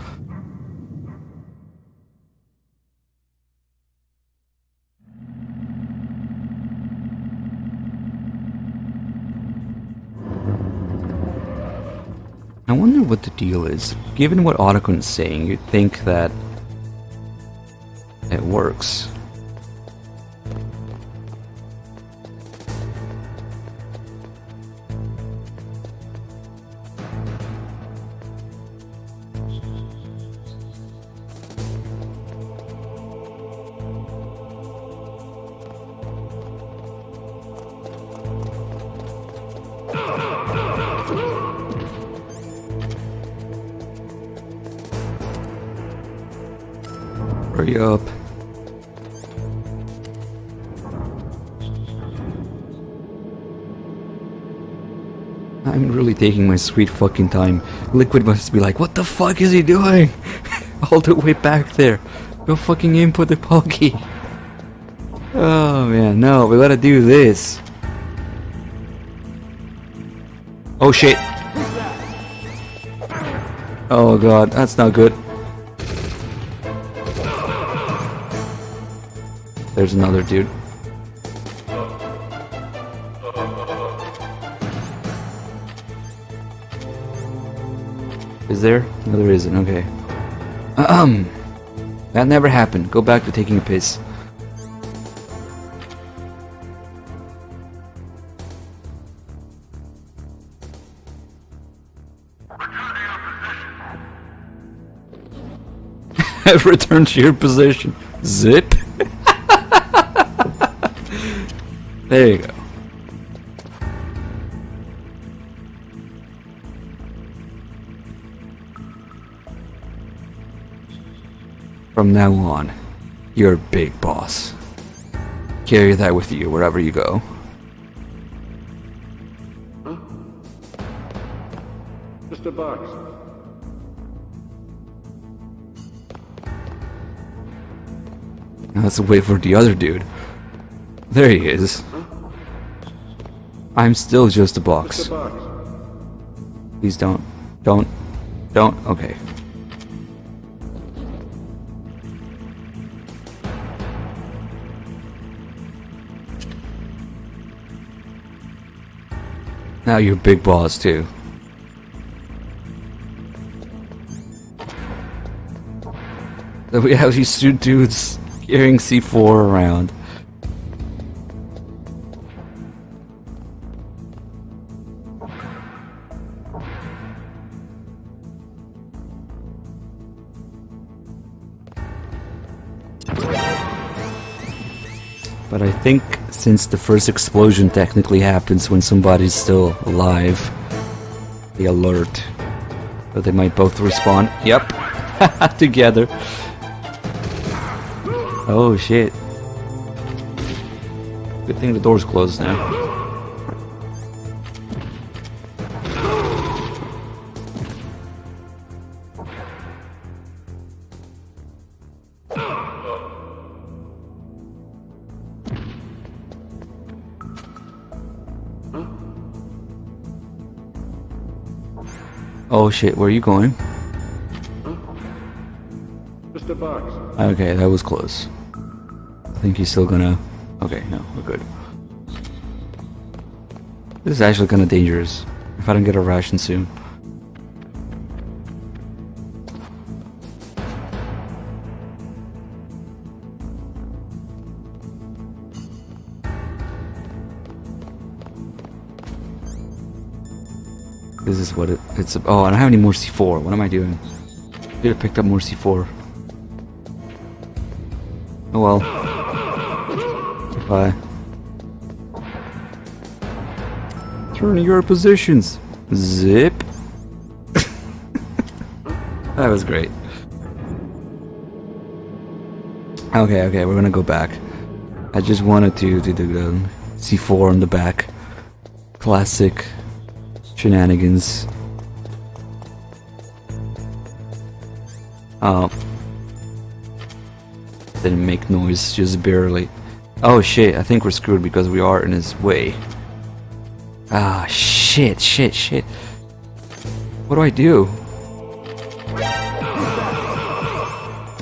I wonder what the deal is. Given what Otacon is saying, you'd think that it works. Hurry up. I'm really taking my sweet fucking time. Liquid must be like, what the fuck is he doing? All the way back there. Go fucking input the PAL key. Oh man, no, we gotta do this. Oh shit. Oh god, that's not good. There's another dude. Is there? No, there isn't. Okay. That never happened. Go back to taking a piss. Return to your position. Zip. There you go. From now on, you're big boss. Carry that with you wherever you go. Just a box. Now let's wait for the other dude. There he is. I'm still just a box. Just a box. Please don't. Okay. Now you're big boss too. So we have these two dudes carrying C4 around. But I think since the first explosion technically happens when somebody's still alive, the alert. But they might both respawn. Yep. Together. Oh shit. Good thing the door's closed now. Oh shit, where are you going? Just a box. Okay, that was close. I think he's still gonna... Okay, no, we're good. This is actually kinda dangerous. If I don't get a ration soon. This is what it's... Oh, I don't have any more C4. What am I doing? I could have picked up more C4. Oh well. Bye. Turn your positions. Zip. That was great. Okay, we're gonna go back. I just wanted to do the C4 on the back. Classic shenanigans. Oh. Didn't make noise, just barely. Oh shit, I think we're screwed because we are in his way. Ah, shit. What do I do?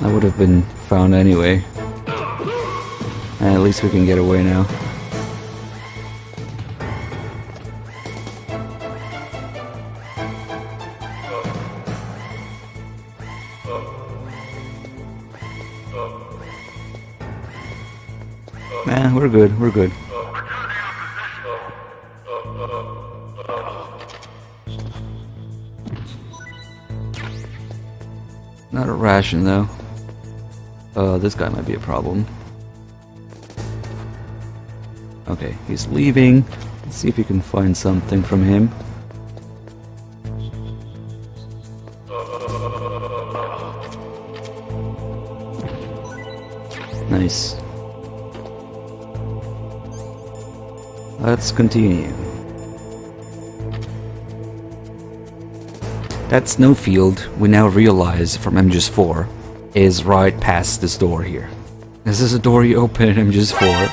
I would have been found anyway. And at least we can get away now. Nah, we're good. Not a ration though. This guy might be a problem. Okay, he's leaving. Let's see if we can find something from him. Nice. Let's continue. That snowfield, we now realize from MGS4, is right past this door here. This is a door you open in MGS4.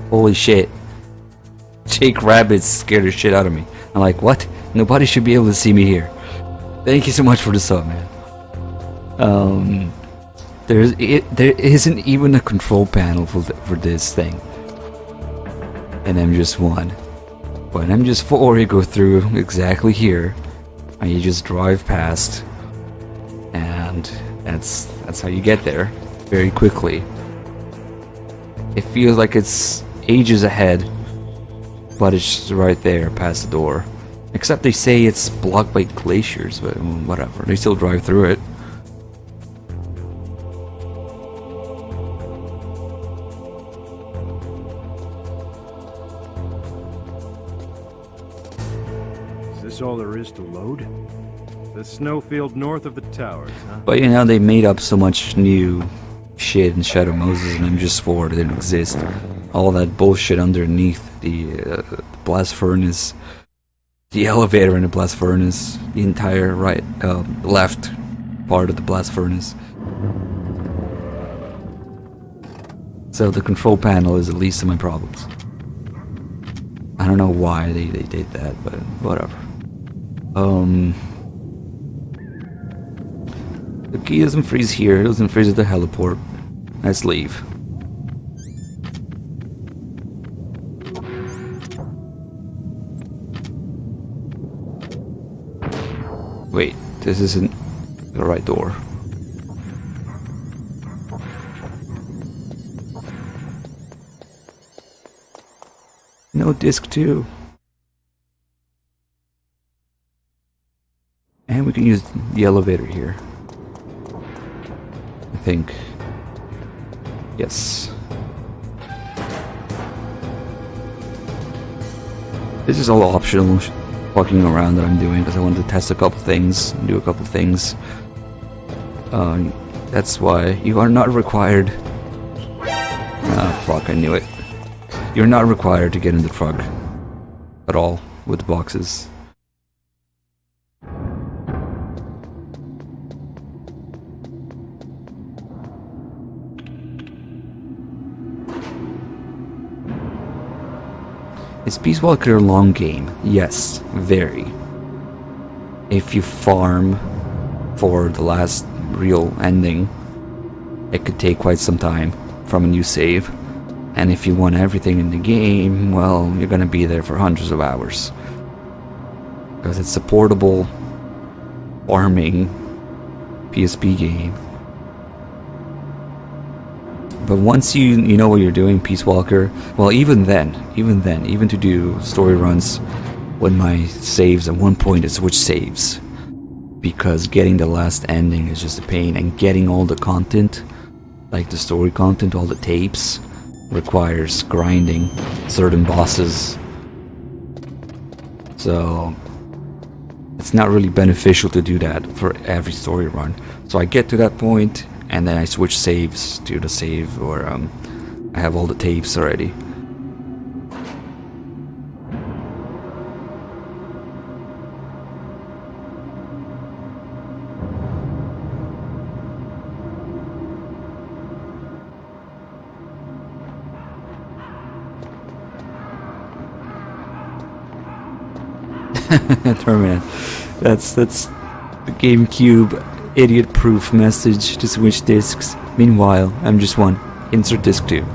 Holy shit. Jake Rabbit scared the shit out of me. I'm like, what? Nobody should be able to see me here. Thank you so much for the sub, man. There isn't even a control panel for this thing. And MGS1. But in MGS4 you go through exactly here. And you just drive past. And that's how you get there. Very quickly. It feels like it's ages ahead. But it's just right there past the door. Except they say it's blocked by glaciers, but whatever. They still drive through it. Is this all there is to load? The snowfield north of the towers, huh? But you know, they made up so much new shit in Shadow Moses and MGS4 that didn't exist. all that bullshit underneath the blast furnace, the elevator in the blast furnace, the entire left part of the blast furnace. So the control panel is the least of my problems. I don't know why they did that, but whatever. The key doesn't freeze here, it doesn't freeze at the heliport. Let's leave. Wait, this isn't the right door. No disc 2. And we can use the elevator here. I think. Yes. This is all optional walking around that I'm doing because I wanted to test a couple things, do a couple things. That's why you are not required. Ah, fuck, I knew it. You're not required to get in the truck at all with the boxes. Is Peace Walker a long game? Yes, very. If you farm for the last real ending, it could take quite some time from a new save. And if you want everything in the game, well, you're gonna be there for hundreds of hours. Because it's a portable farming PSP game. But once you know what you're doing, Peace Walker, well, even to do story runs, when my saves, at one point I switch saves. Because getting the last ending is just a pain, and getting all the content, like the story content, all the tapes, requires grinding certain bosses. So it's not really beneficial to do that for every story run. So I get to that point and then I switch saves to the save where I have all the tapes already. Terminate. That's the GameCube idiot-proof message to switch discs. Meanwhile, I'm just one. Insert disc 2.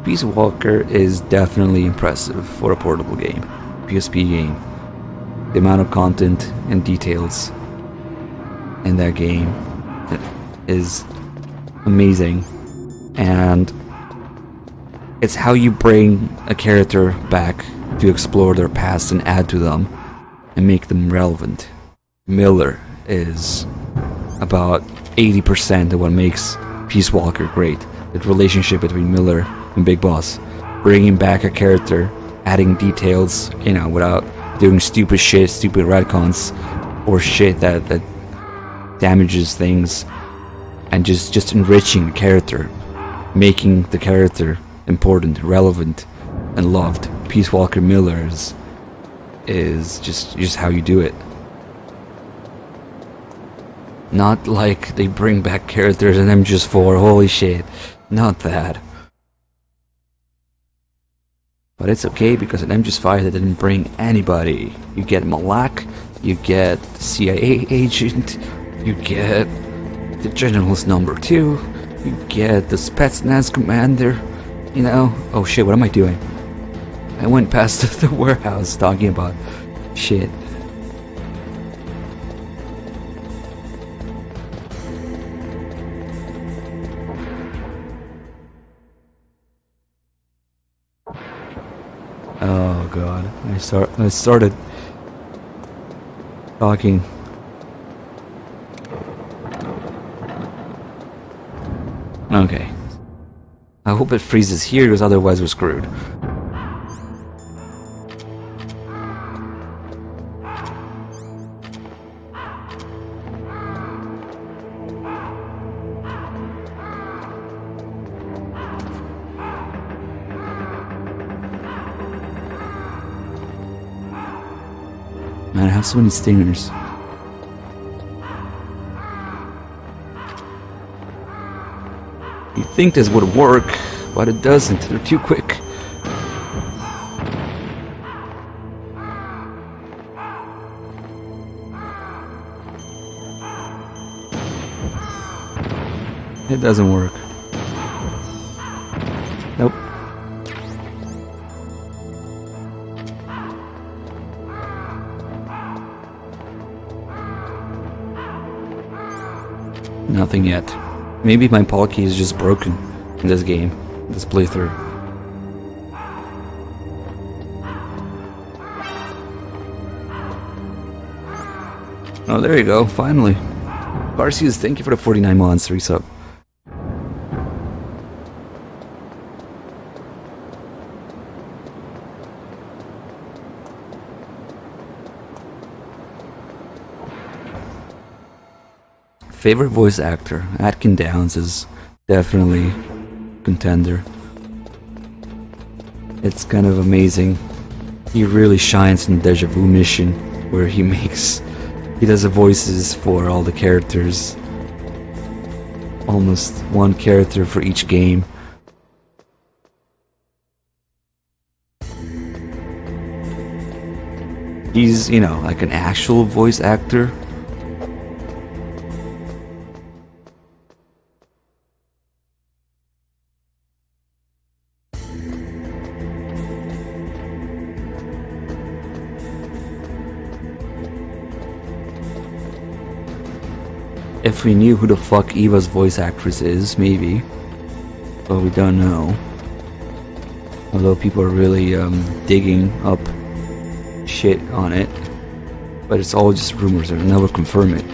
Peace Walker is definitely impressive for a portable game, PSP game. The amount of content and details in that game is amazing, and it's how you bring a character back to explore their past and add to them and make them relevant. Miller is about 80% of what makes Peace Walker great. The relationship between Miller and Big Boss, bringing back a character, adding details, without doing stupid shit, stupid retcons, or shit that damages things, and just enriching the character, making the character important, relevant, and loved. Peace Walker Miller is just how you do it. Not like they bring back characters in MGS4, holy shit, not that. But it's okay because in MGS5 they didn't bring anybody. You get Malak, you get the CIA agent, you get the General's number 2, you get the Spetsnaz commander, Oh shit, what am I doing? I went past the warehouse talking about shit. Oh god, I started talking. Okay. I hope it freezes here, because otherwise we're screwed. Man, I have so many stingers. You'd think this would work, but it doesn't. They're too quick. It doesn't work. Nope. Nothing yet. Maybe my paw key is just broken in this game, this playthrough. Oh, there you go, finally. Garcias, thank you for the 49 months, resub. Favorite voice actor? Atkin Downs is definitely contender. It's kind of amazing. He really shines in Deja Vu Mission, where he does the voices for all the characters. Almost one character for each game. He's, you know, like an actual voice actor. If we knew who the fuck Eva's voice actress is, maybe. But we don't know. Although people are really digging up shit on it. But it's all just rumors, they'll never confirm it.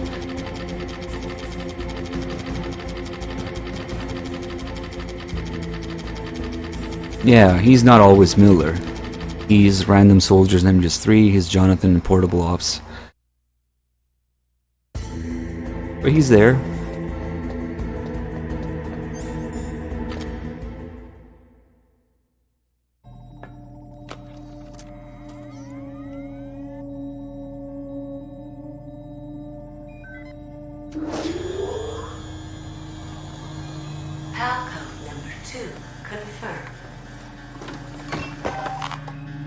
Yeah, he's not always Miller. He's Random Soldiers in MGS3, he's Jonathan in Portable Ops. But he's there. Palcode number 2 confirmed.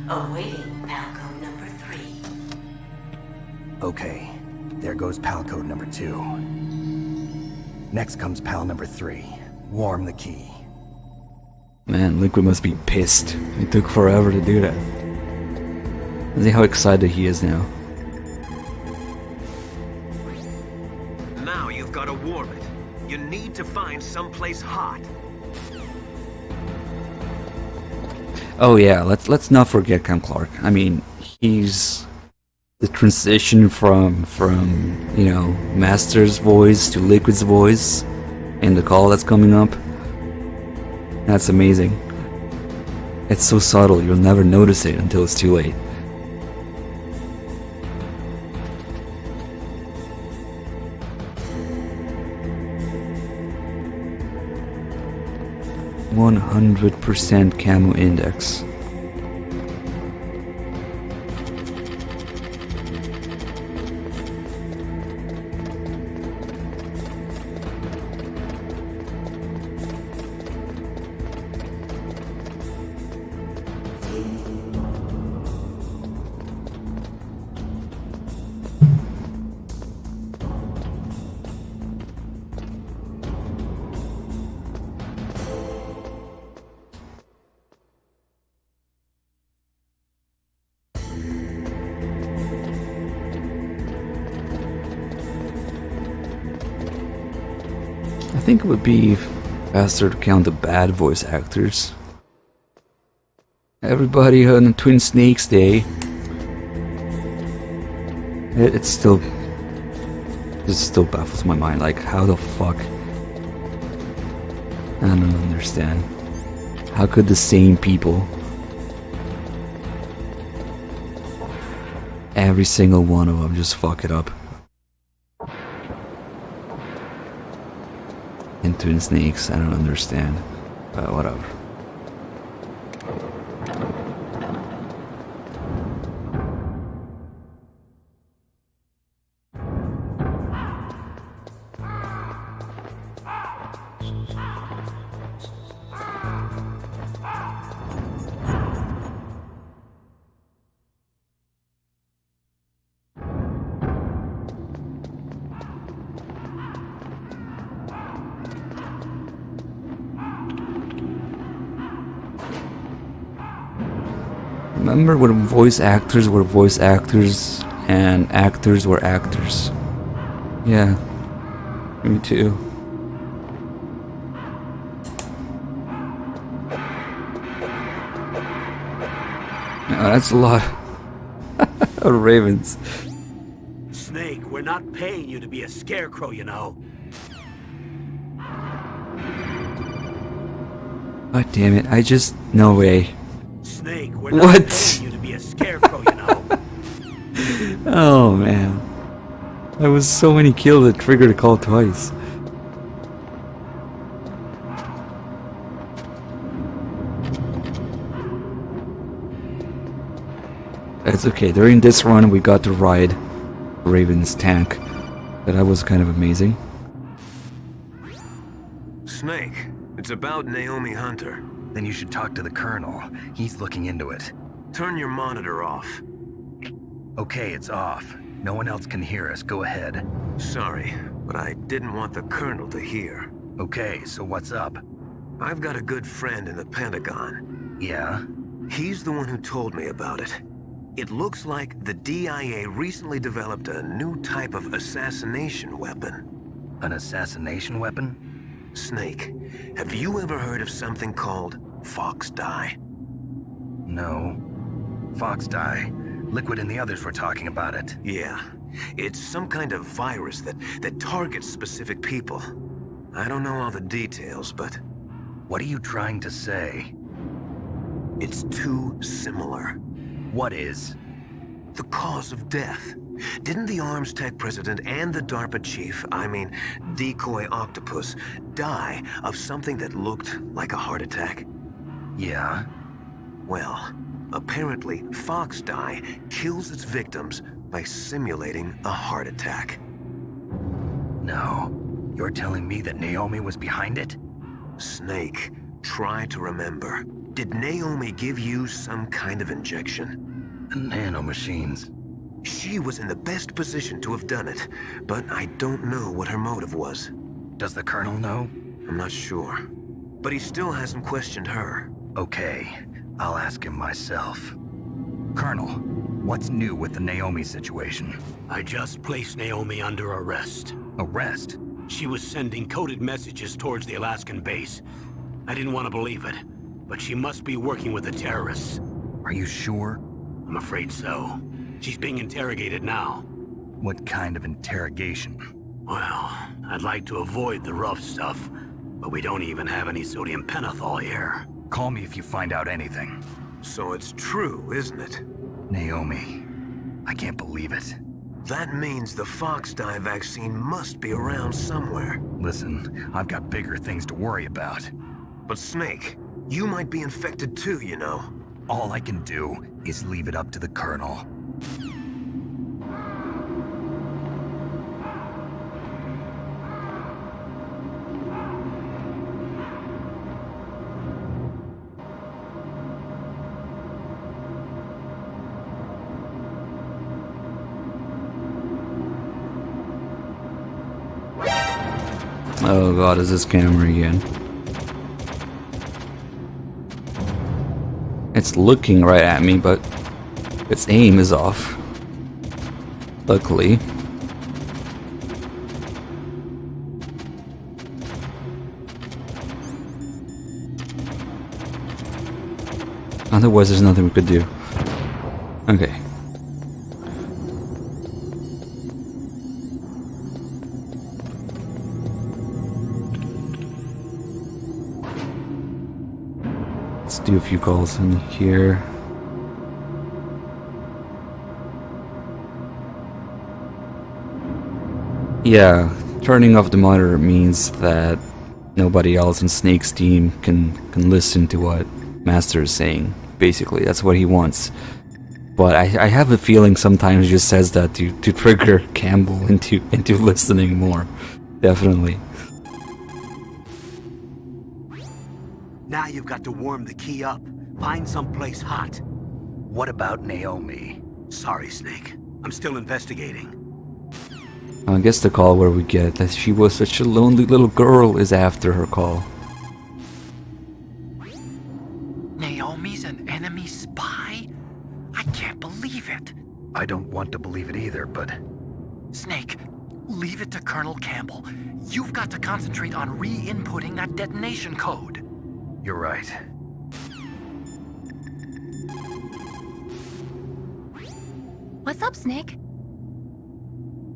Awaiting Palcode number 3. Okay, there goes pal code number 2. Next comes pal number 3. Warm the key. Man, Liquid must be pissed. It took forever to do that. See how excited he is now. Now you've got to warm it. You need to find someplace hot. Oh yeah, let's not forget Cam Clark. I mean, he's the transition from you know, Master's voice to Liquid's voice and the call that's coming up. That's amazing. It's so subtle, you'll never notice it until it's too late. %100% camo index. I think it would be faster to count the bad voice actors. Everybody on Twin Snakes Day. It still baffles my mind, like how the fuck I don't understand. How could the same people, every single one of them, just fuck it up? And Twin Snakes, I don't understand. But whatever. Remember when voice actors were voice actors and actors were actors? Yeah, me too. That's a lot of ravens. Snake, we're not paying you to be a scarecrow, you know. God damn it, I just... no way. Snake, we're not paying you to be a scarecrow, you know. Oh man. That was so many kills that triggered a call twice. It's okay, during this run we got to ride Raven's tank. That was kind of amazing. Snake, it's about Naomi Hunter. Then you should talk to the Colonel. He's looking into it. Turn your monitor off. Okay, it's off. No one else can hear us. Go ahead. Sorry, but I didn't want the Colonel to hear. Okay, so what's up? I've got a good friend in the Pentagon. Yeah? He's the one who told me about it. It looks like the DIA recently developed a new type of assassination weapon. An assassination weapon? Snake, have you ever heard of something called Fox Dye? No. Fox Dye. Liquid and the others were talking about it. Yeah. It's some kind of virus that targets specific people. I don't know all the details, but... What are you trying to say? It's too similar. What is? The cause of death. Didn't the Arms Tech president and the DARPA chief, I mean, Decoy Octopus, die of something that looked like a heart attack? Yeah? Well, apparently Fox Dye kills its victims by simulating a heart attack. No. You're telling me that Naomi was behind it? Snake, try to remember. Did Naomi give you some kind of injection? The nanomachines. She was in the best position to have done it, but I don't know what her motive was. Does the Colonel know? I'm not sure. But he still hasn't questioned her. Okay, I'll ask him myself. Colonel, what's new with the Naomi situation? I just placed Naomi under arrest. Arrest? She was sending coded messages towards the Alaskan base. I didn't want to believe it, but she must be working with the terrorists. Are you sure? I'm afraid so. She's being interrogated now. What kind of interrogation? Well, I'd like to avoid the rough stuff, but we don't even have any sodium pentothal here. Call me if you find out anything. So it's true, isn't it? Naomi. I can't believe it. That means the Fox Dye vaccine must be around somewhere. Listen, I've got bigger things to worry about. But Snake, you might be infected too, you know. All I can do is leave it up to the Colonel. Oh god, is this camera again? It's looking right at me, but its aim is off. Luckily. Otherwise, there's nothing we could do. Okay. do a few calls in here. Yeah, turning off the monitor means that nobody else in Snake's team can listen to what Master is saying. Basically, that's what he wants. But I have a feeling sometimes he just says that to trigger Campbell into listening more. Definitely. Now you've got to warm the key up. Find someplace hot. What about Naomi? Sorry, Snake. I'm still investigating. I guess the call where we get that she was such a lonely little girl is after her call. Naomi's an enemy spy? I can't believe it. I don't want to believe it either, but... Snake, leave it to Colonel Campbell. You've got to concentrate on re-inputting that detonation code. You're right. What's up, Snake?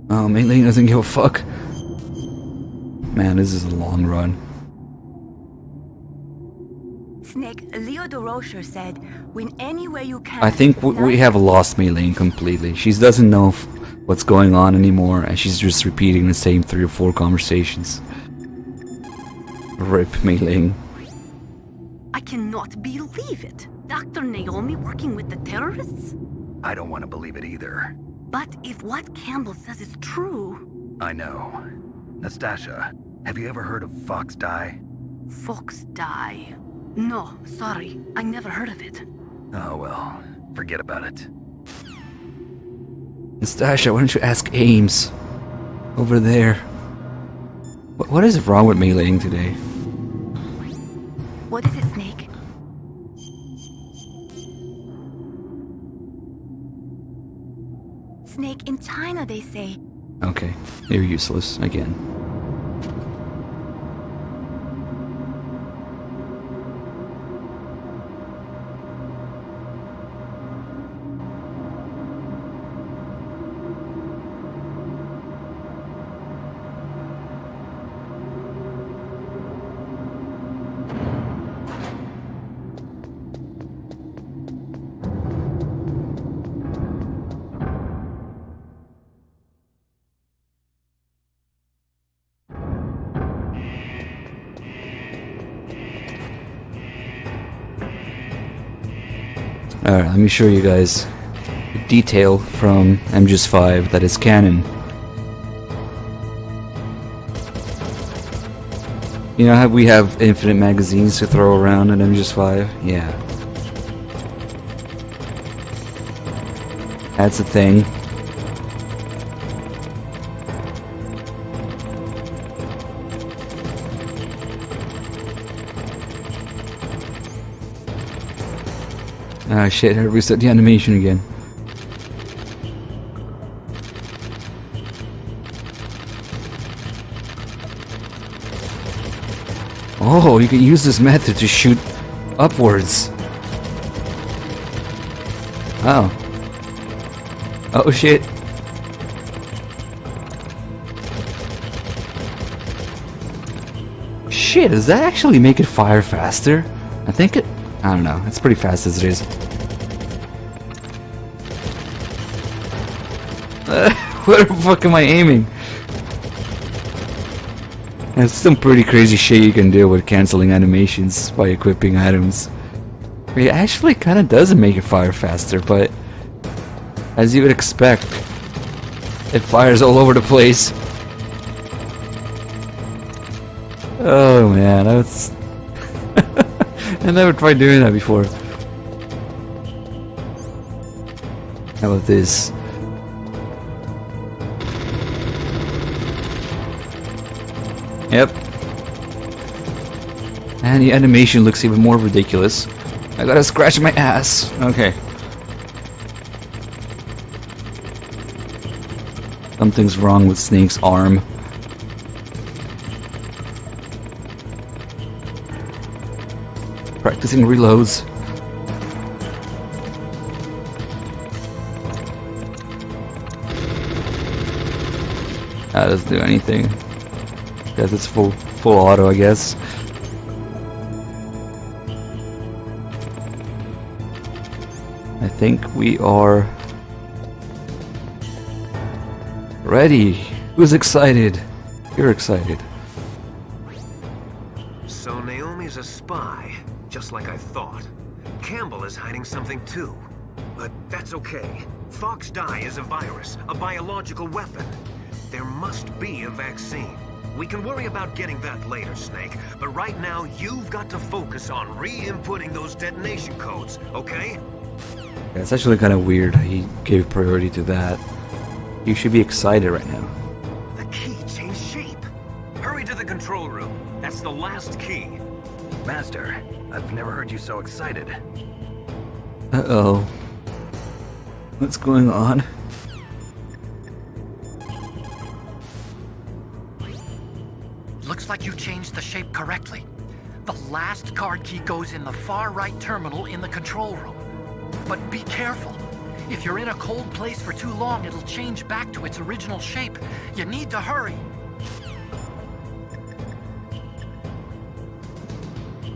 Oh, Mei-Ling doesn't give a fuck. Man, this is a long run. Snake, Leo de Rocher said, win any way you can. I think we have lost Mei-Ling completely. She doesn't know what's going on anymore, and she's just repeating the same 3 or 4 conversations. Rip Mei-Ling. I cannot believe it. Dr. Naomi working with the terrorists? I don't want to believe it either. But if what Campbell says is true... I know. Nastasha, have you ever heard of Fox Die? Fox Die? No, sorry. I never heard of it. Oh well, forget about it. Nastasha, why don't you ask Ames? Over there. What is wrong with Mei-Ling today? What is it, Snake? Snake, in China they say... Okay, you're useless again. Alright, let me show you guys a detail from MGS5 that is canon. You know how we have infinite magazines to throw around in MGS5? Yeah. That's a thing. Ah shit, I reset the animation again. Oh, you can use this method to shoot upwards. Oh. Oh shit. Shit, does that actually make it fire faster? I think it... I don't know, it's pretty fast as it is. Where the fuck am I aiming? There's some pretty crazy shit you can do with canceling animations by equipping items. It actually kind of doesn't make it fire faster, but as you would expect, it fires all over the place. Oh man, that's... I never tried doing that before. How about this? Yep. And the animation looks even more ridiculous. I gotta scratch my ass. Okay. Something's wrong with Snake's arm. Practicing reloads. That doesn't do anything. Because it's full auto, I guess. I think we are ready. Who's excited? You're excited. So Naomi's a spy, just like I thought. Campbell is hiding something too. But that's okay. Fox dye is a virus, a biological weapon. There must be a vaccine. We can worry about getting that later, Snake. But right now, you've got to focus on re-inputting those detonation codes, okay? Yeah, it's actually kind of weird he gave priority to that. You should be excited right now. The key changed shape. Hurry to the control room. That's the last key. Master, I've never heard you so excited. Uh-oh. What's going on? Looks like you changed the shape correctly. The last card key goes in the far right terminal in the control room. But be careful. If you're in a cold place for too long, it'll change back to its original shape. You need to hurry.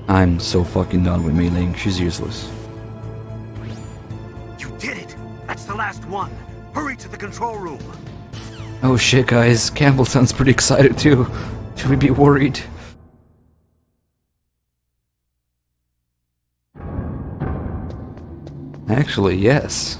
I'm so fucking done with Mei Ling. She's useless. You did it! That's the last one! Hurry to the control room! Oh shit, guys. Campbell sounds pretty excited too. Should we be worried? Actually, yes.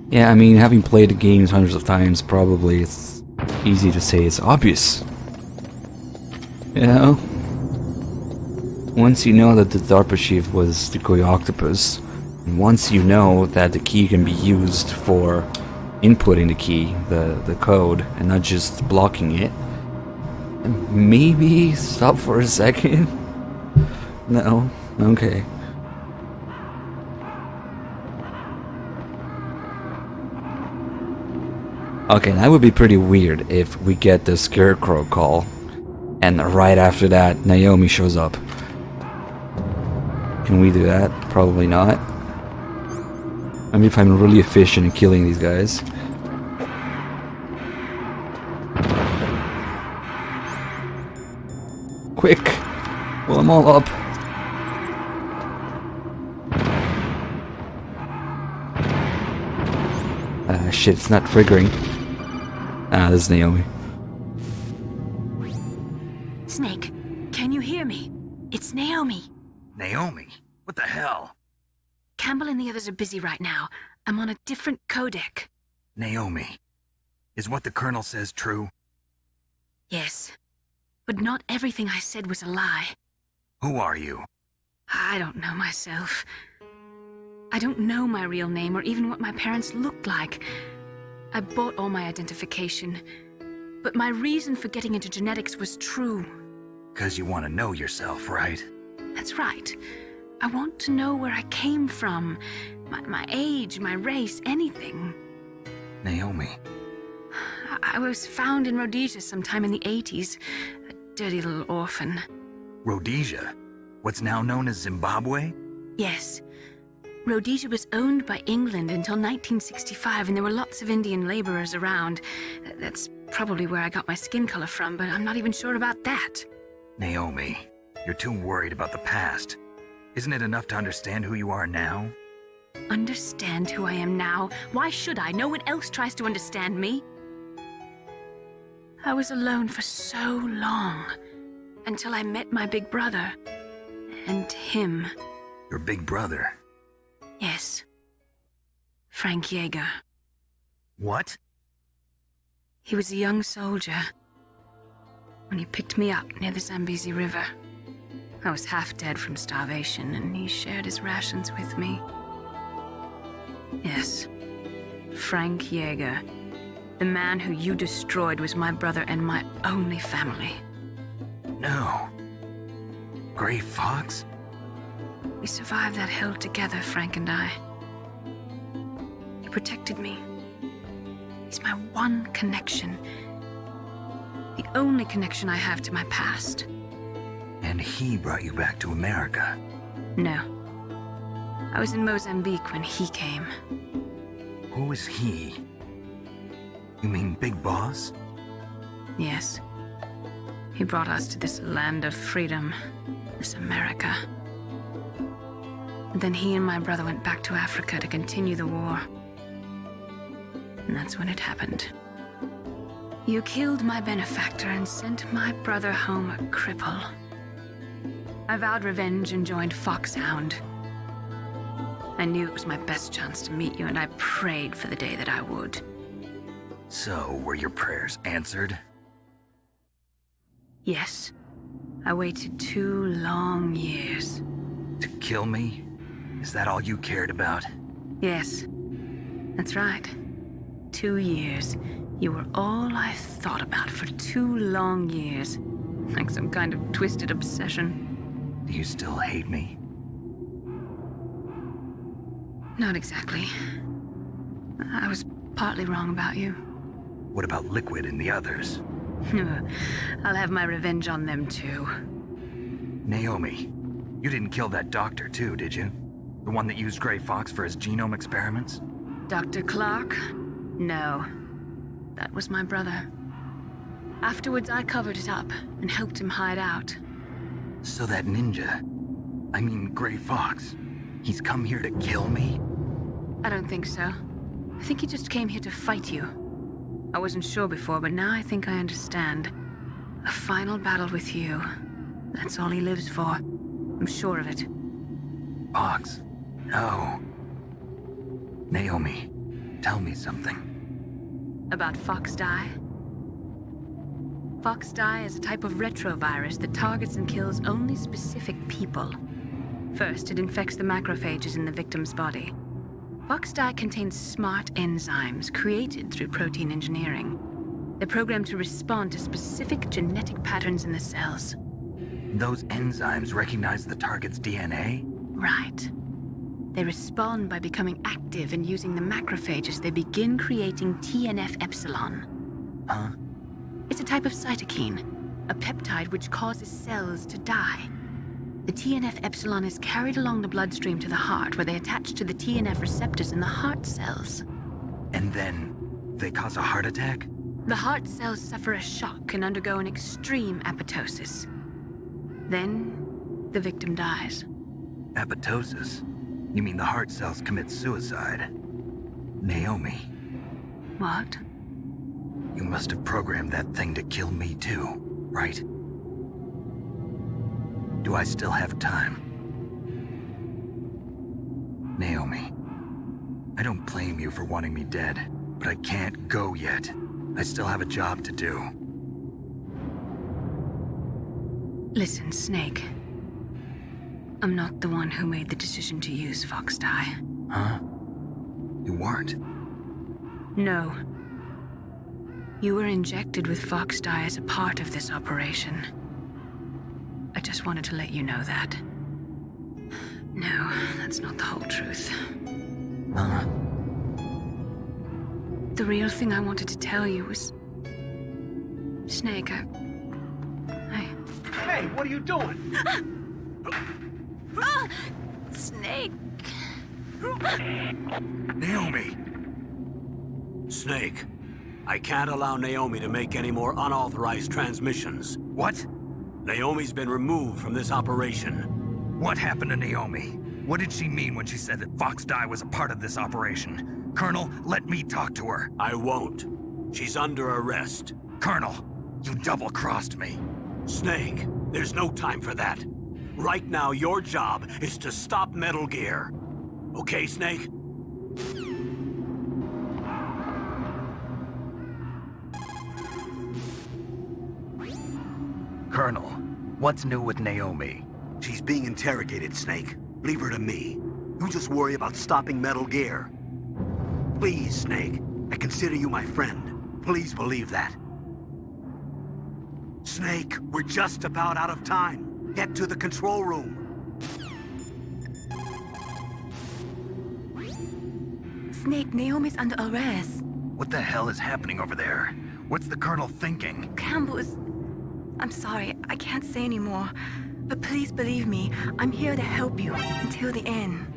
Yeah, I mean, having played the games hundreds of times, probably it's easy to say it's obvious. You know? Once you know that the DARPA chief was the Koi Octopus, and once you know that the key can be used for inputting the key, the code, and not just blocking it, maybe stop for a second? No? Okay. Okay, that would be pretty weird if we get the Scarecrow call, and right after that, Naomi shows up. Can we do that? Probably not. I mean, if I'm really efficient in killing these guys. Quick! Pull them all up. Shit, it's not triggering. Ah, this is Naomi. Snake, can you hear me? It's Naomi. Naomi? What the hell? Campbell and the others are busy right now. I'm on a different codec. Naomi, is what the Colonel says true? Yes. But not everything I said was a lie. Who are you? I don't know myself. I don't know my real name or even what my parents looked like. I bought all my identification. But my reason for getting into genetics was true. 'Cause you want to know yourself, right? That's right. I want to know where I came from. My age, my race, anything. Naomi. I was found in Rhodesia sometime in the 80s. A dirty little orphan. Rhodesia? What's now known as Zimbabwe? Yes. Rhodesia was owned by England until 1965, and there were lots of Indian laborers around. That's probably where I got my skin color from, but I'm not even sure about that. Naomi, you're too worried about the past. Isn't it enough to understand who you are now? Understand who I am now? Why should I? No one else tries to understand me. I was alone for so long, until I met my big brother. And him. Your big brother? Yes. Frank Yeager. What? He was a young soldier when he picked me up near the Zambezi River. I was half dead from starvation, and he shared his rations with me. Yes. Frank Jaeger. The man who you destroyed was my brother and my only family. No. Gray Fox? We survived that hell together, Frank and I. He protected me. He's my one connection. The only connection I have to my past. And he brought you back to America? No. I was in Mozambique when he came. Who is he? You mean Big Boss? Yes. He brought us to this land of freedom, this America. And then he and my brother went back to Africa to continue the war. And that's when it happened. You killed my benefactor and sent my brother home a cripple. I vowed revenge and joined Foxhound. I knew it was my best chance to meet you, and I prayed for the day that I would. So, were your prayers answered? Yes. I waited 2 long years. To kill me? Is that all you cared about? Yes. That's right. 2 years. You were all I thought about for 2 long years. Like some kind of twisted obsession. Do you still hate me? Not exactly. I was partly wrong about you. What about Liquid and the others? I'll have my revenge on them too. Naomi, you didn't kill that doctor too, did you? The one that used Gray Fox for his genome experiments? Dr. Clark? No. That was my brother. Afterwards, I covered it up and helped him hide out. So that ninja, I mean Gray Fox, he's come here to kill me? I don't think so. I think he just came here to fight you. I wasn't sure before, but now I think I understand. A final battle with you. That's all he lives for. I'm sure of it. Fox? No. Naomi, tell me something. About Fox Die? Fox Die is a type of retrovirus that targets and kills only specific people. First, it infects the macrophages in the victim's body. Fox Die contains smart enzymes created through protein engineering. They're programmed to respond to specific genetic patterns in the cells. Those enzymes recognize the target's DNA? Right. They respond by becoming active and using the macrophages. They begin creating TNF-epsilon. Huh? It's a type of cytokine, a peptide which causes cells to die. The TNF-epsilon is carried along the bloodstream to the heart, where they attach to the TNF receptors in the heart cells. And then they cause a heart attack? The heart cells suffer a shock and undergo an extreme apoptosis. Then, the victim dies. Apoptosis? You mean the heart cells commit suicide? Naomi. What? You must have programmed that thing to kill me too, right? Do I still have time? Naomi, I don't blame you for wanting me dead, but I can't go yet. I still have a job to do. Listen, Snake. I'm not the one who made the decision to use Fox Die. Huh? You weren't? No. You were injected with Fox Die as a part of this operation. I just wanted to let you know that. No, that's not the whole truth. Huh? The real thing I wanted to tell you was... Snake, Hey, what are you doing? Snake! Naomi! Snake, I can't allow Naomi to make any more unauthorized transmissions. What? Naomi's been removed from this operation. What happened to Naomi? What did she mean when she said that Fox Die was a part of this operation? Colonel, let me talk to her. I won't. She's under arrest. Colonel, you double-crossed me. Snake, there's no time for that. Right now, your job is to stop Metal Gear. Okay, Snake? Colonel, what's new with Naomi? She's being interrogated, Snake. Leave her to me. You just worry about stopping Metal Gear. Please, Snake. I consider you my friend. Please believe that. Snake, we're just about out of time. Get to the control room. Snake, Naomi's under arrest. What the hell is happening over there? What's the Colonel thinking? Campbell is... I'm sorry, I can't say anymore. But please believe me, I'm here to help you until the end.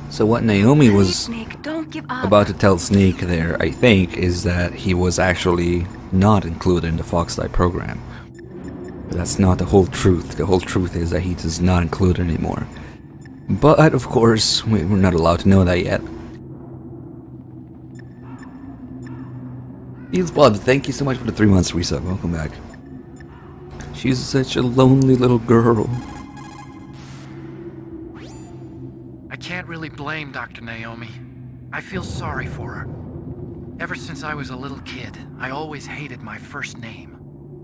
So what Naomi Please, was Snake, don't give up. about to tell Snake there, I think, is that he was actually not included in the Foxlight program. But that's not the whole truth. The whole truth is that he is not included anymore. But, of course, we're not allowed to know that yet. He's Blood, thank you so much for the 3 months resub. Welcome back. She's such a lonely little girl. I can't really blame Dr. Naomi. I feel sorry for her. Ever since I was a little kid, I always hated my first name.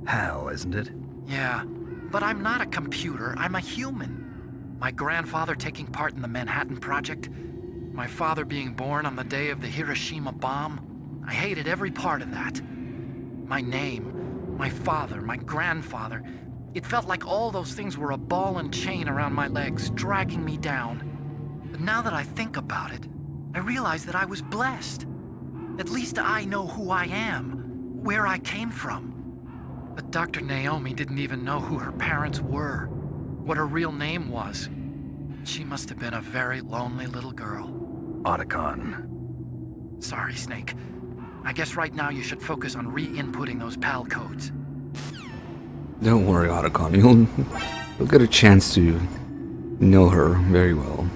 Hal, isn't it? Yeah, but I'm not a computer, I'm a human. My grandfather taking part in the Manhattan Project, my father being born on the day of the Hiroshima bomb. I hated every part of that. My name, my father, my grandfather. It felt like all those things were a ball and chain around my legs, dragging me down. But now that I think about it, I realize that I was blessed. At least I know who I am, where I came from. But Dr. Naomi didn't even know who her parents were, what her real name was. She must have been a very lonely little girl. Otacon. Sorry, Snake. I guess right now you should focus on re-inputting those PAL codes. Don't worry, Otacon. You'll get a chance to know her very well.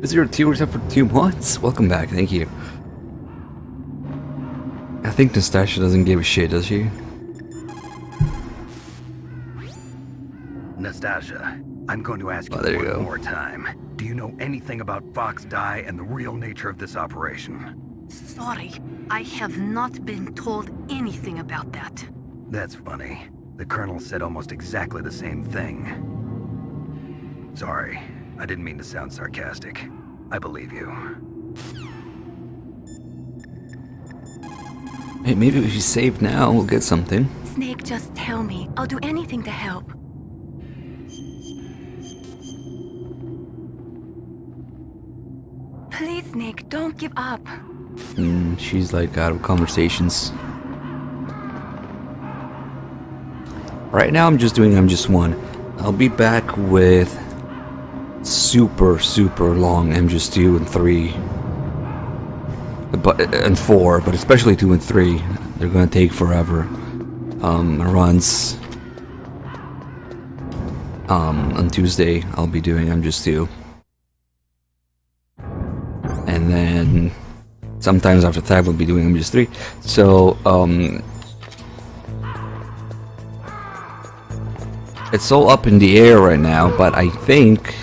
Is your viewers up for 2 months? Welcome back, thank you. I think Nastasha doesn't give a shit, does she? Nastasia, I'm going to ask you there you one go. more time. Do you know anything about Fox Die and the real nature of this operation? Sorry, I have not been told anything about that. That's funny. The Colonel said almost exactly the same thing. Sorry, I didn't mean to sound sarcastic. I believe you. Hey, maybe if you save now, we'll get something. Snake, just tell me. I'll do anything to help. Please, Snake, don't give up. She's like out of conversations. Right now I'm just one. I'll be back with super long MGS 2 and 3. And 4, but especially 2 and 3. They're gonna take forever. Runs. On Tuesday I'll be doing MGS 2. And then sometimes after that we'll be doing MGS 3. So it's all up in the air right now, but I think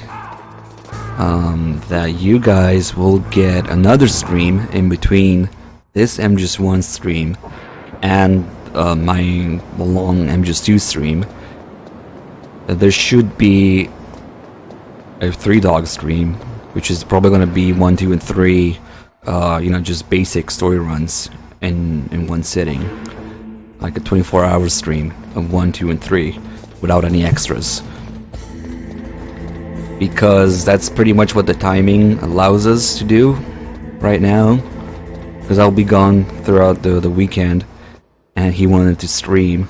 that you guys will get another stream in between this MGS 1 stream and my long MGS 2 stream. There should be a 3-dog stream, which is probably going to be 1, 2, and 3, you know, just basic story runs in one sitting. Like a 24-hour stream of 1, 2, and 3, without any extras. Because that's pretty much what the timing allows us to do right now. Because I'll be gone throughout the weekend, and he wanted to stream.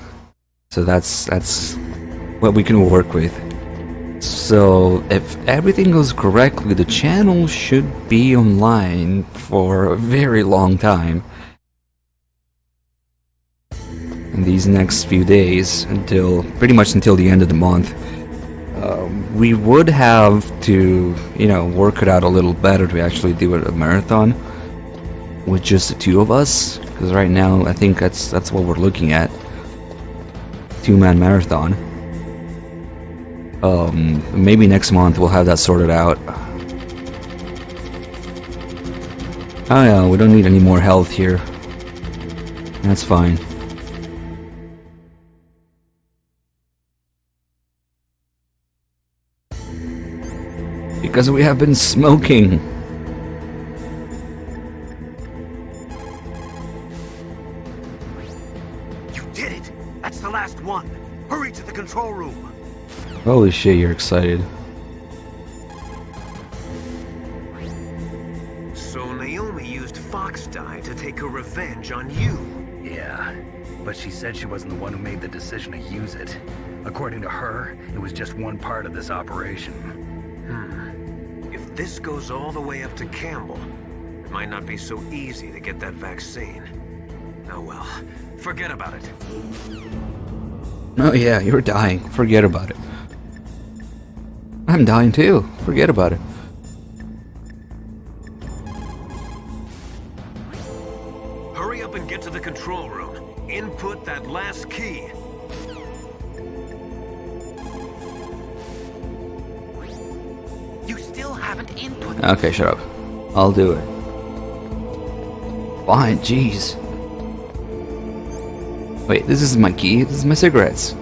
So that's what we can work with. So, if everything goes correctly, the channel should be online for a very long time. In these next few days, pretty much until the end of the month. We would have to, you know, work it out a little better to actually do a marathon with just the 2 of us. Because right now, I think that's what we're looking at. 2-man marathon. Maybe next month we'll have that sorted out. Oh yeah, we don't need any more health here. That's fine. Because we have been smoking. You did it! That's the last one! Hurry to the control room! Holy shit, you're excited. So Naomi used Fox dye to take her revenge on you. Yeah, but she said she wasn't the one who made the decision to use it. According to her, it was just one part of this operation. If this goes all the way up to Campbell, it might not be so easy to get that vaccine. Oh well, forget about it. Oh yeah, you're dying. Forget about it. I'm dying too. Forget about it. Hurry up and get to the control room. Input that last key. You still haven't input. Okay, shut up. I'll do it. Fine, jeez. Wait, this is my key? This is my cigarettes.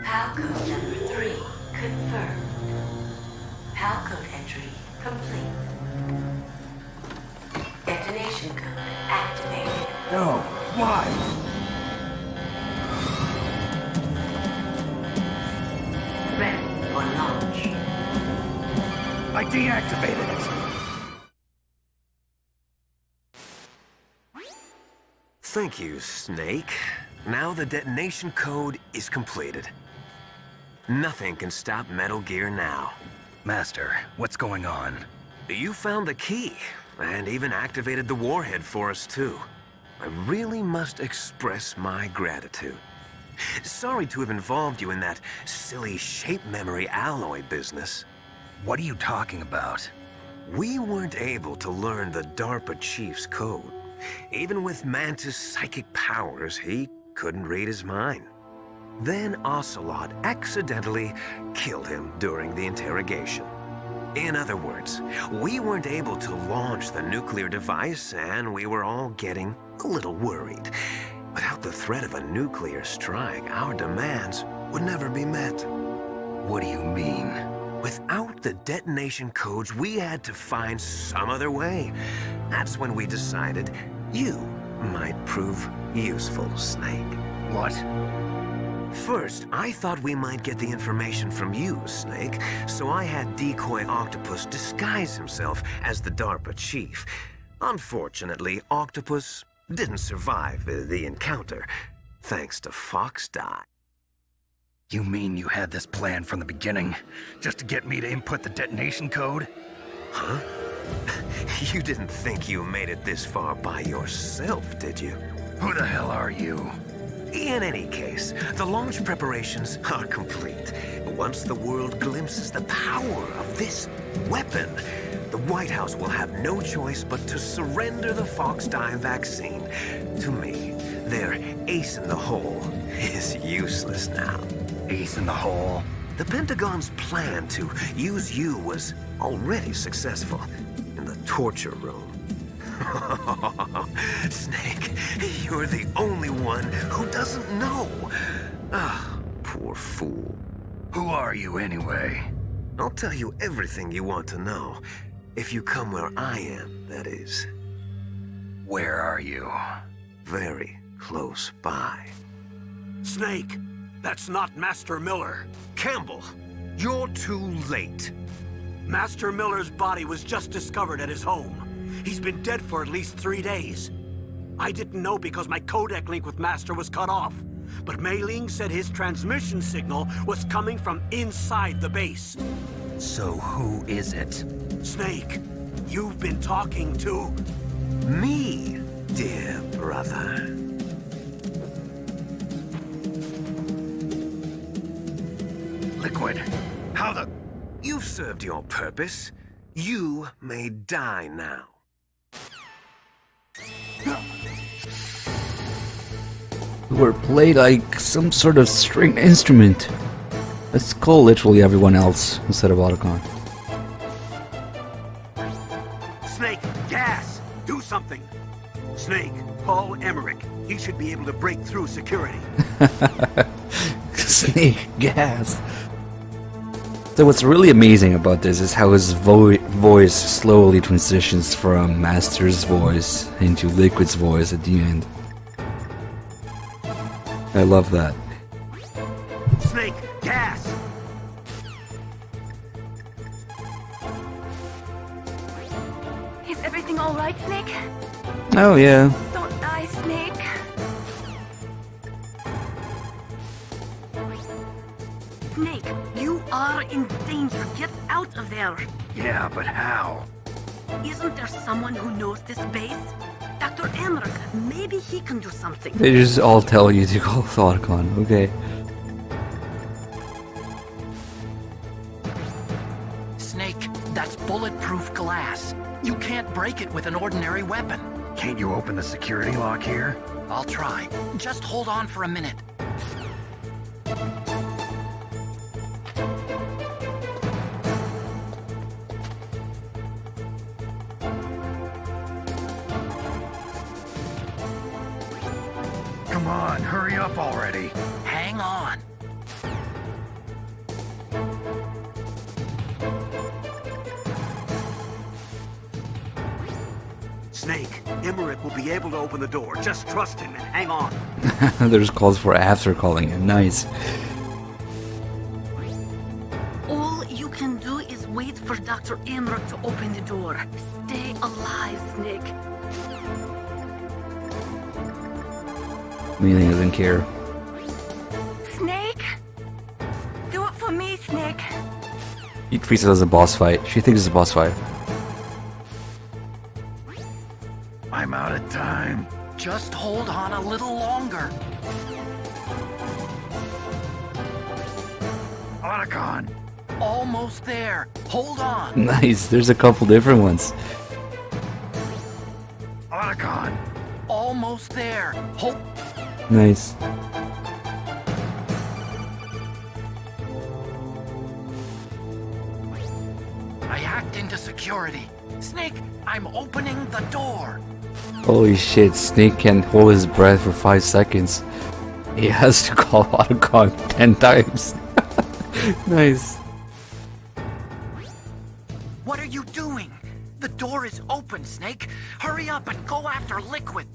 PAL code number 3 confirmed. PAL code entry complete. Detonation code activated. No, why? Ready for launch. I deactivated it. Thank you, Snake. Now the detonation code is completed. Nothing can stop Metal Gear now. Master, what's going on? You found the key, and even activated the warhead for us too. I really must express my gratitude. Sorry to have involved you in that silly shape memory alloy business. What are you talking about? We weren't able to learn the DARPA chief's code. Even with Mantis' psychic powers, he couldn't read his mind. Then Ocelot accidentally killed him during the interrogation. In other words, we weren't able to launch the nuclear device, and we were all getting a little worried. Without the threat of a nuclear strike, our demands would never be met. What do you mean? Without the detonation codes, we had to find some other way. That's when we decided you might prove useful, Snake. What? First, I thought we might get the information from you, Snake, so I had Decoy Octopus disguise himself as the DARPA chief. Unfortunately, Octopus didn't survive the encounter, thanks to Fox dye. You mean you had this plan from the beginning? Just to get me to input the detonation code? Huh? You didn't think you made it this far by yourself, did you? Who the hell are you? In any case, the launch preparations are complete. Once the world glimpses the power of this weapon, the White House will have no choice but to surrender the Fox dye vaccine to me. Their ace in the hole is useless now. Ace in the hole? The Pentagon's plan to use you was already successful in the torture room. Snake, you're the only one who doesn't know. Ah, poor fool. Who are you anyway? I'll tell you everything you want to know. If you come where I am, that is. Where are you? Very close by. Snake, that's not Master Miller. Campbell, you're too late. Master Miller's body was just discovered at his home. He's been dead for at least 3 days. I didn't know because my codec link with Master was cut off. But Mei Ling said his transmission signal was coming from inside the base. So who is it? Snake, you've been talking to... Me, dear brother. Liquid, how the... You've served your purpose. You may die now. Or play like some sort of string instrument. Let's call literally everyone else instead of Otacon. Snake, gas! Do something! Snake, call Emmerich. break through security. Snake gassed. So what's really amazing about this is how his voice slowly transitions from Master's voice into Liquid's voice at the end. I love that. Snake, gas! Is everything all right, Snake? Oh yeah. Don't die, Snake. Snake, you are in danger. Get out of there. Yeah, but how? Isn't there someone who knows this base? Dr. Emmerich, maybe he can do something. They just all tell you to call ThoughtCon, okay. Snake, that's bulletproof glass. You can't break it with an ordinary weapon. Can't you open the security lock here? I'll try. Just hold on for a minute. Come on, hurry up already. Hang on. Snake, Emmerich will be able to open the door. Just trust him and hang on. There's calls for after calling him. Nice. All you can do is wait for Dr. Emmerich to open the door. Stay alive, Snake. Meaning doesn't care. Snake? Do it for me, Snake. He treats it as a boss fight. She thinks it's a boss fight. I'm out of time. Just hold on a little longer. Otacon! Almost there. Hold on. Nice, there's a couple different ones. Otacon! Almost there. Hold. Nice. I hacked into security. Snake, I'm opening the door. Holy shit, Snake can't hold his breath for 5 seconds. He has to call Otacon 10 times. Nice. What are you doing? The door is open, Snake. Hurry up and go after Liquid.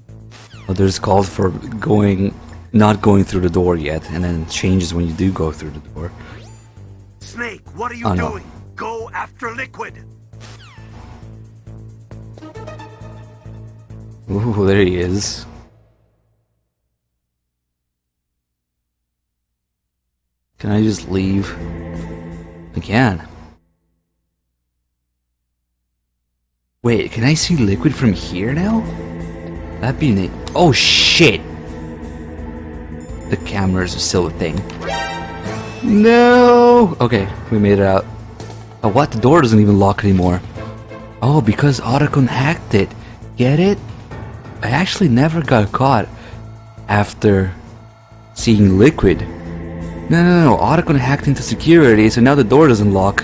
Well, there's calls for not going through the door yet, and then it changes when you do go through the door. Snake, what are you Oh, no. doing? Go after Liquid. Ooh, there he is. Can I just leave? I can. Wait, can I see Liquid from here now? That'd be neat. Oh shit! The cameras are still a thing. No! Okay, we made it out. Oh, what? The door doesn't even lock anymore. Oh, because Otacon hacked it. Get it? I actually never got caught after seeing Liquid. No. Otacon hacked into security, so now the door doesn't lock.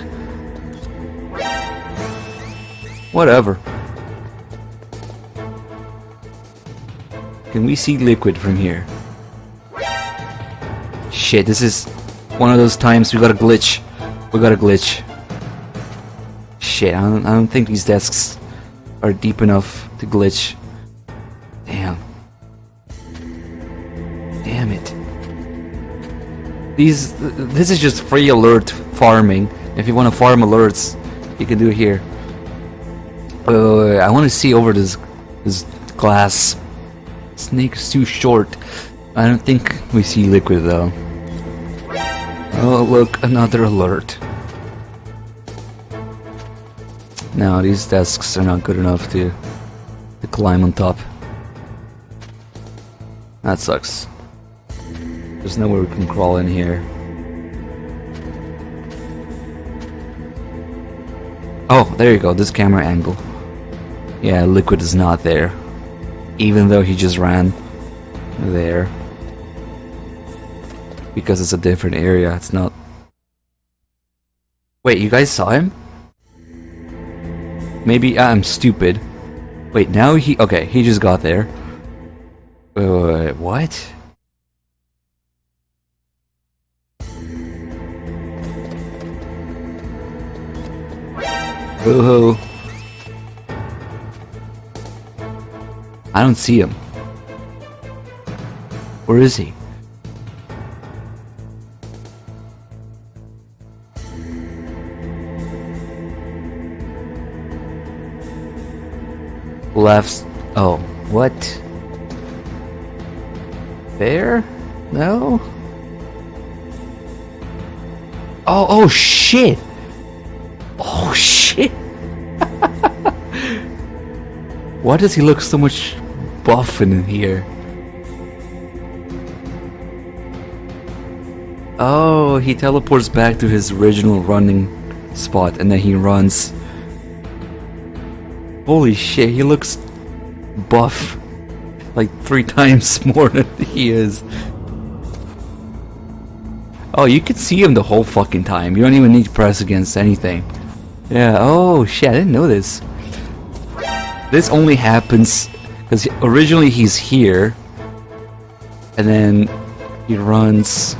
Whatever. Can we see Liquid from here? Shit, this is one of those times we got a glitch. We got a glitch. Shit, I don't think these desks are deep enough to glitch. Damn. Damn it. This is just free alert farming. If you want to farm alerts, you can do it here. Wait, I want to see over this glass. Snake is too short. I don't think we see Liquid though. Oh look, another alert. No, these desks are not good enough to climb on top. That sucks. There's nowhere we can crawl in here. Oh, there you go, this camera angle. Yeah, Liquid is not there. Even though he just ran there. Because it's a different area, it's not... Wait, you guys saw him? Maybe I'm stupid. Wait, now he... Okay, he just got there. Wait, what? Ooh. I don't see him. Where is he? Left. Oh, what? There? No? Oh shit! Oh shit! Why does he look so much buff in here? Oh, he teleports back to his original running spot and then he runs. Holy shit, he looks buff. Like 3 times more than he is. Oh, you can see him the whole fucking time. You don't even need to press against anything. Yeah, oh shit, I didn't know this. This only happens because originally he's here. And then he runs.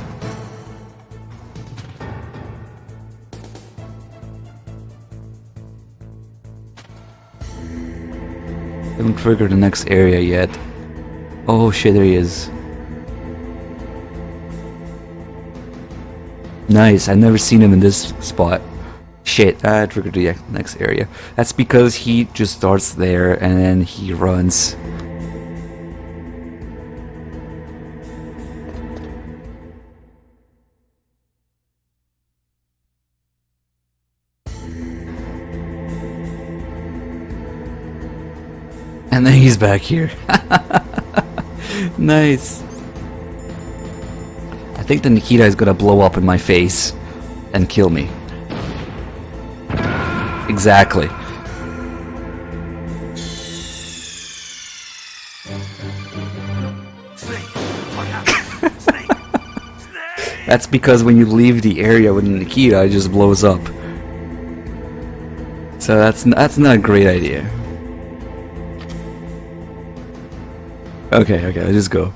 Haven't triggered the next area yet. Oh shit, there he is. Nice, I've never seen him in this spot. Shit, I triggered the next area. That's because he just starts there and then he runs. And then he's back here. Nice. I think the Nikita is gonna blow up in my face and kill me. Exactly. That's because when you leave the area with the Nikita, it just blows up. So that's not a great idea. Okay, let's just go.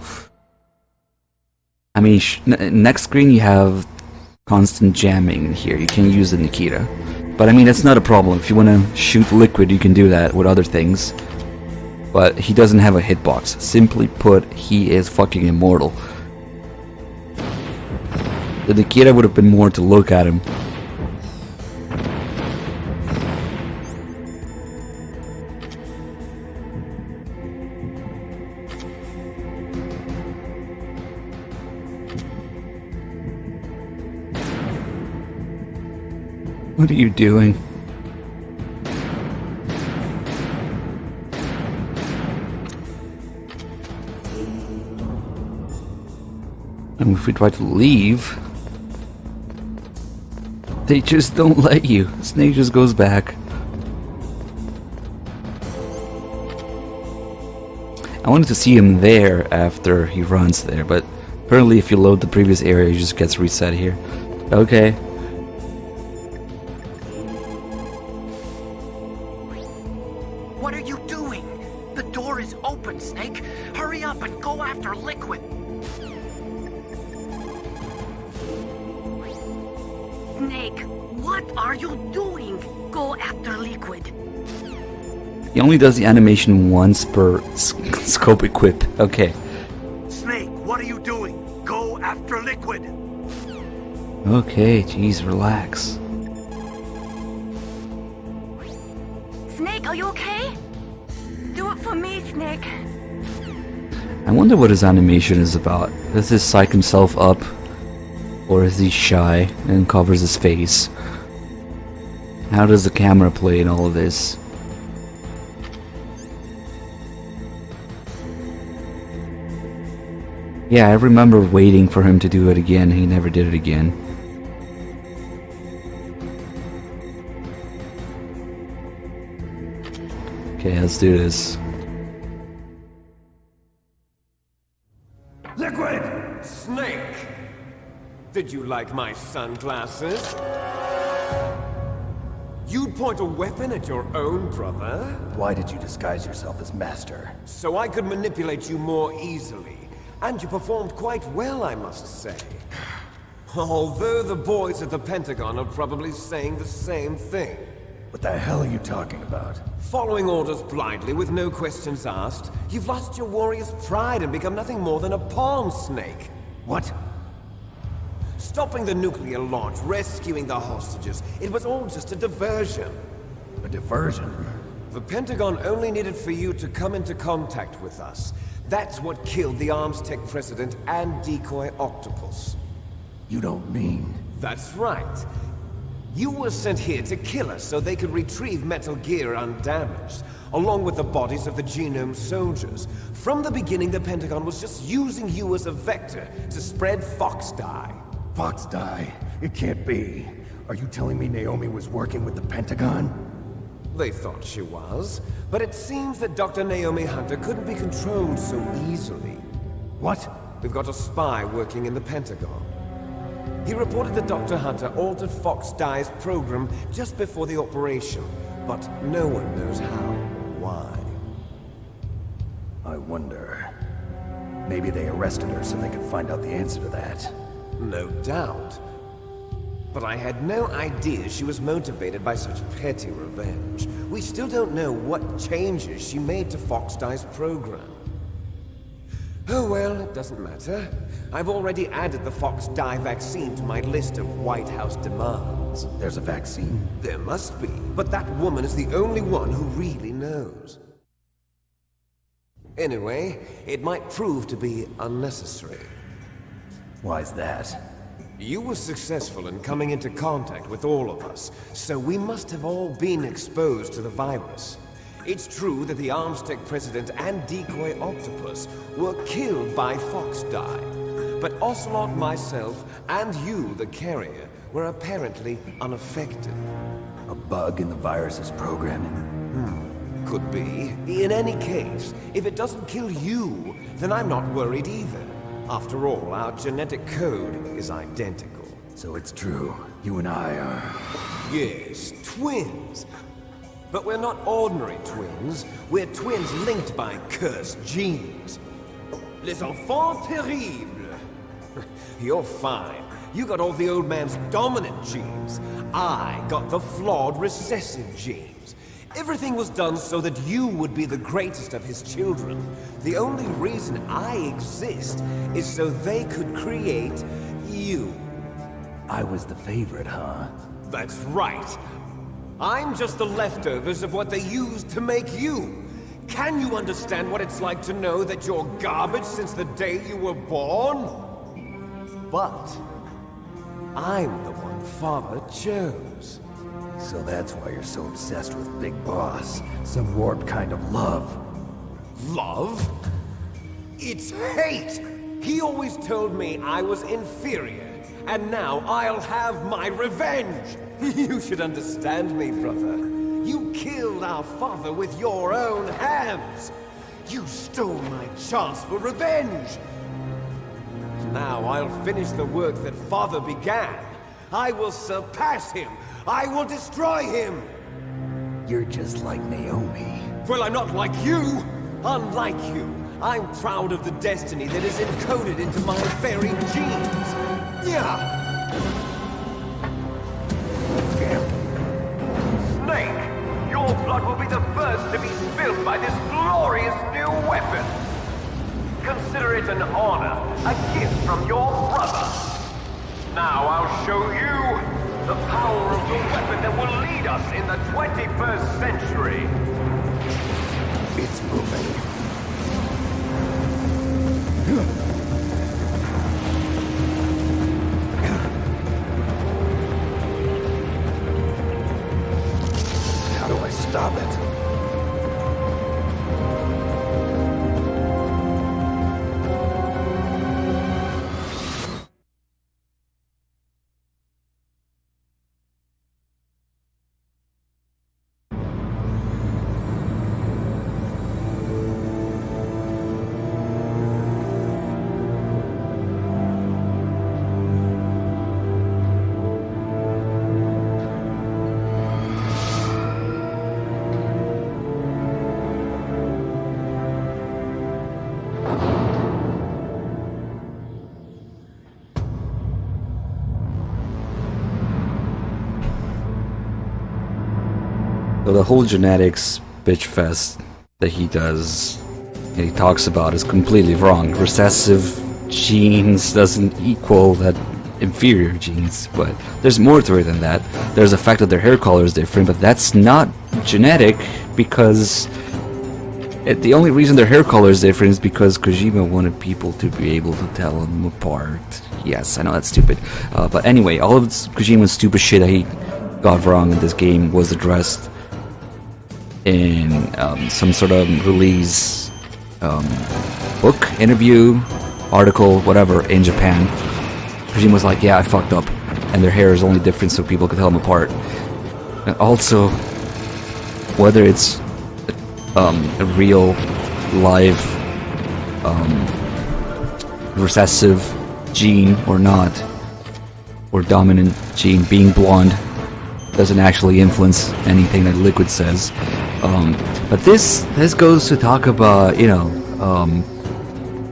I mean, next screen you have constant jamming here. You can use the Nikita. But I mean, that's not a problem. If you want to shoot liquid, you can do that with other things. But he doesn't have a hitbox. Simply put, he is fucking immortal. The Nikita would have been more to look at him. What are you doing? And if we try to leave, they just don't let you. Snake just goes back. I wanted to see him there after he runs there, but apparently if you load the previous area, he just gets reset here. Okay. What are you doing? The door is open, Snake. Hurry up and go after Liquid. Snake, what are you doing? Go after Liquid. He only does the animation once per scope equip. Okay. Snake, what are you doing? Go after Liquid. Okay, jeez, relax. Snake, are you okay? Do it for me, Snake. I wonder what his animation is about. Does he psych himself up? Or is he shy and covers his face? How does the camera play in all of this? Yeah, I remember waiting for him to do it again. He never did it again. Okay, let's do this. Liquid! Snake! Did you like my sunglasses? You'd point a weapon at your own brother? Why did you disguise yourself as Master? So I could manipulate you more easily. And you performed quite well, I must say. Although the boys at the Pentagon are probably saying the same thing. What the hell are you talking about? Following orders blindly with no questions asked, you've lost your warrior's pride and become nothing more than a pawn, Snake. What? Stopping the nuclear launch, rescuing the hostages, it was all just a diversion. A diversion? The Pentagon only needed for you to come into contact with us. That's what killed the Arms Tech president and decoy octopus. You don't mean... That's right. You were sent here to kill us so they could retrieve Metal Gear undamaged, along with the bodies of the Genome soldiers. From the beginning, the Pentagon was just using you as a vector to spread Fox dye. Fox dye? It can't be. Are you telling me Naomi was working with the Pentagon? They thought she was, but it seems that Dr. Naomi Hunter couldn't be controlled so easily. What? We've got a spy working in the Pentagon. He reported that Dr. Hunter altered Fox Dye's program just before the operation, but no one knows how or why. I wonder... Maybe they arrested her so they could find out the answer to that. No doubt. But I had no idea she was motivated by such petty revenge. We still don't know what changes she made to Fox Dye's program. Oh well, it doesn't matter. I've already added the Fox Dye vaccine to my list of White House demands. There's a vaccine? There must be, but that woman is the only one who really knows. Anyway, it might prove to be unnecessary. Why's that? You were successful in coming into contact with all of us, so we must have all been exposed to the virus. It's true that the Arms Tech president and decoy octopus were killed by Fox Dye, but Ocelot, myself, and you, the carrier, were apparently unaffected. A bug in the virus's programming? Could be. In any case, if it doesn't kill you, then I'm not worried either. After all, our genetic code is identical. So it's true. You and I are... Yes, twins. But we're not ordinary twins. We're twins linked by cursed genes. Les enfants terribles. You're fine. You got all the old man's dominant genes. I got the flawed recessive genes. Everything was done so that you would be the greatest of his children. The only reason I exist is so they could create you. I was the favorite, huh? That's right. I'm just the leftovers of what they used to make you. Can you understand what it's like to know that you're garbage since the day you were born? But I'm the one Father chose. So that's why you're so obsessed with Big Boss. Some warped kind of love. Love? It's hate! He always told me I was inferior, and now I'll have my revenge! You should understand me, brother. You killed our father with your own hands! You stole my chance for revenge! Now I'll finish the work that Father began. I will surpass him! I will destroy him! You're just like Naomi. Well, I'm not like you! Unlike you, I'm proud of the destiny that is encoded into my very genes! Yeah! Snake, your blood will be the first to be spilled by this glorious new weapon! Consider it an honor, a gift from your brother! Now I'll show you the power of the weapon that will lead us in the 21st century! It's moving. How do I stop it? So the whole genetics bitch fest that he does, and he talks about, is completely wrong. Recessive genes doesn't equal that inferior genes, but there's more to it than that. There's the fact that their hair color is different, but that's not genetic, because the only reason their hair color is different is because Kojima wanted people to be able to tell them apart. Yes, I know that's stupid, but anyway, all of Kojima's stupid shit that he got wrong in this game was addressed in some sort of release book, interview, article, whatever, in Japan. Kojima was like, yeah, I fucked up, and their hair is only different so people could tell them apart. And also, whether it's a real, live, recessive gene or not, or dominant gene, being blonde doesn't actually influence anything that Liquid says. But this goes to talk about, you know,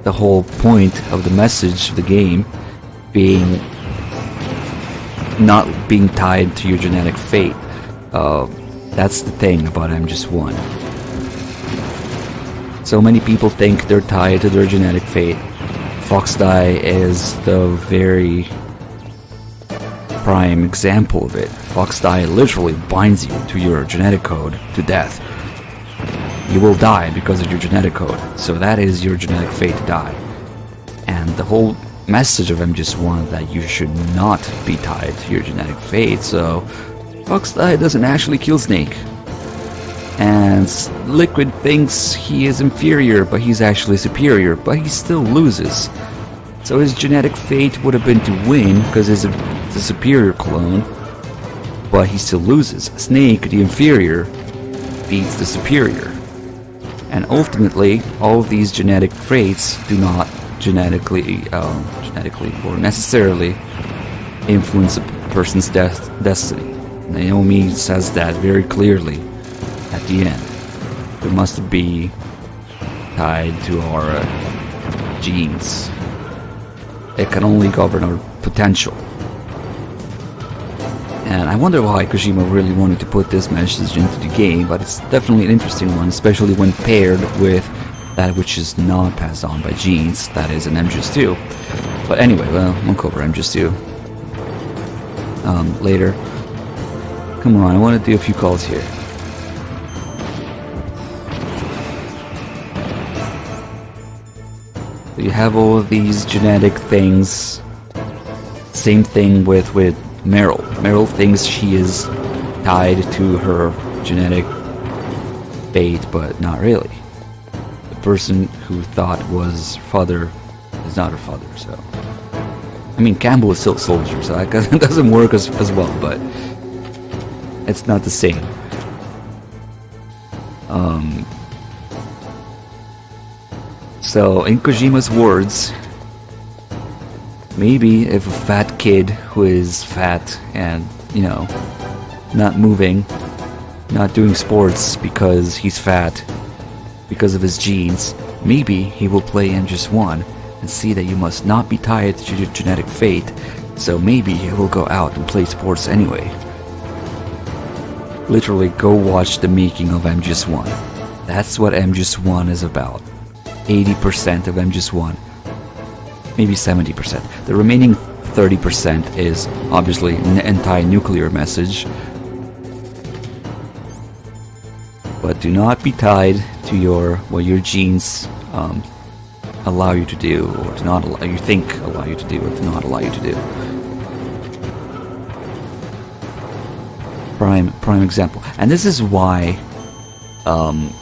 the whole point of the message of the game being not being tied to your genetic fate. That's the thing about MGS1. So many people think they're tied to their genetic fate. Foxdie is the very prime example of it. Foxdie literally binds you to your genetic code to death. You will die because of your genetic code, so that is your genetic fate to die. And the whole message of MGS1 that you should not be tied to your genetic fate, so Foxdie doesn't actually kill Snake. And Liquid thinks he is inferior, but he's actually superior, but he still loses. So his genetic fate would have been to win, because he's the superior clone, but he still loses. Snake, the inferior, beats the superior. And ultimately, all of these genetic traits do not genetically or necessarily influence a person's destiny. Naomi says that very clearly at the end. We must be tied to our genes. It can only govern our potential. And I wonder why Kojima really wanted to put this message into the game, but it's definitely an interesting one, especially when paired with that which is not passed on by genes, that is an MGS2. But anyway, well, we'll cover MGS2 later. Come on, I want to do a few calls here. So you have all of these genetic things. Same thing with Meryl. Meryl thinks she is tied to her genetic fate, but not really. The person who thought was her father is not her father, so... I mean, Campbell is still a soldier, so it doesn't work as well, but... it's not the same. So, in Kojima's words, maybe if a fat kid who is fat and, you know, not moving, not doing sports because he's fat, because of his genes, maybe he will play MGS1 and see that you must not be tied to your genetic fate, so maybe he will go out and play sports anyway. Literally, go watch the making of MGS1. That's what MGS1 is about. 80% of MGS1. Maybe 70%. The remaining 30% is obviously an anti-nuclear message. But do not be tied to what your genes allow you to do, or to not allow you think allow you to do, or to not allow you to do. Prime example. And this is why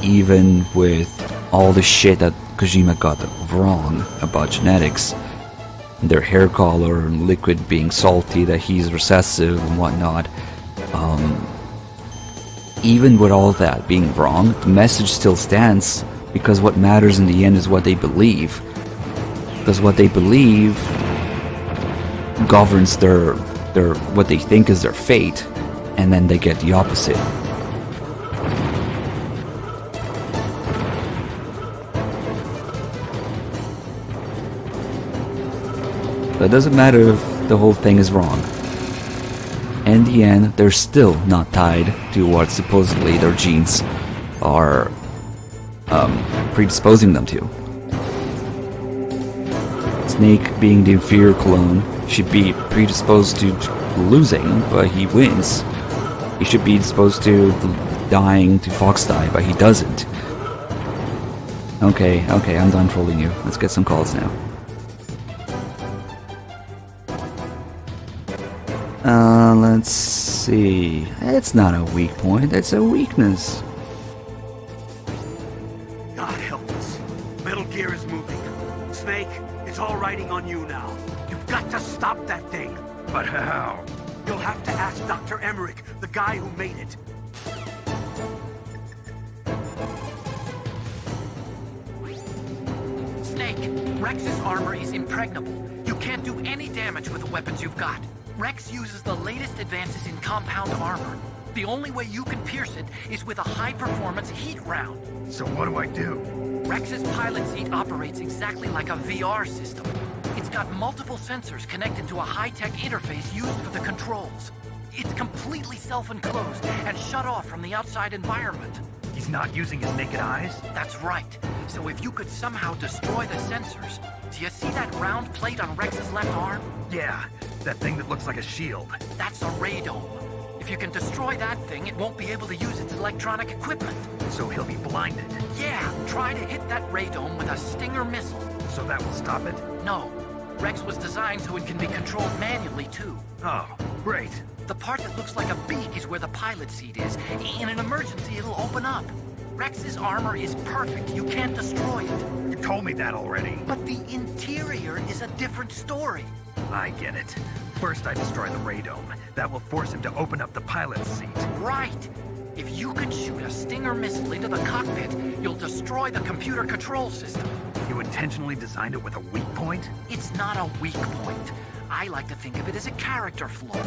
even with all the shit that Kojima got wrong about genetics, their hair color and Liquid being salty, that he's recessive and whatnot, even with all that being wrong, the message still stands, because what matters in the end is what they believe. Because what they believe governs their what they think is their fate, and then they get the opposite. But it doesn't matter if the whole thing is wrong. in the end, they're still not tied to what supposedly their genes are predisposing them to. Snake, being the inferior clone, should be predisposed to losing, but he wins. He should be disposed to dying to Fox die, but he doesn't. Okay, I'm done trolling you. Let's get some calls now. Let's see. It's not a weak point, it's a weakness. God help us. Metal Gear is moving. Snake, it's all riding on you now. You've got to stop that thing. But how? You'll have to ask Dr. Emmerich, the guy who made it. Snake, Rex's armor is impregnable. You can't do any damage with the weapons you've got. Rex uses the latest advances in compound armor. The only way you can pierce it is with a high-performance heat round. So what do I do? Rex's pilot seat operates exactly like a VR system. It's got multiple sensors connected to a high-tech interface used for the controls. It's completely self-enclosed and shut off from the outside environment. He's not using his naked eyes? That's right. So if you could somehow destroy the sensors... Do you see that round plate on Rex's left arm? Yeah, that thing that looks like a shield. That's a radome. If you can destroy that thing, it won't be able to use its electronic equipment. So he'll be blinded. Yeah, try to hit that radome with a Stinger missile. So that will stop it? No. Rex was designed so it can be controlled manually, too. Oh, great. The part that looks like a beak is where the pilot seat is. In an emergency, it'll open up. Rex's armor is perfect. You can't destroy it. You told me that already. But the interior is a different story. I get it. First I destroy the radome. That will force him to open up the pilot's seat. Right. If you can shoot a Stinger missile into the cockpit, you'll destroy the computer control system. You intentionally designed it with a weak point? It's not a weak point. I like to think of it as a character flaw.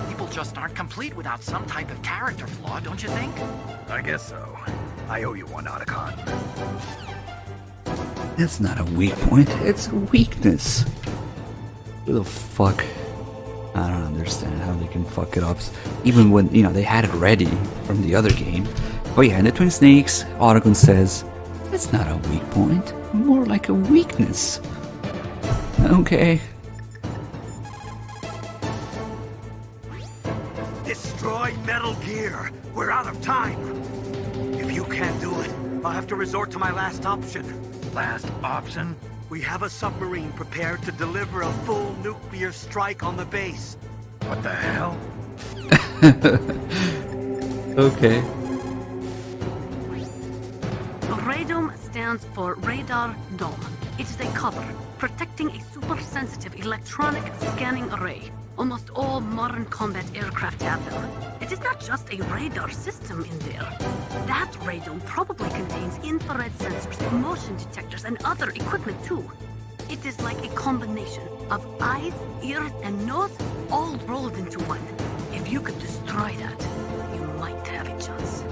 People just aren't complete without some type of character flaw, don't you think? I guess so. I owe you one, Otacon. It's not a weak point, it's a weakness. Who the fuck? I don't understand how they can fuck it up. Even when, you know, they had it ready from the other game. But yeah, in the Twin Snakes, Otacon says, it's not a weak point, more like a weakness. Okay. Destroy Metal Gear. We're out of time. If you can't do it, I'll have to resort to my last option. Last option? We have a submarine prepared to deliver a full nuclear strike on the base. What the hell? Okay. Radome stands for Radar Dome. It is a cover, protecting a super-sensitive electronic scanning array. Almost all modern combat aircraft have them. It is not just a radar system in there. That radome probably contains infrared sensors, motion detectors, and other equipment too. It is like a combination of eyes, ears, and nose all rolled into one. If you could destroy that, you might have a chance.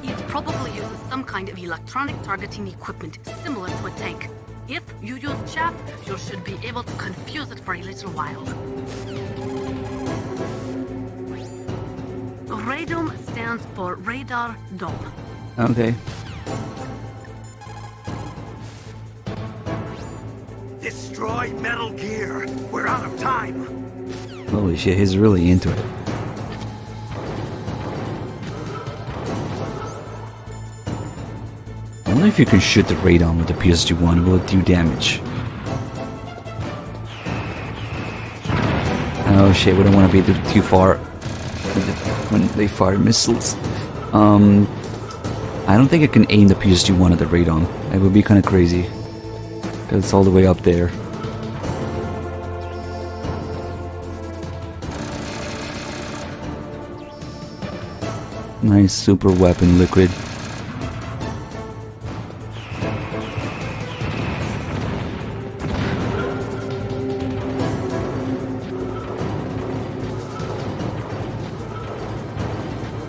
It probably uses some kind of electronic targeting equipment similar to a tank. If you use chaff, you should be able to confuse it for a little while. Radome stands for Radar Dome. Okay. Destroy Metal Gear. We're out of time. Holy shit, he's really into it. I wonder if you can shoot the radome with the PS2-1, will it do damage? Oh shit, we don't want to be too far when they fire missiles. I don't think I can aim the PS2-1 at the radome. It would be kind of crazy. Because it's all the way up there. Nice super weapon, Liquid.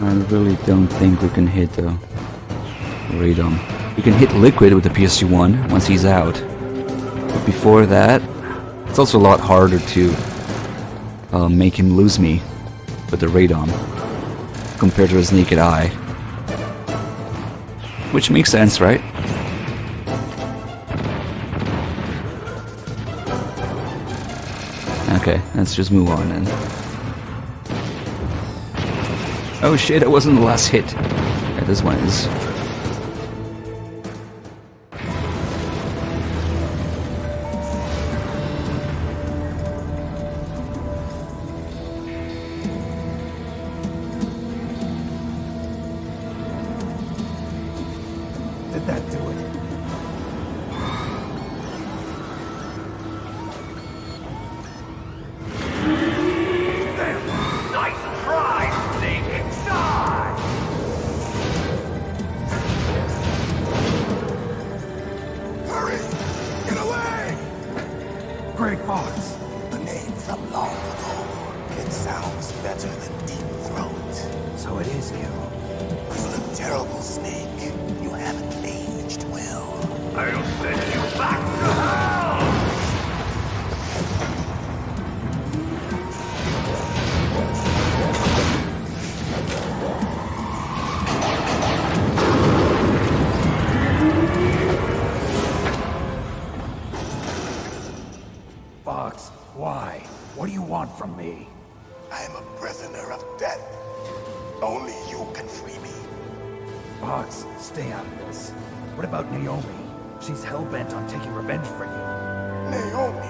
I really don't think we can hit the radome. We can hit Liquid with the PS2-1 once he's out. But before that, It's also a lot harder to make him lose me with the radon compared to his naked eye. Which makes sense, right? Okay, let's just move on then. Oh shit, that wasn't the last hit. Yeah, this one is. Did that do it? Great Fox. The name from long ago. It sounds better than Deep Throat. So it is you. You look terrible, Snake. You haven't aged well. I'll send you back to hell! Fox, why? What do you want from me? I am a prisoner of death. Only you can free me. Fox, stay out of this. What about Naomi? She's hell-bent on taking revenge for you. Naomi?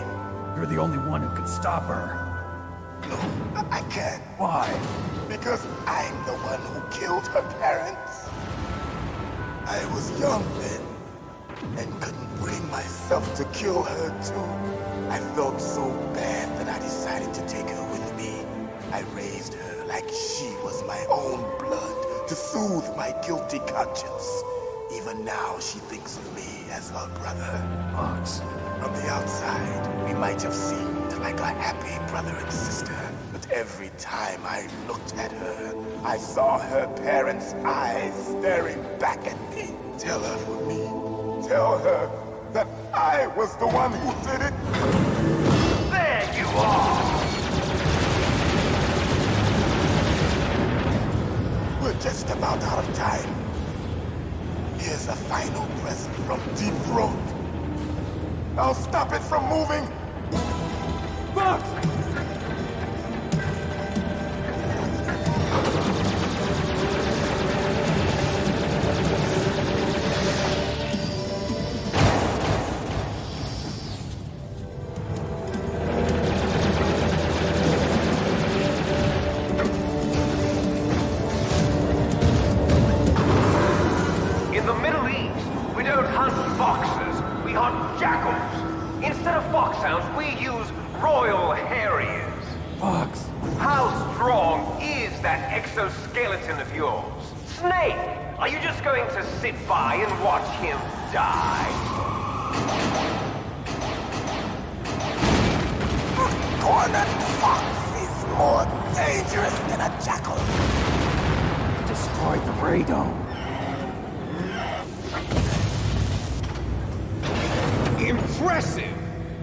You're the only one who can stop her. No, I can't. Why? Because I'm the one who killed her parents. I was young then, and couldn't bring myself to kill her too. I felt so bad that I decided to take her with me. I raised her like she was my own blood to soothe my guilty conscience. Even now, she thinks of me as her brother. Fox. From the outside, we might have seemed like a happy brother and sister, but every time I looked at her, I saw her parents' eyes staring back at me. Tell her for me. Tell her that I was the one who did it. There you are! We're just about out of time. Here's a final present from Deep Throat. I'll stop it from moving. Fox! In the Middle East, we don't hunt foxes, we hunt jackals. Instead of foxhounds, we use Royal Harriers. Fox! How strong is that exoskeleton of yours? Snake, are you just going to sit by and watch him die? Cornered fox is more dangerous than a jackal. Destroyed the radome. Impressive!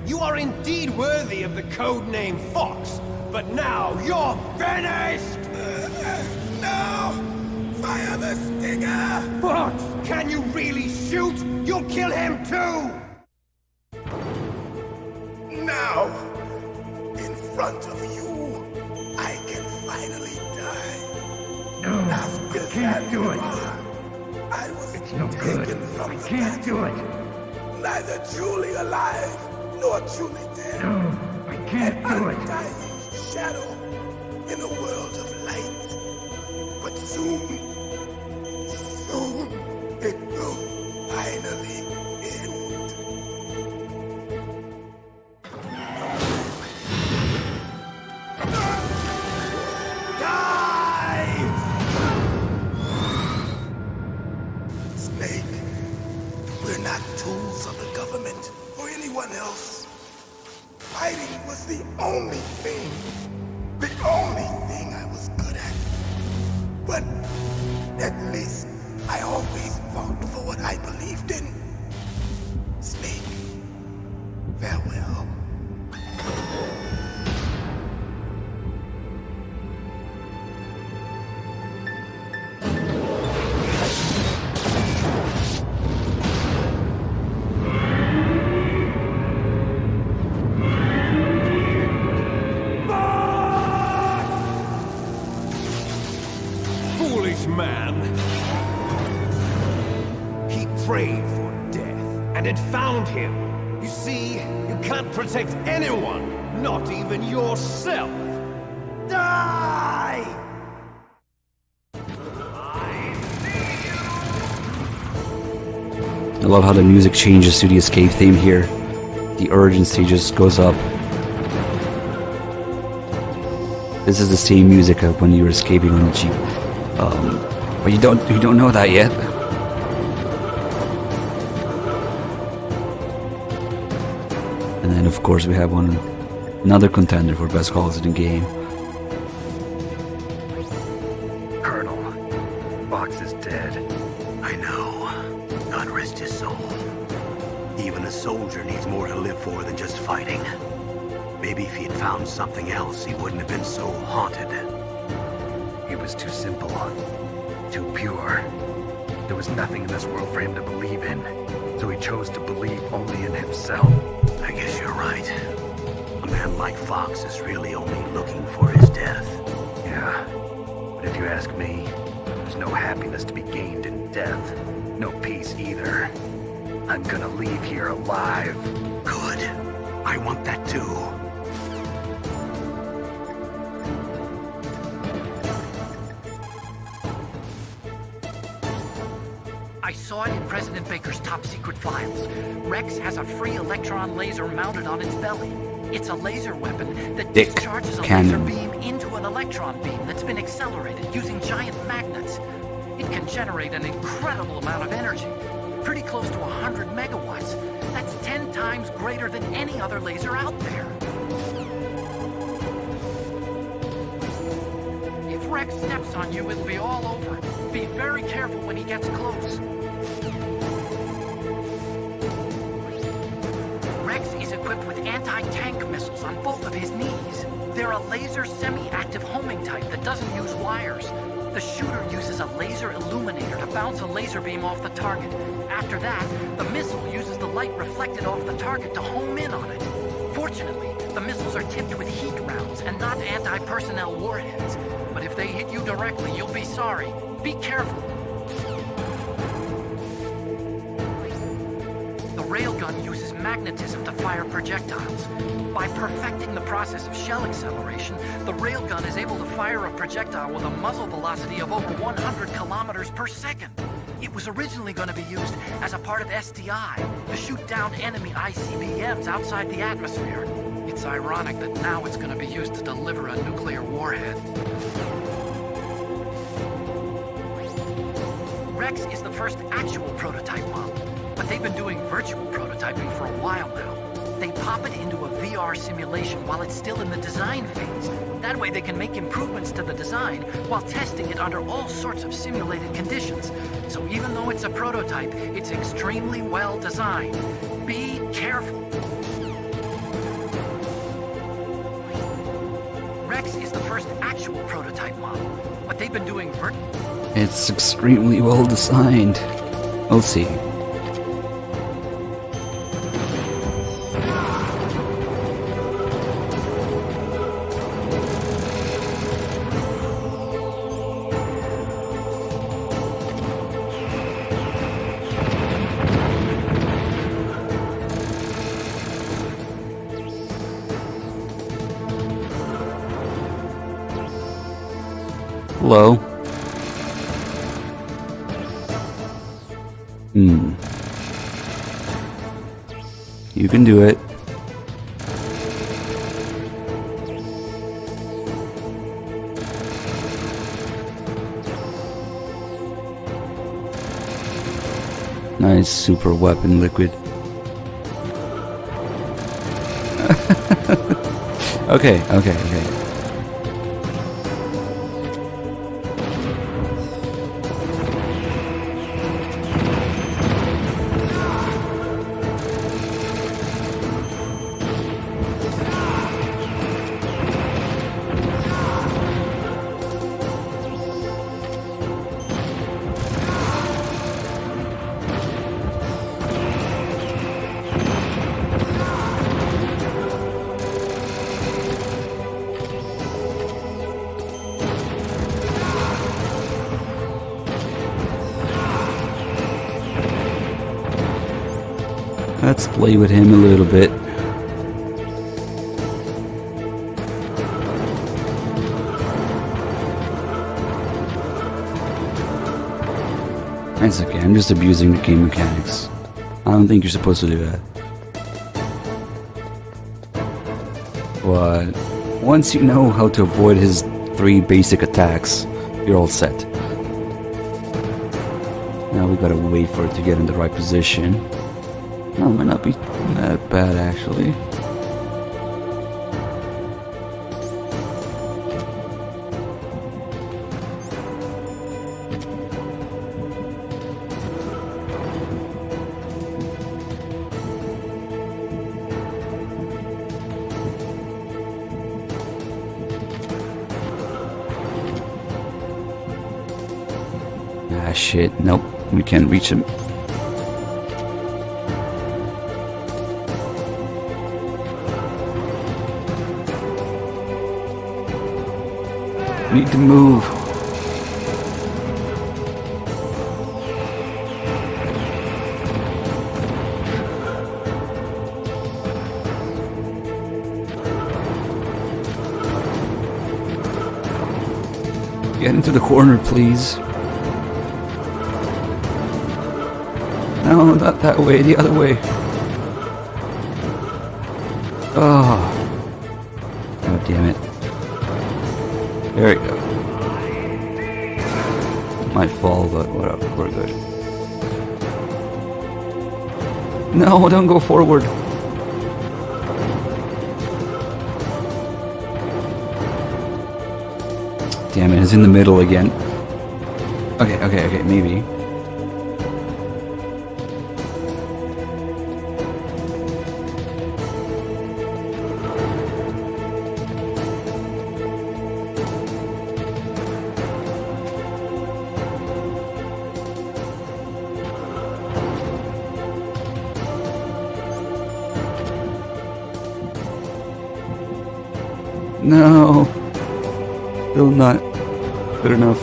You are indeed worthy of the codename Fox, but now you're finished! No! Fire the stinger! Fox! Can you really shoot? You'll kill him too! Now, in front of you, I can finally die. No, After I can't do it. I was It's no good. from I the can't do it. neither truly alive nor truly dead. No, I can't do it. Undying shadow in a world of light. But soon it will finally end. Die! Snake, we're not tools of the government or anyone else. Fighting was the only thing I was good at. But at least I always fought for what I believed in. Snake, farewell. had found him. You see, you can't protect anyone, not even yourself. Die! I love how the music changes to the escape theme here. The urgency just goes up. This is the same music of when you're escaping on the Jeep. But you don't know that yet. And then of course we have another contender for best calls in the game. Colonel, Fox is dead. I know. God rest his soul. Even a soldier needs more to live for than just fighting. Maybe if he had found something else, he wouldn't have been so haunted. He was too simple, too pure. There was nothing in this world for him to believe in, so he chose to believe only in himself. I guess you're right. A man like Fox is really only looking for his death. Yeah, but if you ask me, there's no happiness to be gained in death. No peace either. I'm gonna leave here alive. Good. I want that too. I saw it in President Baker's top secret files. Rex has a free electron laser mounted on its belly. It's a laser weapon that discharges a laser beam into an electron beam that's been accelerated using giant magnets. It can generate an incredible amount of energy, pretty close to 100 megawatts. That's 10 times greater than any other laser out there. If Rex steps on you, it'll be all over. Be very careful when he gets close. Rex is equipped with anti-tank missiles on both of his knees. They're a laser semi-active homing type that doesn't use wires. The shooter uses a laser illuminator to bounce a laser beam off the target. After that, the missile uses the light reflected off the target to home in on it. Fortunately, the missiles are tipped with heat rounds and not anti-personnel warheads. But if they hit you directly, you'll be sorry. Be careful. The railgun uses magnetism to fire projectiles. By perfecting the process of shell acceleration, the railgun is able to fire a projectile with a muzzle velocity of over 100 kilometers per second. It was originally going to be used as a part of SDI, to shoot down enemy ICBMs outside the atmosphere. It's ironic that now it's going to be used to deliver a nuclear warhead. Rex is the first actual prototype model, but they've been doing virtual prototyping for a while now. They pop it into a VR simulation while it's still in the design phase. That way they can make improvements to the design while testing it under all sorts of simulated conditions. So even though it's a prototype, it's extremely well designed. Be careful. Rex is the first actual prototype model, but they've been doing It's extremely well designed. We'll see. Hello. You can do it. Nice super weapon liquid. Okay. Let's play with him a little bit. It's okay, I'm just abusing the game mechanics. I don't think you're supposed to do that. But once you know how to avoid his 3 basic attacks, you're all set. Now we gotta wait for it to get in the right position. No, it might not be that bad actually. Ah shit, nope, we can't reach him. Need to move. Get into the corner, please. No, not that way, the other way. Oh. God damn it. There we go. Might fall, but whatever, we're good. No, don't go forward. Damn it, it's in the middle again. Okay, maybe. No, still not good enough.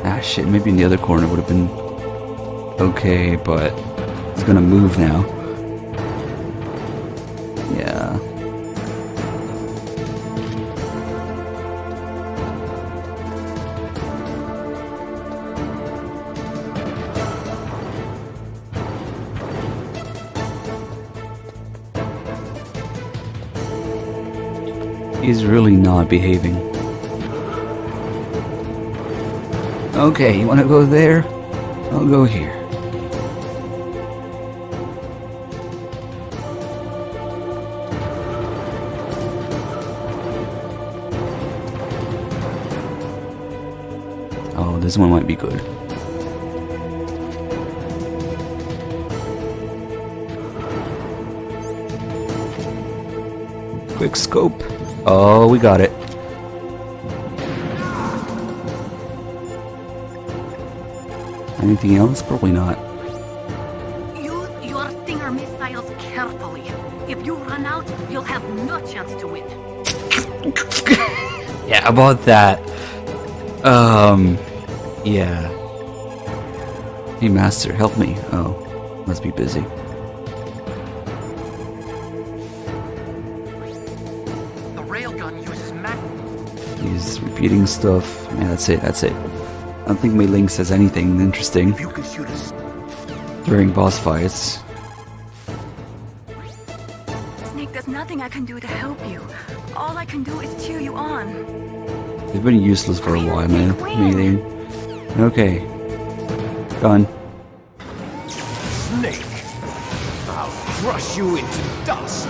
Ah shit, maybe in the other corner would have been okay, but he's gonna move now. Yeah. He's really not behaving. Okay, you wanna go there? I'll go here. Oh, this one might be good. Quick scope. Oh, we got it. Anything else? Probably not. Use your Stinger missiles carefully. If you run out, you'll have no chance to win. Yeah, about that. Yeah. Hey, Master, help me. Oh, must be busy. He's repeating stuff. Yeah, that's it. I don't think my link says anything interesting during boss fights. Snake, there's nothing I can do to help you. All I can do is cheer you on. They've been useless for a while, man. Anything? Okay. Gone. Snake! I'll crush you into dust!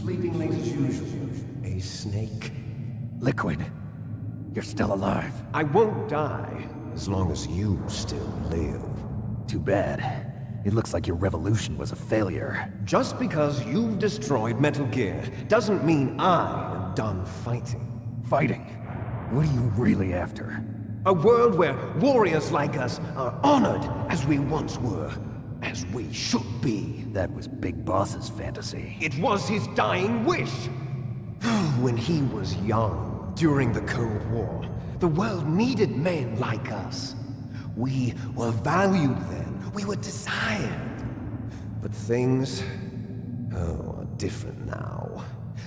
sleeping late as usual, eh, Snake? Liquid, you're still alive. I won't die as long as you still live. Too bad. It looks like your revolution was a failure. Just because you've destroyed Metal Gear doesn't mean I am done fighting. Fighting? What are you really after? A world where warriors like us are honored as we once were, as we should be. That was Big Boss's fantasy. It was his dying wish. When he was young, during the Cold War, the world needed men like us. We were valued then. We were desired. But things, are different now.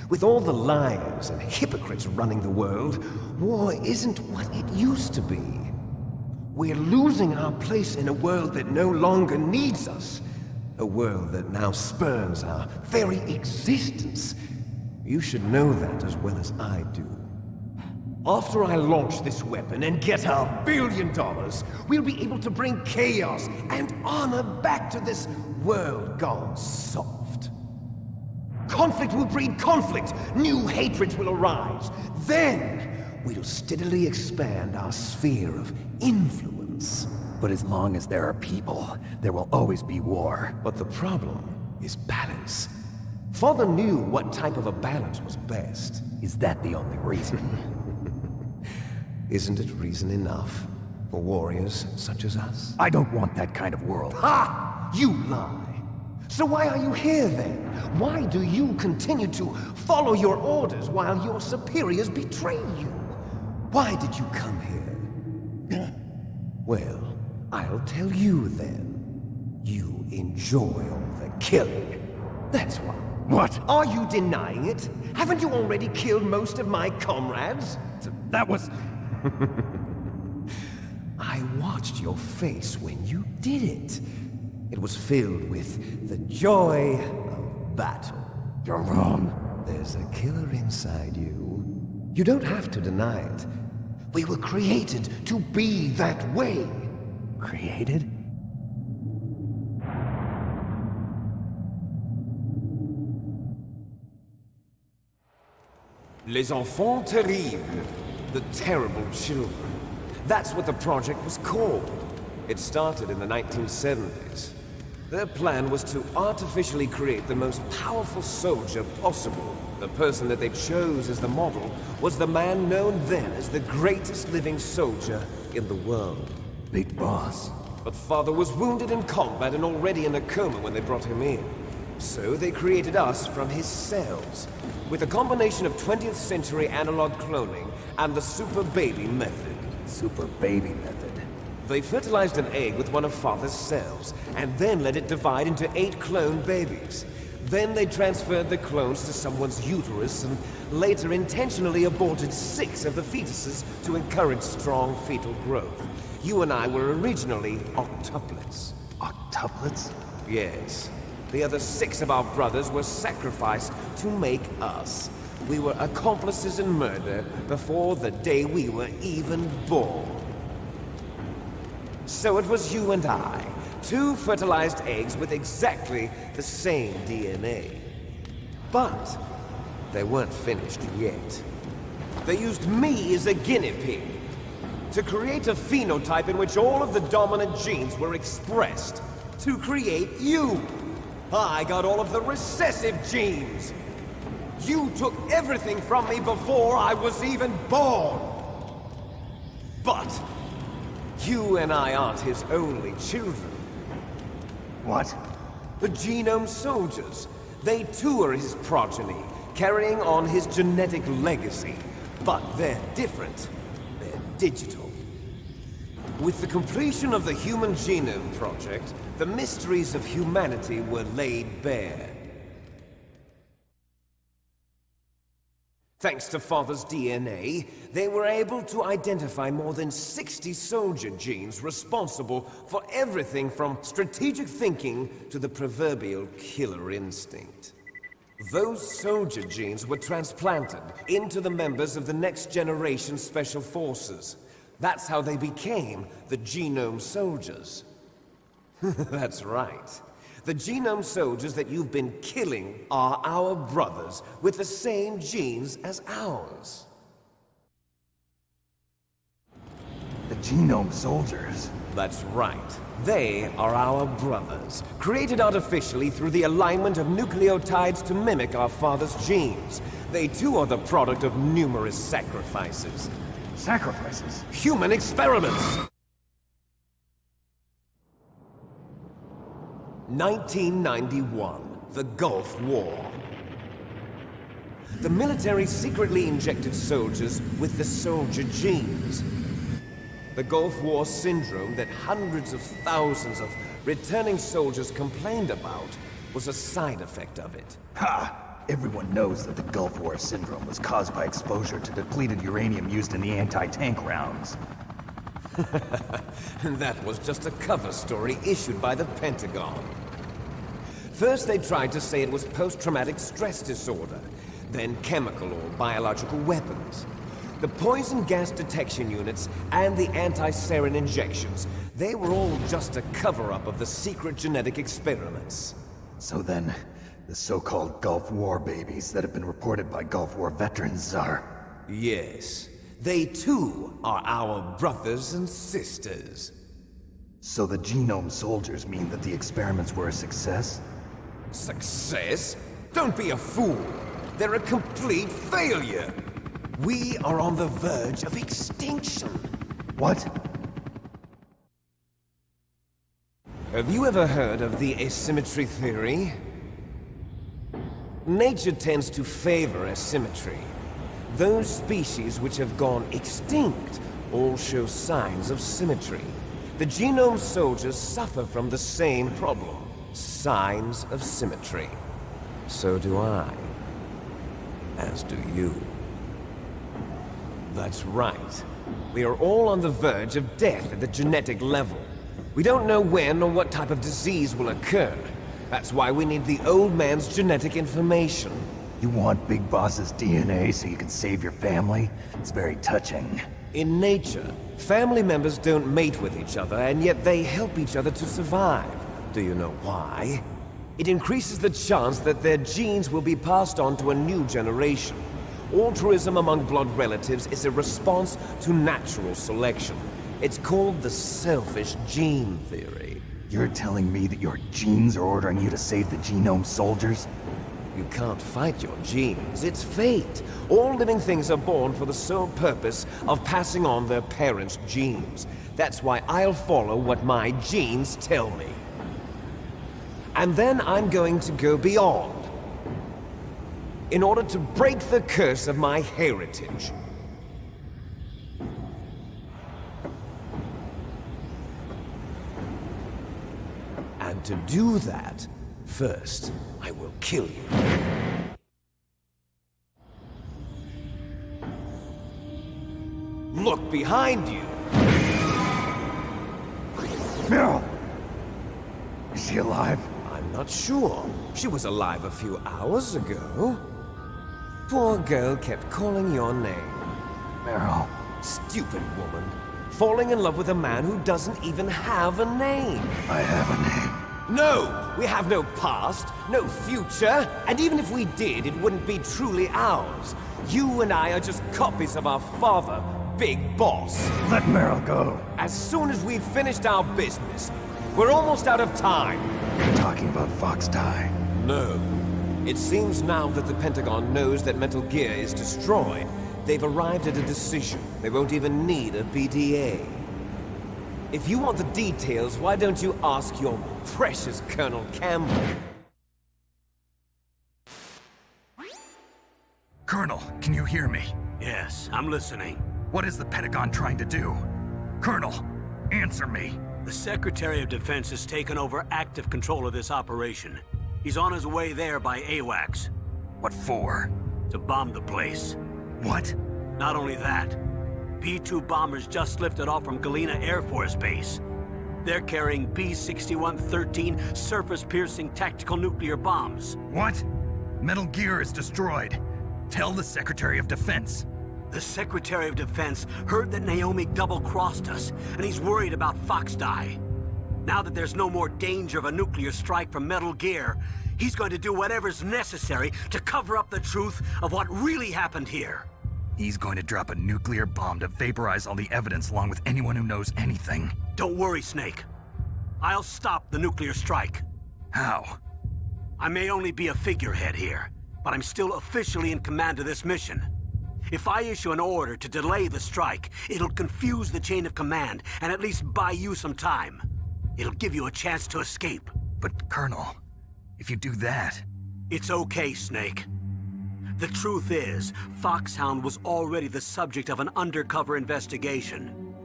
With all the liars and hypocrites running the world, war isn't what it used to be. We're losing our place in a world that no longer needs us. A world that now spurns our very existence. You should know that as well as I do. After I launch this weapon and get our $1 billion, we'll be able to bring chaos and honor back to this world gone soft. Conflict will breed conflict. New hatreds will arise. Then, we'll steadily expand our sphere of influence. But as long as there are people, there will always be war. But the problem is balance. Father knew what type of a balance was best. Is that the only reason? Isn't it reason enough for warriors such as us? I don't want that kind of world. Ha! You lie! So why are you here then? Why do you continue to follow your orders while your superiors betray you? Why did you come here? Well, I'll tell you then. You enjoy all the killing. That's why. What? Are you denying it? Haven't you already killed most of my comrades? That was... I watched your face when you did it. It was filled with the joy of battle. You're wrong. There's a killer inside you. You don't have to deny it. We were created to be that way. Created? Les enfants terribles. The terrible children. That's what the project was called. It started in the 1970s. Their plan was to artificially create the most powerful soldier possible. The person that they chose as the model was the man known then as the greatest living soldier in the world. Big Boss. But Father was wounded in combat and already in a coma when they brought him in. So they created us from his cells, with a combination of 20th century analog cloning and the super baby method. Super baby method. They fertilized an egg with one of Father's cells, and then let it divide into 8 clone babies. Then they transferred the clones to someone's uterus and later intentionally aborted 6 of the fetuses to encourage strong fetal growth. You and I were originally octuplets. Octuplets? Yes. The other 6 of our brothers were sacrificed to make us. We were accomplices in murder before the day we were even born. So it was you and I, 2 fertilized eggs with exactly the same DNA. But they weren't finished yet. They used me as a guinea pig to create a phenotype in which all of the dominant genes were expressed to create you. I got all of the recessive genes. You took everything from me before I was even born. But you and I aren't his only children. What? The Genome Soldiers. They too are his progeny, carrying on his genetic legacy. But they're different. They're digital. With the completion of the Human Genome Project, the mysteries of humanity were laid bare. Thanks to Father's DNA, they were able to identify more than 60 soldier genes responsible for everything from strategic thinking to the proverbial killer instinct. Those soldier genes were transplanted into the members of the next generation Special Forces. That's how they became the Genome Soldiers. That's right. The genome soldiers that you've been killing are our brothers, with the same genes as ours. The genome soldiers? That's right. They are our brothers, created artificially through the alignment of nucleotides to mimic our father's genes. They too are the product of numerous sacrifices. Sacrifices? Human experiments! 1991, the Gulf War. The military secretly injected soldiers with the soldier genes. The Gulf War syndrome that hundreds of thousands of returning soldiers complained about was a side effect of it. Ha! Everyone knows that the Gulf War syndrome was caused by exposure to depleted uranium used in the anti-tank rounds. That was just a cover story issued by the Pentagon. First they tried to say it was post-traumatic stress disorder, then chemical or biological weapons. The poison gas detection units and the anti-sarin injections, they were all just a cover-up of the secret genetic experiments. So then, the so-called Gulf War babies that have been reported by Gulf War veterans are... Yes. They too are our brothers and sisters. So the genome soldiers mean that the experiments were a success? Success? Don't be a fool! They're a complete failure! We are on the verge of extinction. What? Have you ever heard of the asymmetry theory? Nature tends to favor asymmetry. Those species which have gone extinct all show signs of symmetry. The genome soldiers suffer from the same problem. Signs of symmetry. So do I. As do you. That's right. We are all on the verge of death at the genetic level. We don't know when or what type of disease will occur. That's why we need the old man's genetic information. You want Big Boss's DNA so you can save your family? It's very touching. In nature, family members don't mate with each other, and yet they help each other to survive. Do you know why? It increases the chance that their genes will be passed on to a new generation. Altruism among blood relatives is a response to natural selection. It's called the selfish gene theory. You're telling me that your genes are ordering you to save the genome soldiers? You can't fight your genes. It's fate. All living things are born for the sole purpose of passing on their parents' genes. That's why I'll follow what my genes tell me. And then I'm going to go beyond. In order to break the curse of my heritage. And to do that, first, I will kill you. Look behind you! Meryl! Is she alive? I'm not sure. She was alive a few hours ago. Poor girl kept calling your name. Meryl. Stupid woman. Falling in love with a man who doesn't even have a name. I have a name. No! We have no past, no future, and even if we did, it wouldn't be truly ours. You and I are just copies of our father, Big Boss. Let Meryl go. As soon as we've finished our business, we're almost out of time. You're talking about Fox Die. No. It seems now that the Pentagon knows that Metal Gear is destroyed. They've arrived at a decision. They won't even need a PDA. If you want the details, why don't you ask your precious Colonel Campbell? Colonel, can you hear me? Yes, I'm listening. What is the Pentagon trying to do? Colonel, answer me. The Secretary of Defense has taken over active control of this operation. He's on his way there by AWACS. What for? To bomb the place. What? Not only that, P-2 bombers just lifted off from Galena Air Force Base. They're carrying B-6113 surface-piercing tactical nuclear bombs. What? Metal Gear is destroyed. Tell the Secretary of Defense. The Secretary of Defense heard that Naomi double-crossed us, and he's worried about Fox Die. Now that there's no more danger of a nuclear strike from Metal Gear, he's going to do whatever's necessary to cover up the truth of what really happened here. He's going to drop a nuclear bomb to vaporize all the evidence along with anyone who knows anything. Don't worry, Snake. I'll stop the nuclear strike. How? I may only be a figurehead here, but I'm still officially in command of this mission. If I issue an order to delay the strike, it'll confuse the chain of command and at least buy you some time. It'll give you a chance to escape. But, Colonel, if you do that... It's okay, Snake. The truth is, Foxhound was already the subject of an undercover investigation.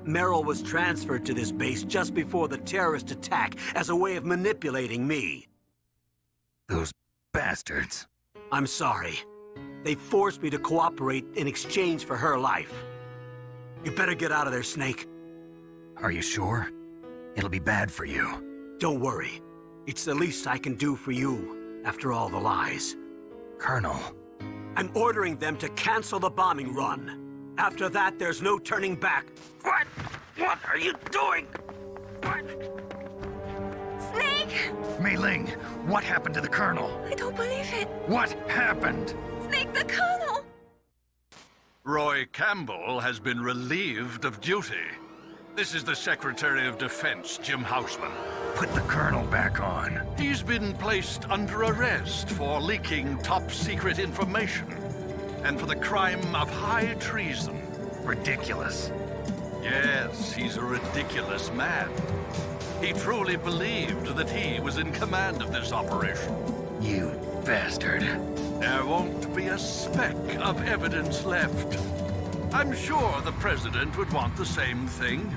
Merrill was transferred to this base just before the terrorist attack as a way of manipulating me. Those bastards. I'm sorry. They forced me to cooperate in exchange for her life. You better get out of there, Snake. Are you sure? It'll be bad for you. Don't worry. It's the least I can do for you, after all the lies. Colonel. I'm ordering them to cancel the bombing run. After that, there's no turning back. What? What are you doing? What? Snake! Mei Ling, what happened to the Colonel? I don't believe it. What happened? Snake, the Colonel! Roy Campbell has been relieved of duty. This is the Secretary of Defense, Jim Houseman. Put the Colonel back on. He's been placed under arrest for leaking top-secret information and for the crime of high treason. Ridiculous. Yes, he's a ridiculous man. He truly believed that he was in command of this operation. You bastard. There won't be a speck of evidence left. I'm sure the President would want the same thing.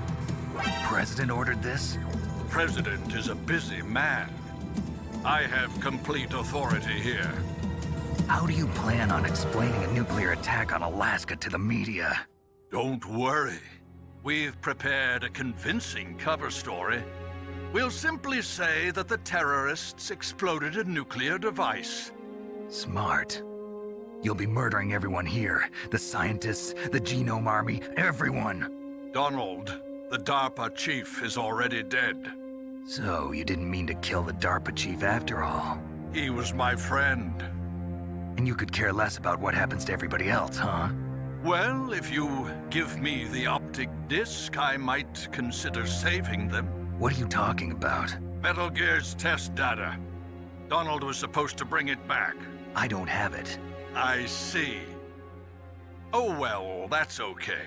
The President ordered this? The President is a busy man. I have complete authority here. How do you plan on explaining a nuclear attack on Alaska to the media? Don't worry. We've prepared a convincing cover story. We'll simply say that the terrorists exploded a nuclear device. Smart. You'll be murdering everyone here. The scientists, the Genome Army, everyone. Donald, the DARPA chief, is already dead. So, you didn't mean to kill the DARPA chief after all? He was my friend. And you could care less about what happens to everybody else, huh? Well, if you give me the optic disc, I might consider saving them. What are you talking about? Metal Gear's test data. Donald was supposed to bring it back. I don't have it. I see. Oh well, that's okay.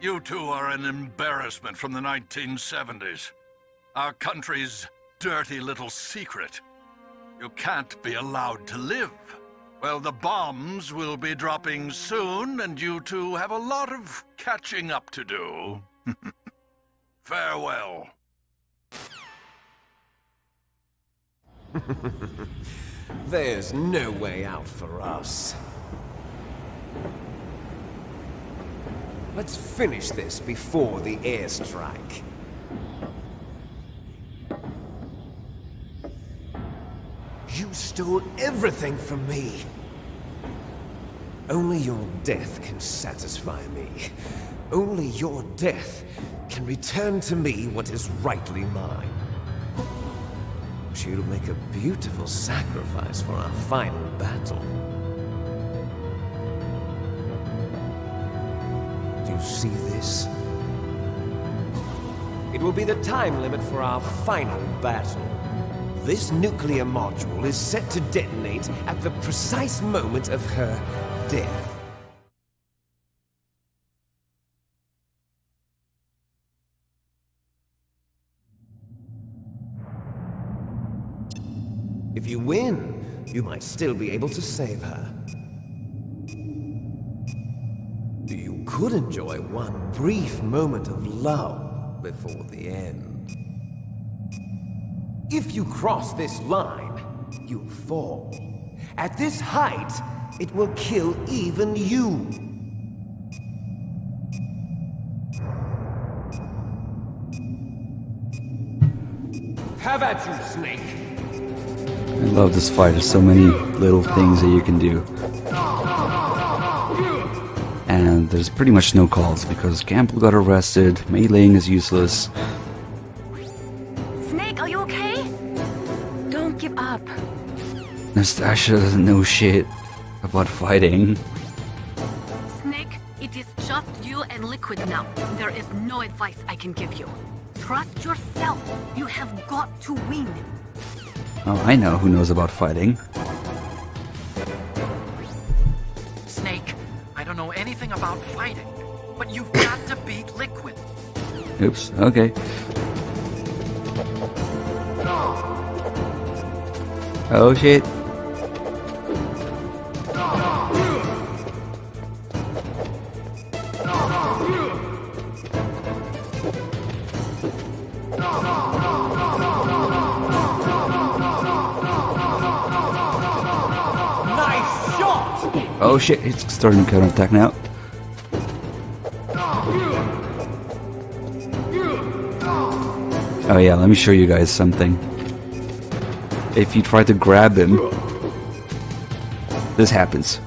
You two are an embarrassment from the 1970s. Our country's dirty little secret. You can't be allowed to live. Well, the bombs will be dropping soon, and you two have a lot of catching up to do. Farewell. There's no way out for us. Let's finish this before the airstrike. You stole everything from me. Only your death can satisfy me. Only your death can return to me what is rightly mine. She'll make a beautiful sacrifice for our final battle. Do you see this? It will be the time limit for our final battle. This nuclear module is set to detonate at the precise moment of her death. If you win, you might still be able to save her. You could enjoy one brief moment of love before the end. If you cross this line, you fall. At this height, it will kill even you. Have at you, Snake. I love this fight. There's so many little things that you can do. And there's pretty much no calls because Campbell got arrested, Mei Ling is useless. Nastasha doesn't know shit about fighting. Snake, it is just you and Liquid now. There is no advice I can give you. Trust yourself. You have got to win. Oh, I know who knows about fighting. Snake, I don't know anything about fighting, but you've got to beat Liquid. Oops, okay. Oh shit. Nice shot! Oh shit, it's starting to counterattack now. Oh yeah, let me show you guys something. If you try to grab him, this happens.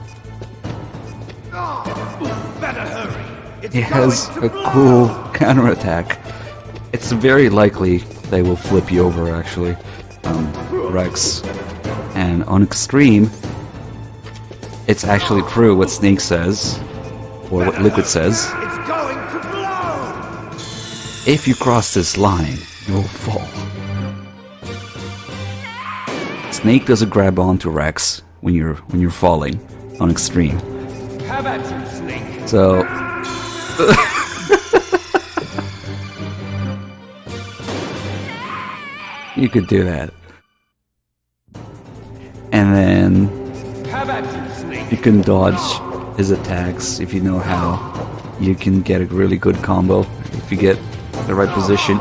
He has a cool counterattack. It's very likely they will flip you over, actually, Rex. And on Extreme, it's actually true what Snake says, or what Liquid says. If you cross this line, you'll fall. Snake doesn't grab onto Rex when you're falling on Extreme. How about you, Snake? So you could do that. And then How about you, Snake? you can dodge his attacks if you know how. You can get a really good combo if you get the right position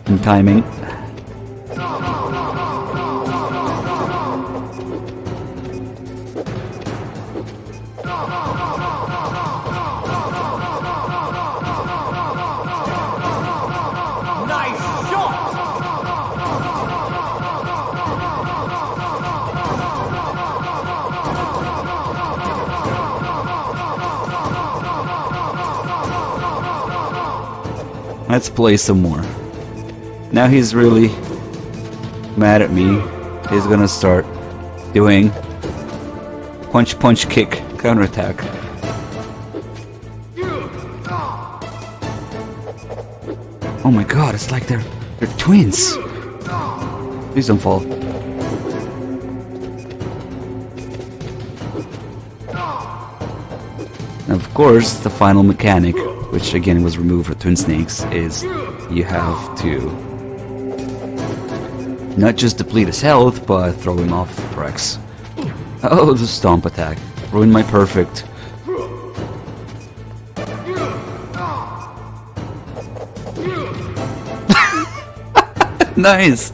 and timing. Nice shot! Let's play some more. Now he's really mad at me. He's gonna start doing punch, punch, kick, counterattack. Oh my god, it's like they're twins. Please don't fall. And of course, the final mechanic, which again was removed for Twin Snakes, is you have to not just deplete his health, but throw him off Rex. Oh, the stomp attack. Ruined my perfect. Nice!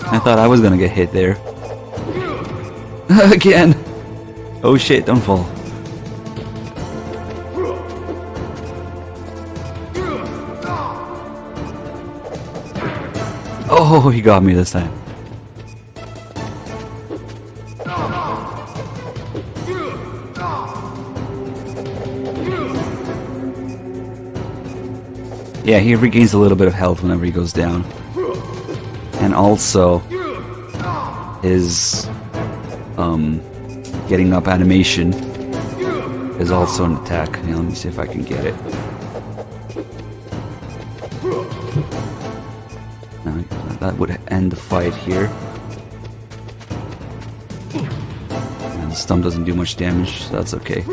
I thought I was gonna get hit there. Again! Oh shit, don't fall. Oh, he got me this time. Yeah, he regains a little bit of health whenever he goes down. And also, his getting up animation is also an attack. Yeah, let me see if I can get it. No, that would end the fight here. And the stump doesn't do much damage, so that's okay.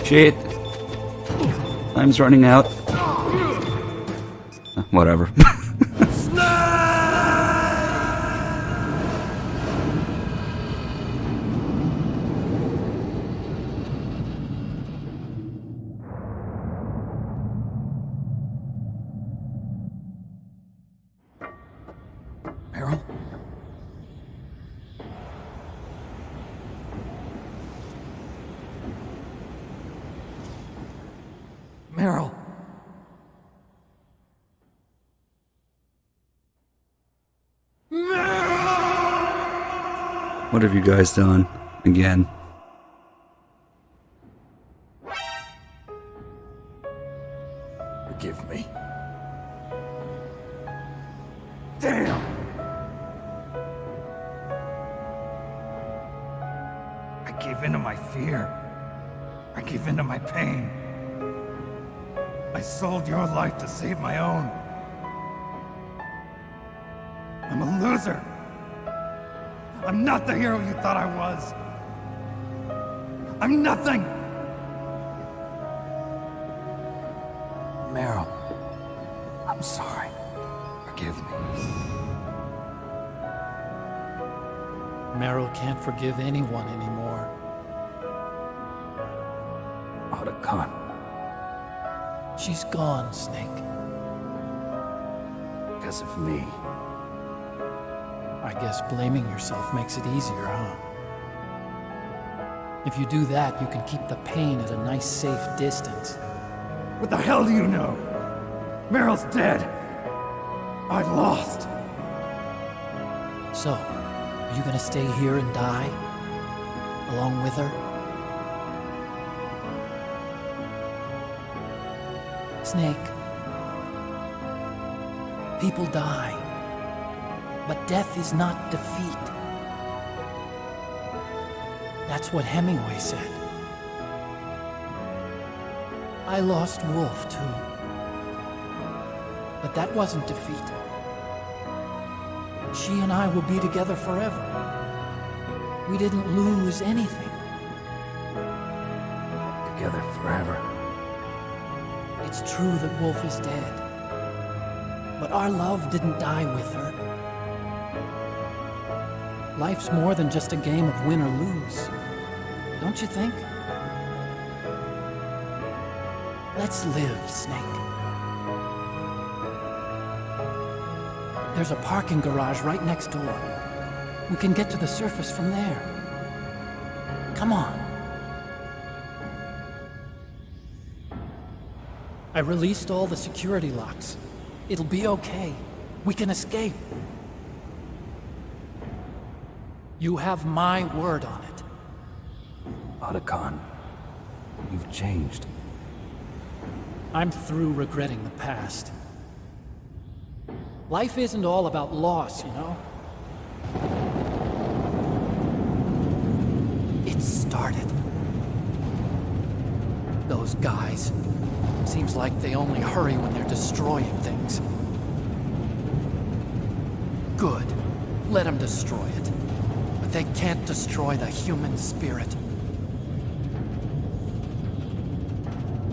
Shit! Time's running out. Whatever. Meryl? Meryl. What have you guys done? again. Forgive me. Damn! I gave in to my fear. I gave in to my pain. I sold your life to save my own. I'm a loser. I'm not the hero you thought I was. I'm nothing. Meryl, I'm sorry. Forgive me. Meryl can't forgive anyone anymore. Otacon. She's gone, Snake. Because of me. I guess blaming yourself makes it easier, huh? If you do that, you can keep the pain at a nice, safe distance. What the hell do you know? Meryl's dead. I lost. So, are you gonna stay here and die? Along with her? Snake. People die. But death is not defeat. That's what Hemingway said. I lost Wolf, too. But that wasn't defeat. She and I will be together forever. We didn't lose anything. Together forever. It's true that Wolf is dead. But our love didn't die with her. Life's more than just a game of win or lose. Don't you think? Let's live, Snake. There's a parking garage right next door. We can get to the surface from there. Come on. I released all the security locks. It'll be okay. We can escape. You have my word on it. Otacon, you've changed. I'm through regretting the past. Life isn't all about loss, you know? It started. Those guys. Seems like they only hurry when they're destroying things. Good. Let them destroy it. But they can't destroy the human spirit.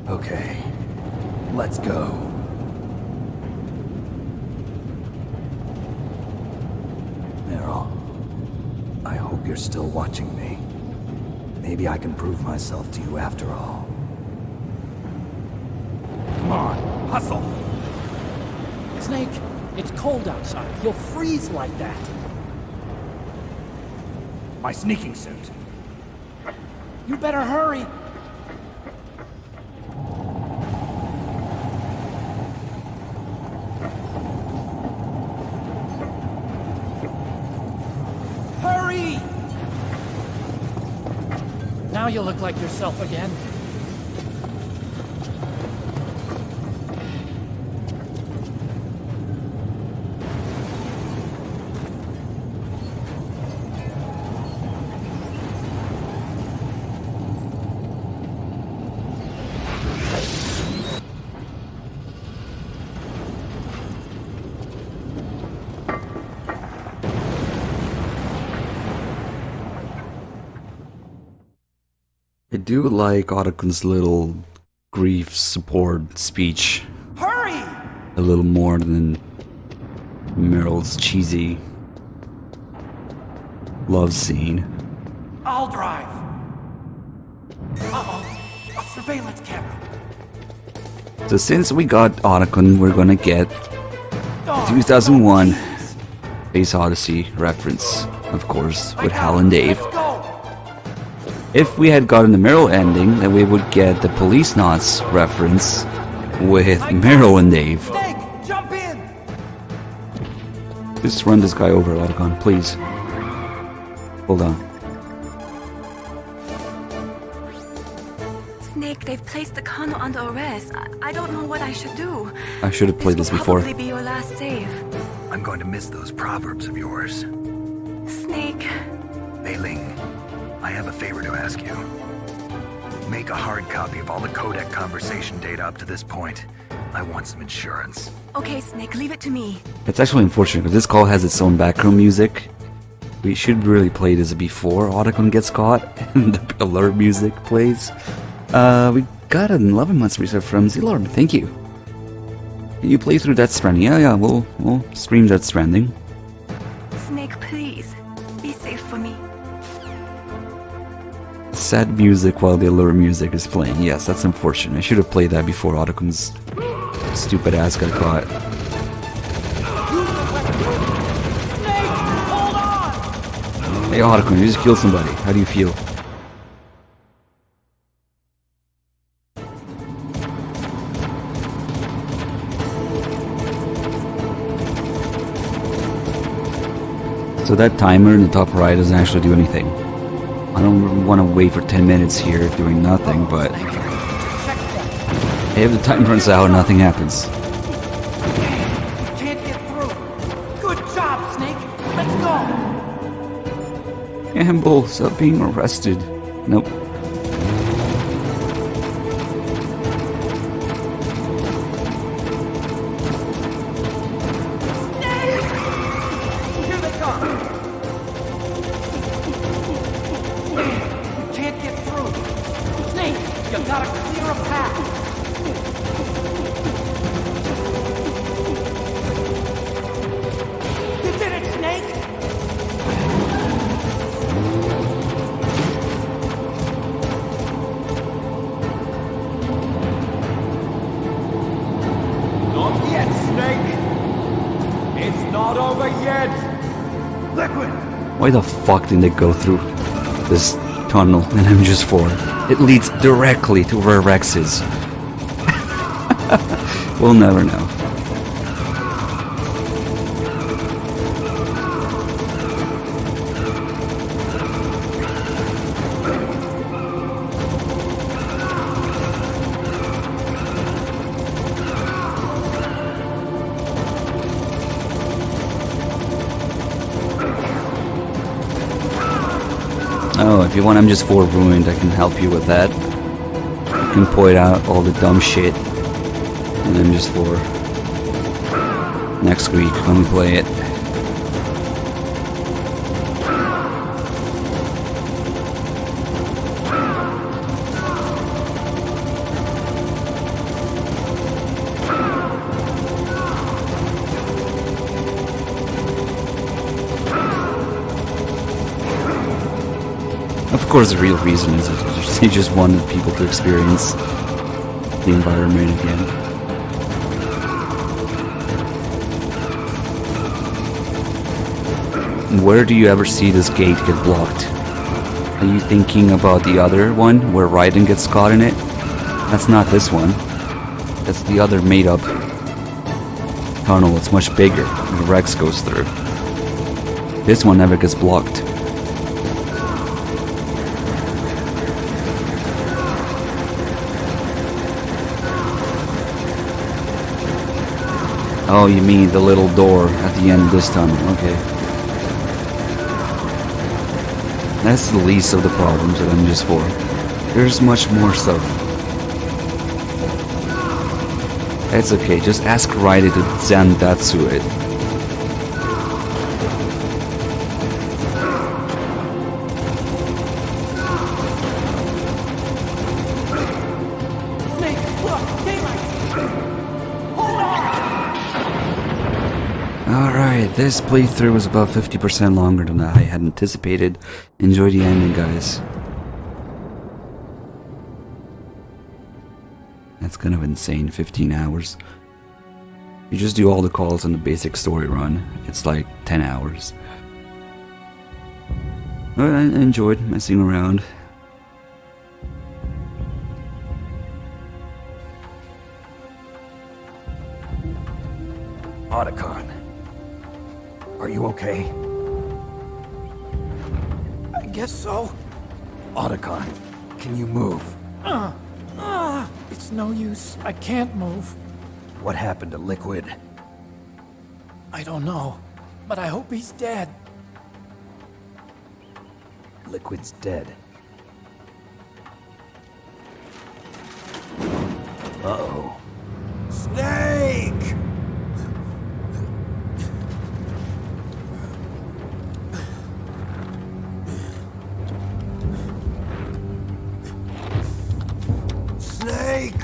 Okay. Let's go. Meryl, I hope you're still watching me. Maybe I can prove myself to you after all. Come on, hustle! Snake, it's cold outside. You'll freeze like that. My sneaking suit. You better hurry. Hurry! Now you look like yourself again. I do like Otacon's little grief support speech. Hurry! A little more than Meryl's cheesy love scene. I'll drive. Uh-oh. A surveillance camera. So since we got Otacon, we're gonna get 2001 Space Odyssey reference, of course, with Hal and Dave. If we had gotten the Meryl ending, then we would get the Police Knots reference with Meryl and Dave. Snake, jump in! Just run this guy over, Otacon, please. Hold on. Snake, they've placed the Colonel under arrest. I don't know what I should do. I should have played this before. This will probably be your last save. I'm going to miss those proverbs of yours. Snake. Mei-Ling, I have a favor to ask you. Make a hard copy of all the codec conversation data up to this point. I want some insurance. Okay, Snake, leave it to me. It's actually unfortunate because this call has its own background music. We should really play this before Otacon gets caught and the alert music plays. We got an 11 months reset from Zilorm. Thank you. Can you play through Death Stranding? Yeah, we'll stream Death Stranding. Snake, please. Be safe for me. Sad music while the alert music is playing. Yes, that's unfortunate. I should have played that before Otacon's stupid ass got caught. Hey Otacon, you just killed somebody. How do you feel? So that timer in the top right doesn't actually do anything. I don't want to wait for 10 minutes here doing nothing, but if the time runs out, nothing happens. Can't get through. Good job, Snake. Let's go. Campbell, stop being arrested. Nope. Here they come. You can't get through. Snake, you gotta clear a path. You did it, Snake. Not yet, Snake! It's not over yet! Liquid! Why the fuck didn't they go through this tunnel in MGS4? It leads directly to where Rex is. We'll never know. Oh, if you want MGS4 ruined, I can help you with that. I can point out all the dumb shit in MGS4 next week when we play it. Of course, the real reason is that they just wanted people to experience the environment again. Where do you ever see this gate get blocked? Are you thinking about the other one where Raiden gets caught in it? That's not this one. That's the other made-up tunnel. It's much bigger than Rex goes through. This one never gets blocked. Oh, you mean the little door at the end of this tunnel, okay. That's the least of the problems that I'm just for. There's much more stuff. It's okay, just ask Raiden to Zandatsu it. Alright, this playthrough was about 50% longer than I had anticipated. Enjoy the ending, guys. That's kind of insane, 15 hours. You just do all the calls on the basic story run, it's like 10 hours. But I enjoyed messing around. Otacon. Are you okay? I guess so. Otacon, can you move? no use. I can't move. What happened to Liquid? I don't know, but I hope he's dead. Liquid's dead. Uh-oh. Snake! Snake!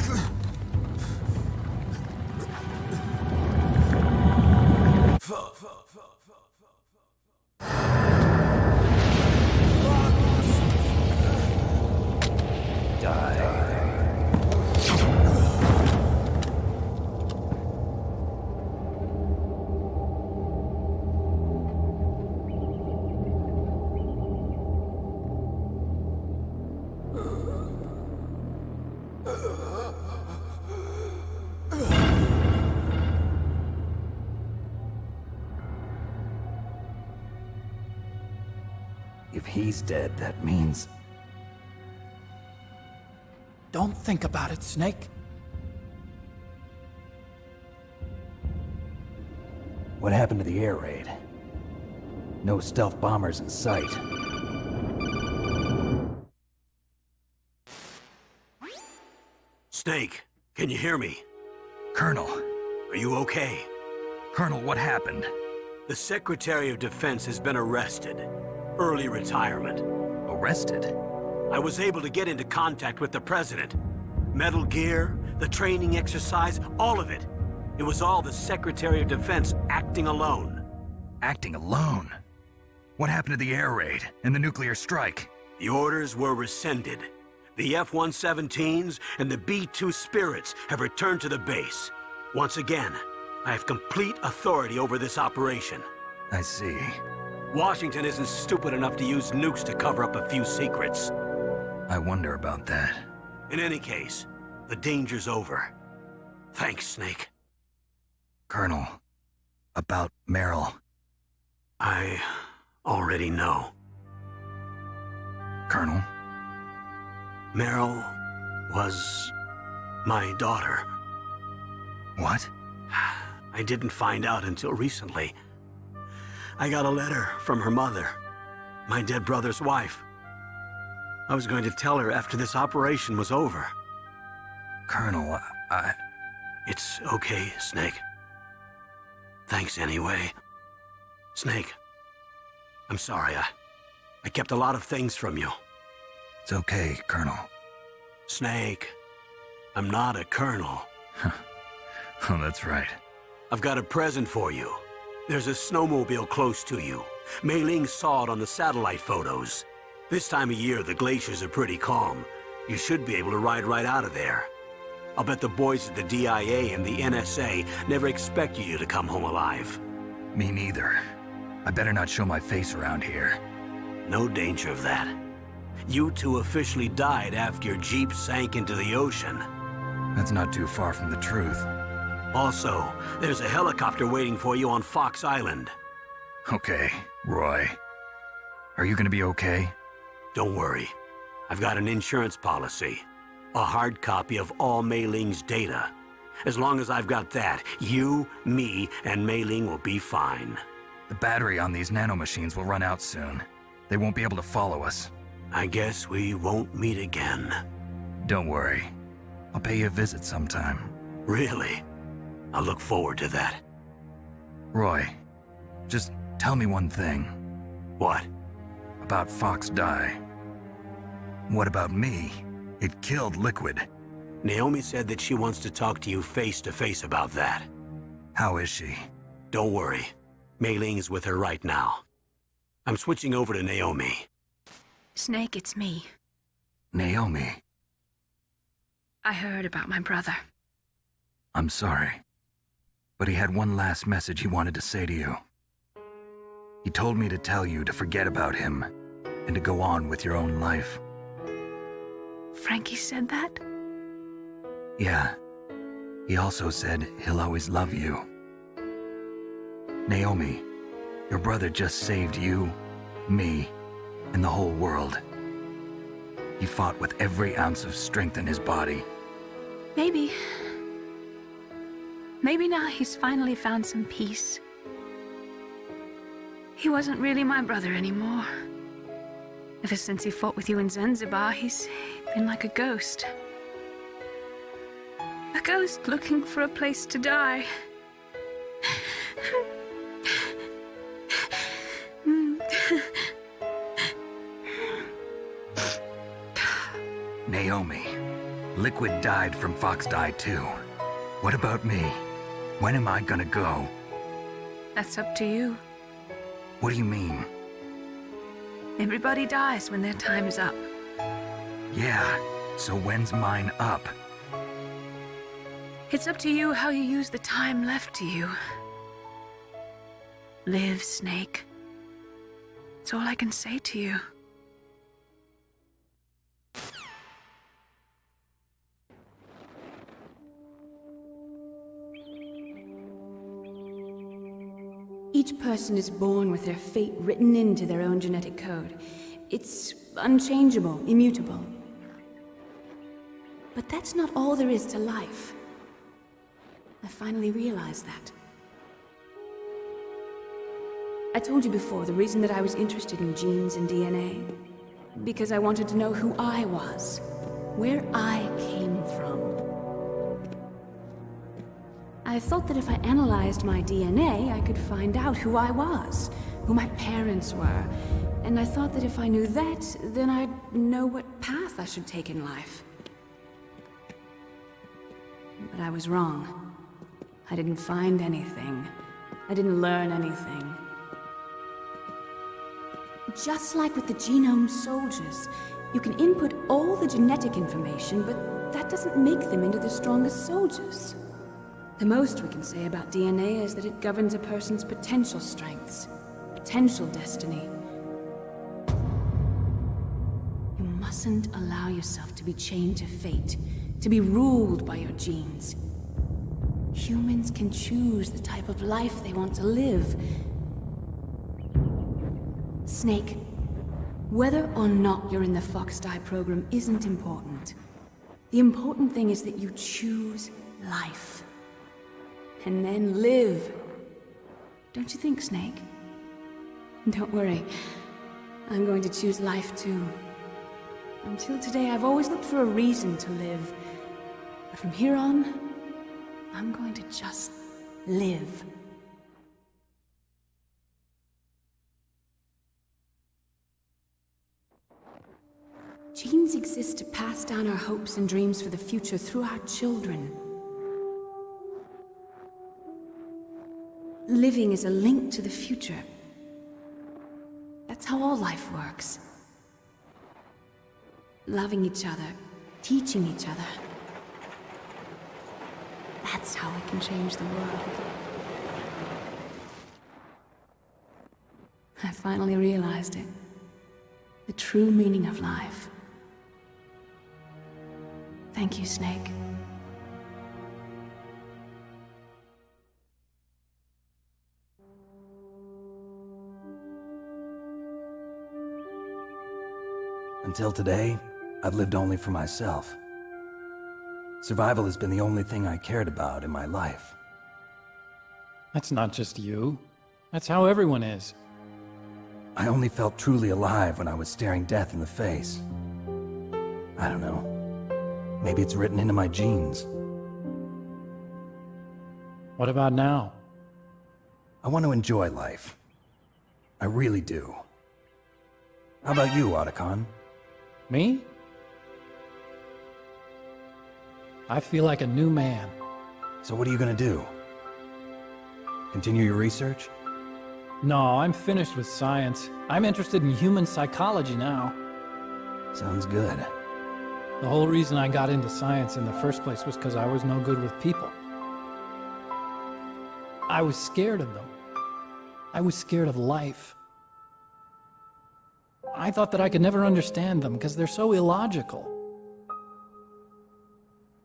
If he's dead, that means... Don't think about it, Snake. What happened to the air raid? No stealth bombers in sight. Snake, can you hear me? Colonel. Are you okay? Colonel, what happened? The Secretary of Defense has been arrested. Early retirement. Arrested? I was able to get into contact with the President. Metal Gear, the training exercise, all of it. It was all the Secretary of Defense acting alone. Acting alone? What happened to the air raid and the nuclear strike? The orders were rescinded. The F-117s and the B-2 Spirits have returned to the base. Once again, I have complete authority over this operation. I see. Washington isn't stupid enough to use nukes to cover up a few secrets. I wonder about that. In any case, the danger's over. Thanks, Snake. Colonel, about Meryl. I already know. Colonel? Meryl was my daughter. What? I didn't find out until recently. I got a letter from her mother, my dead brother's wife. I was going to tell her after this operation was over. Colonel, I... It's okay, Snake. Thanks anyway. Snake, I'm sorry. I kept a lot of things from you. It's okay, Colonel. Snake, I'm not a colonel. Oh, that's right. I've got a present for you. There's a snowmobile close to you. Mei Ling saw it on the satellite photos. This time of year, the glaciers are pretty calm. You should be able to ride right out of there. I'll bet the boys at the DIA and the NSA never expect you to come home alive. Me neither. I better not show my face around here. No danger of that. You two officially died after your Jeep sank into the ocean. That's not too far from the truth. Also, there's a helicopter waiting for you on Fox Island. Okay, Roy. Are you gonna be okay? Don't worry. I've got an insurance policy. A hard copy of all Mei Ling's data. As long as I've got that, you, me, and Mei Ling will be fine. The battery on these nanomachines will run out soon. They won't be able to follow us. I guess we won't meet again. Don't worry. I'll pay you a visit sometime. Really? I look forward to that. Roy, just tell me one thing. What? About Fox Die. What about me? It killed Liquid. Naomi said that she wants to talk to you face to face about that. How is she? Don't worry. Mei Ling is with her right now. I'm switching over to Naomi. Snake, it's me. Naomi. I heard about my brother. I'm sorry. But he had one last message he wanted to say to you. He told me to tell you to forget about him and to go on with your own life. Frankie said that? Yeah. He also said he'll always love you. Naomi, your brother just saved you, me, and the whole world. He fought with every ounce of strength in his body. Maybe. Maybe now he's finally found some peace. He wasn't really my brother anymore. Ever since he fought with you in Zanzibar, he's been like a ghost. A ghost looking for a place to die. Naomi, Liquid died from Fox died too. What about me? When am I gonna go? That's up to you. What do you mean? Everybody dies when their time is up. Yeah, so when's mine up? It's up to you how you use the time left to you. Live, Snake. That's all I can say to you. Each person is born with their fate written into their own genetic code. It's unchangeable, immutable. But that's not all there is to life. I finally realized that. I told you before the reason that I was interested in genes and DNA. Because I wanted to know who I was, where I came from. I thought that if I analyzed my DNA, I could find out who I was, who my parents were. And I thought that if I knew that, then I'd know what path I should take in life. But I was wrong. I didn't find anything. I didn't learn anything. Just like with the genome soldiers, you can input all the genetic information, but that doesn't make them into the strongest soldiers. The most we can say about DNA is that it governs a person's potential strengths, potential destiny. You mustn't allow yourself to be chained to fate, to be ruled by your genes. Humans can choose the type of life they want to live. Snake, whether or not you're in the Fox Die program isn't important. The important thing is that you choose life. And then live. Don't you think, Snake? Don't worry. I'm going to choose life too. Until today, I've always looked for a reason to live. But from here on, I'm going to just live. Genes exist to pass down our hopes and dreams for the future through our children. Living is a link to the future. That's how all life works. Loving each other, teaching each other. That's how we can change the world. I finally realized it. The true meaning of life. Thank you, Snake. Until today, I've lived only for myself. Survival has been the only thing I cared about in my life. That's not just you. That's how everyone is. I only felt truly alive when I was staring death in the face. I don't know. Maybe it's written into my genes. What about now? I want to enjoy life. I really do. How about you, Otacon? Me? I feel like a new man. So what are you gonna do? Continue your research? No, I'm finished with science. I'm interested in human psychology now. Sounds good. The whole reason I got into science in the first place was because I was no good with people. I was scared of them. I was scared of life. I thought that I could never understand them because they're so illogical.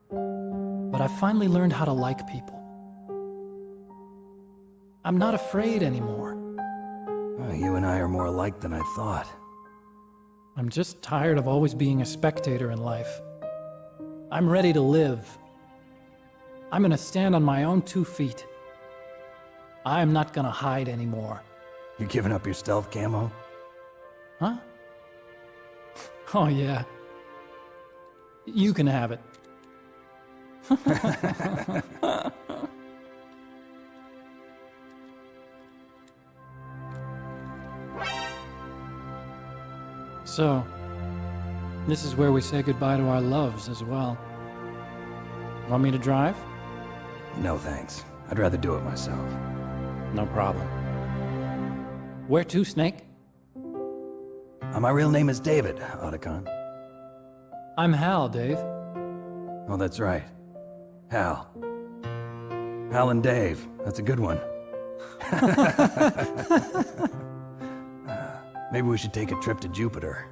But I finally learned how to like people. I'm not afraid anymore. Oh, you and I are more alike than I thought. I'm just tired of always being a spectator in life. I'm ready to live. I'm gonna stand on my own 2 feet. I'm not gonna hide anymore. You giving up your stealth camo? Huh? Oh, yeah. You can have it. So, this is where we say goodbye to our loves as well. Want me to drive? No thanks. I'd rather do it myself. No problem. Where to, Snake? My real name is David, Otacon. I'm Hal, Dave. Oh, that's right. Hal. Hal and Dave. That's a good one. Maybe we should take a trip to Jupiter.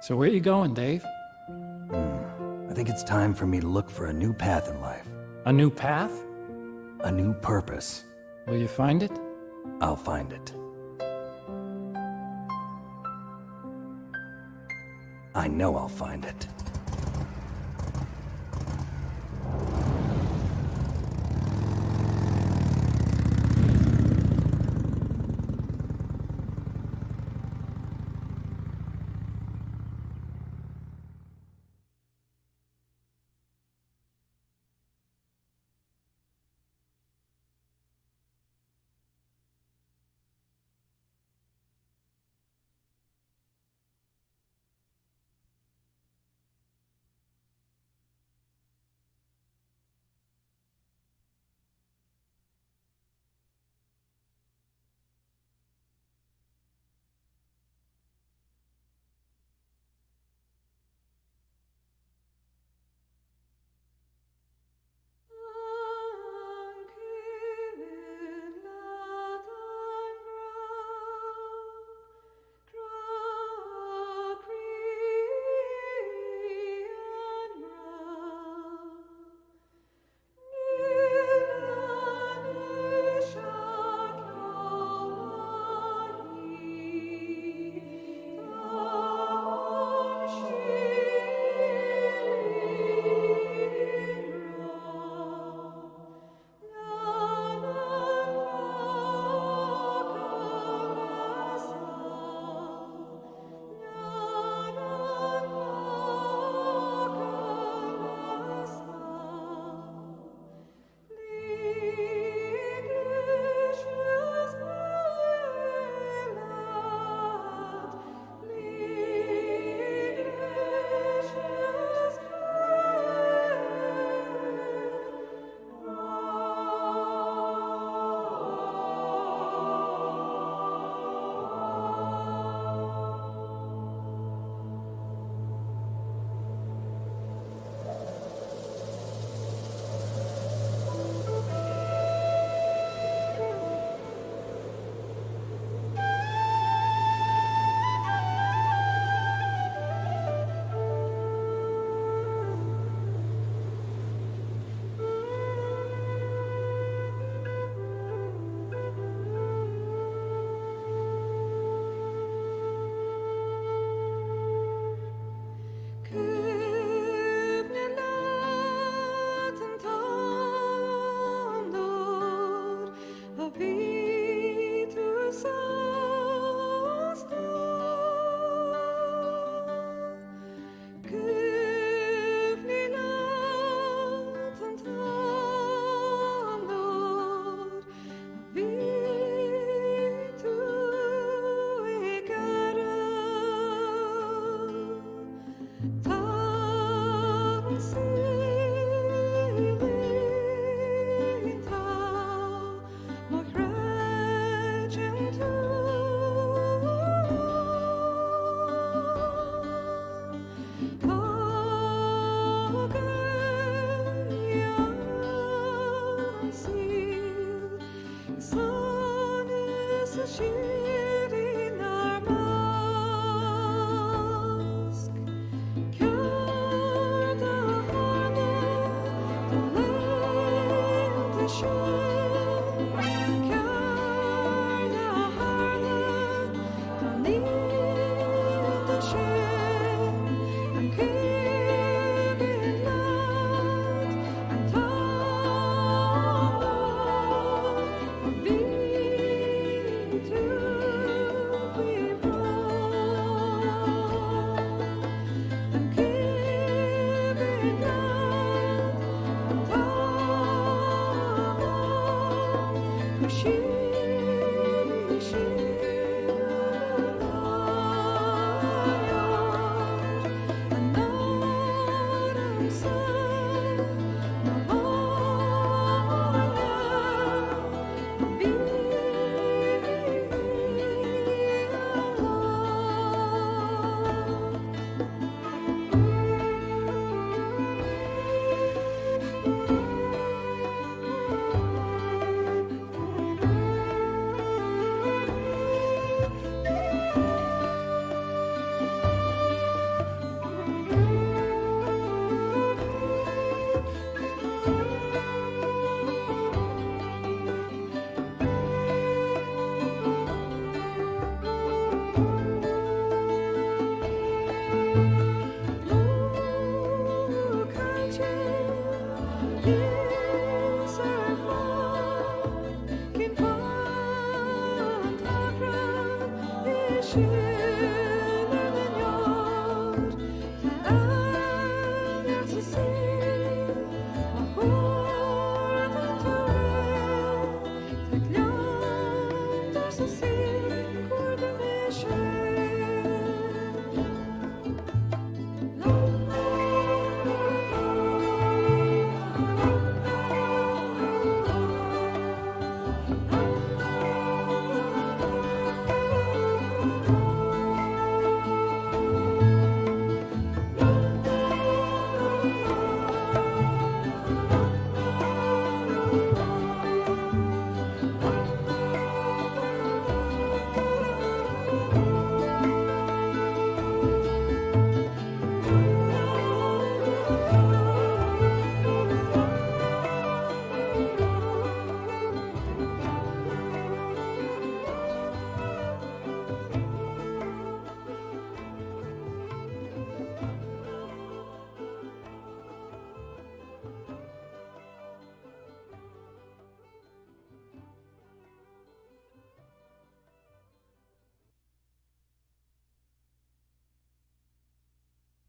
So where you going, Dave? I think it's time for me to look for a new path in life. A new path? A new purpose. Will you find it? I'll find it. I know I'll find it.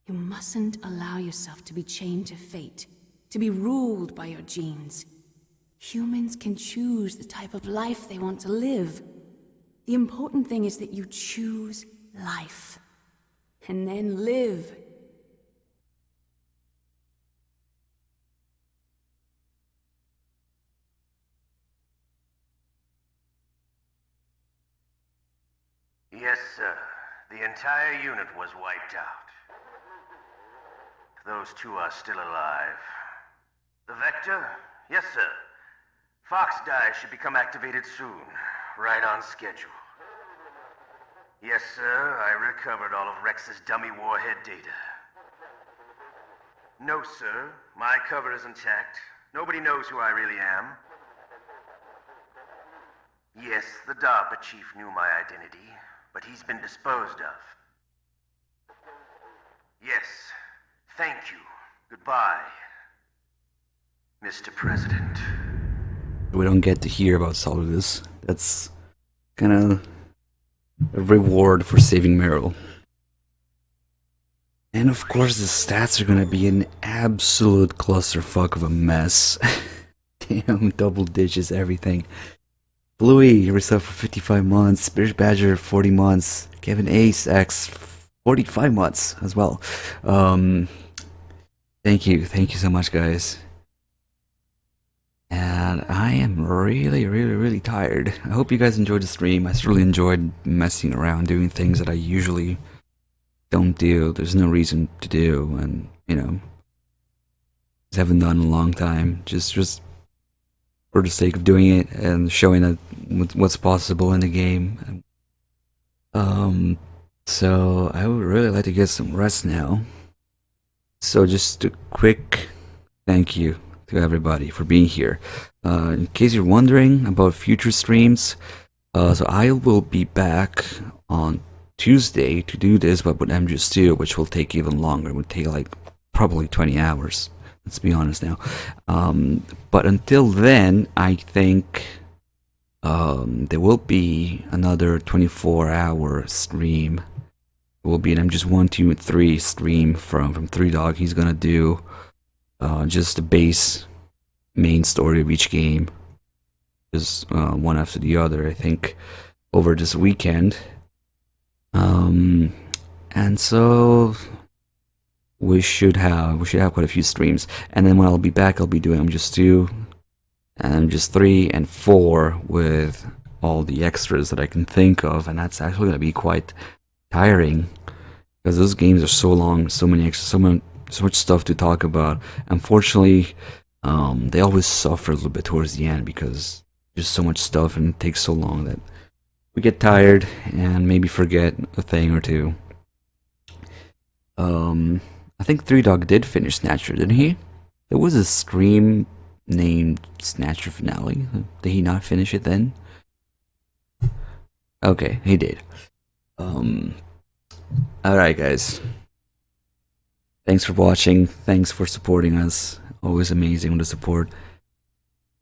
You mustn't allow yourself to be chained to fate, to be ruled by your genes. Humans can choose the type of life they want to live. The important thing is that you choose life. And then live. Yes, sir. The entire unit was wiped out. Those two are still alive. The Vector? Yes, sir. Fox Dive should become activated soon. Right on schedule. Yes, sir. I recovered all of Rex's dummy warhead data. No, sir. My cover is intact. Nobody knows who I really am. Yes, the DARPA chief knew my identity, but he's been disposed of. Yes. Thank you. Goodbye, Mr. President. We don't get to hear about Solidus. That's kind of a reward for saving Meryl. And of course the stats are gonna be an absolute clusterfuck of a mess. Damn, double digits, everything. Bluey, reset for 55 months. British Badger, 40 months. Kevin Ace X, 45 months as well. Thank you so much, guys. And I am really tired. I hope you guys enjoyed the stream. I certainly enjoyed messing around, doing things that I usually don't do. There's no reason to do, and you know, just haven't done in a long time. Just for the sake of doing it and showing that what's possible in the game. So I would really like to get some rest now. So just a quick thank you to everybody for being here. In case you're wondering about future streams, so I will be back on Tuesday to do this, but with MGS2, which will take even longer. It would take like probably 20 hours. Let's be honest now. But until then, I think there will be another 24-hour stream. It will be an MGS 1, 2, and 3 stream from 3 Dog. He's gonna do just the base main story of each game, just one after the other, I think, over this weekend. And so we should have quite a few streams, and then when I'll be back, I'll be doing just 2, and just 3 and 4 with all the extras that I can think of, and that's actually going to be quite tiring because those games are so long, so many extras, so much stuff to talk about. Unfortunately, they always suffer a little bit towards the end because there's so much stuff and it takes so long that we get tired and maybe forget a thing or two. I think 3Dog did finish Snatcher, didn't he? There was a stream named Snatcher Finale. Did he not finish it then? Okay, he did. Alright guys. Thanks for watching. Thanks for supporting us. Always amazing with the support.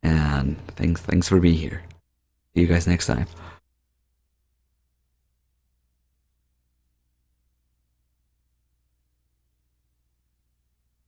And thanks for being here. See you guys next time.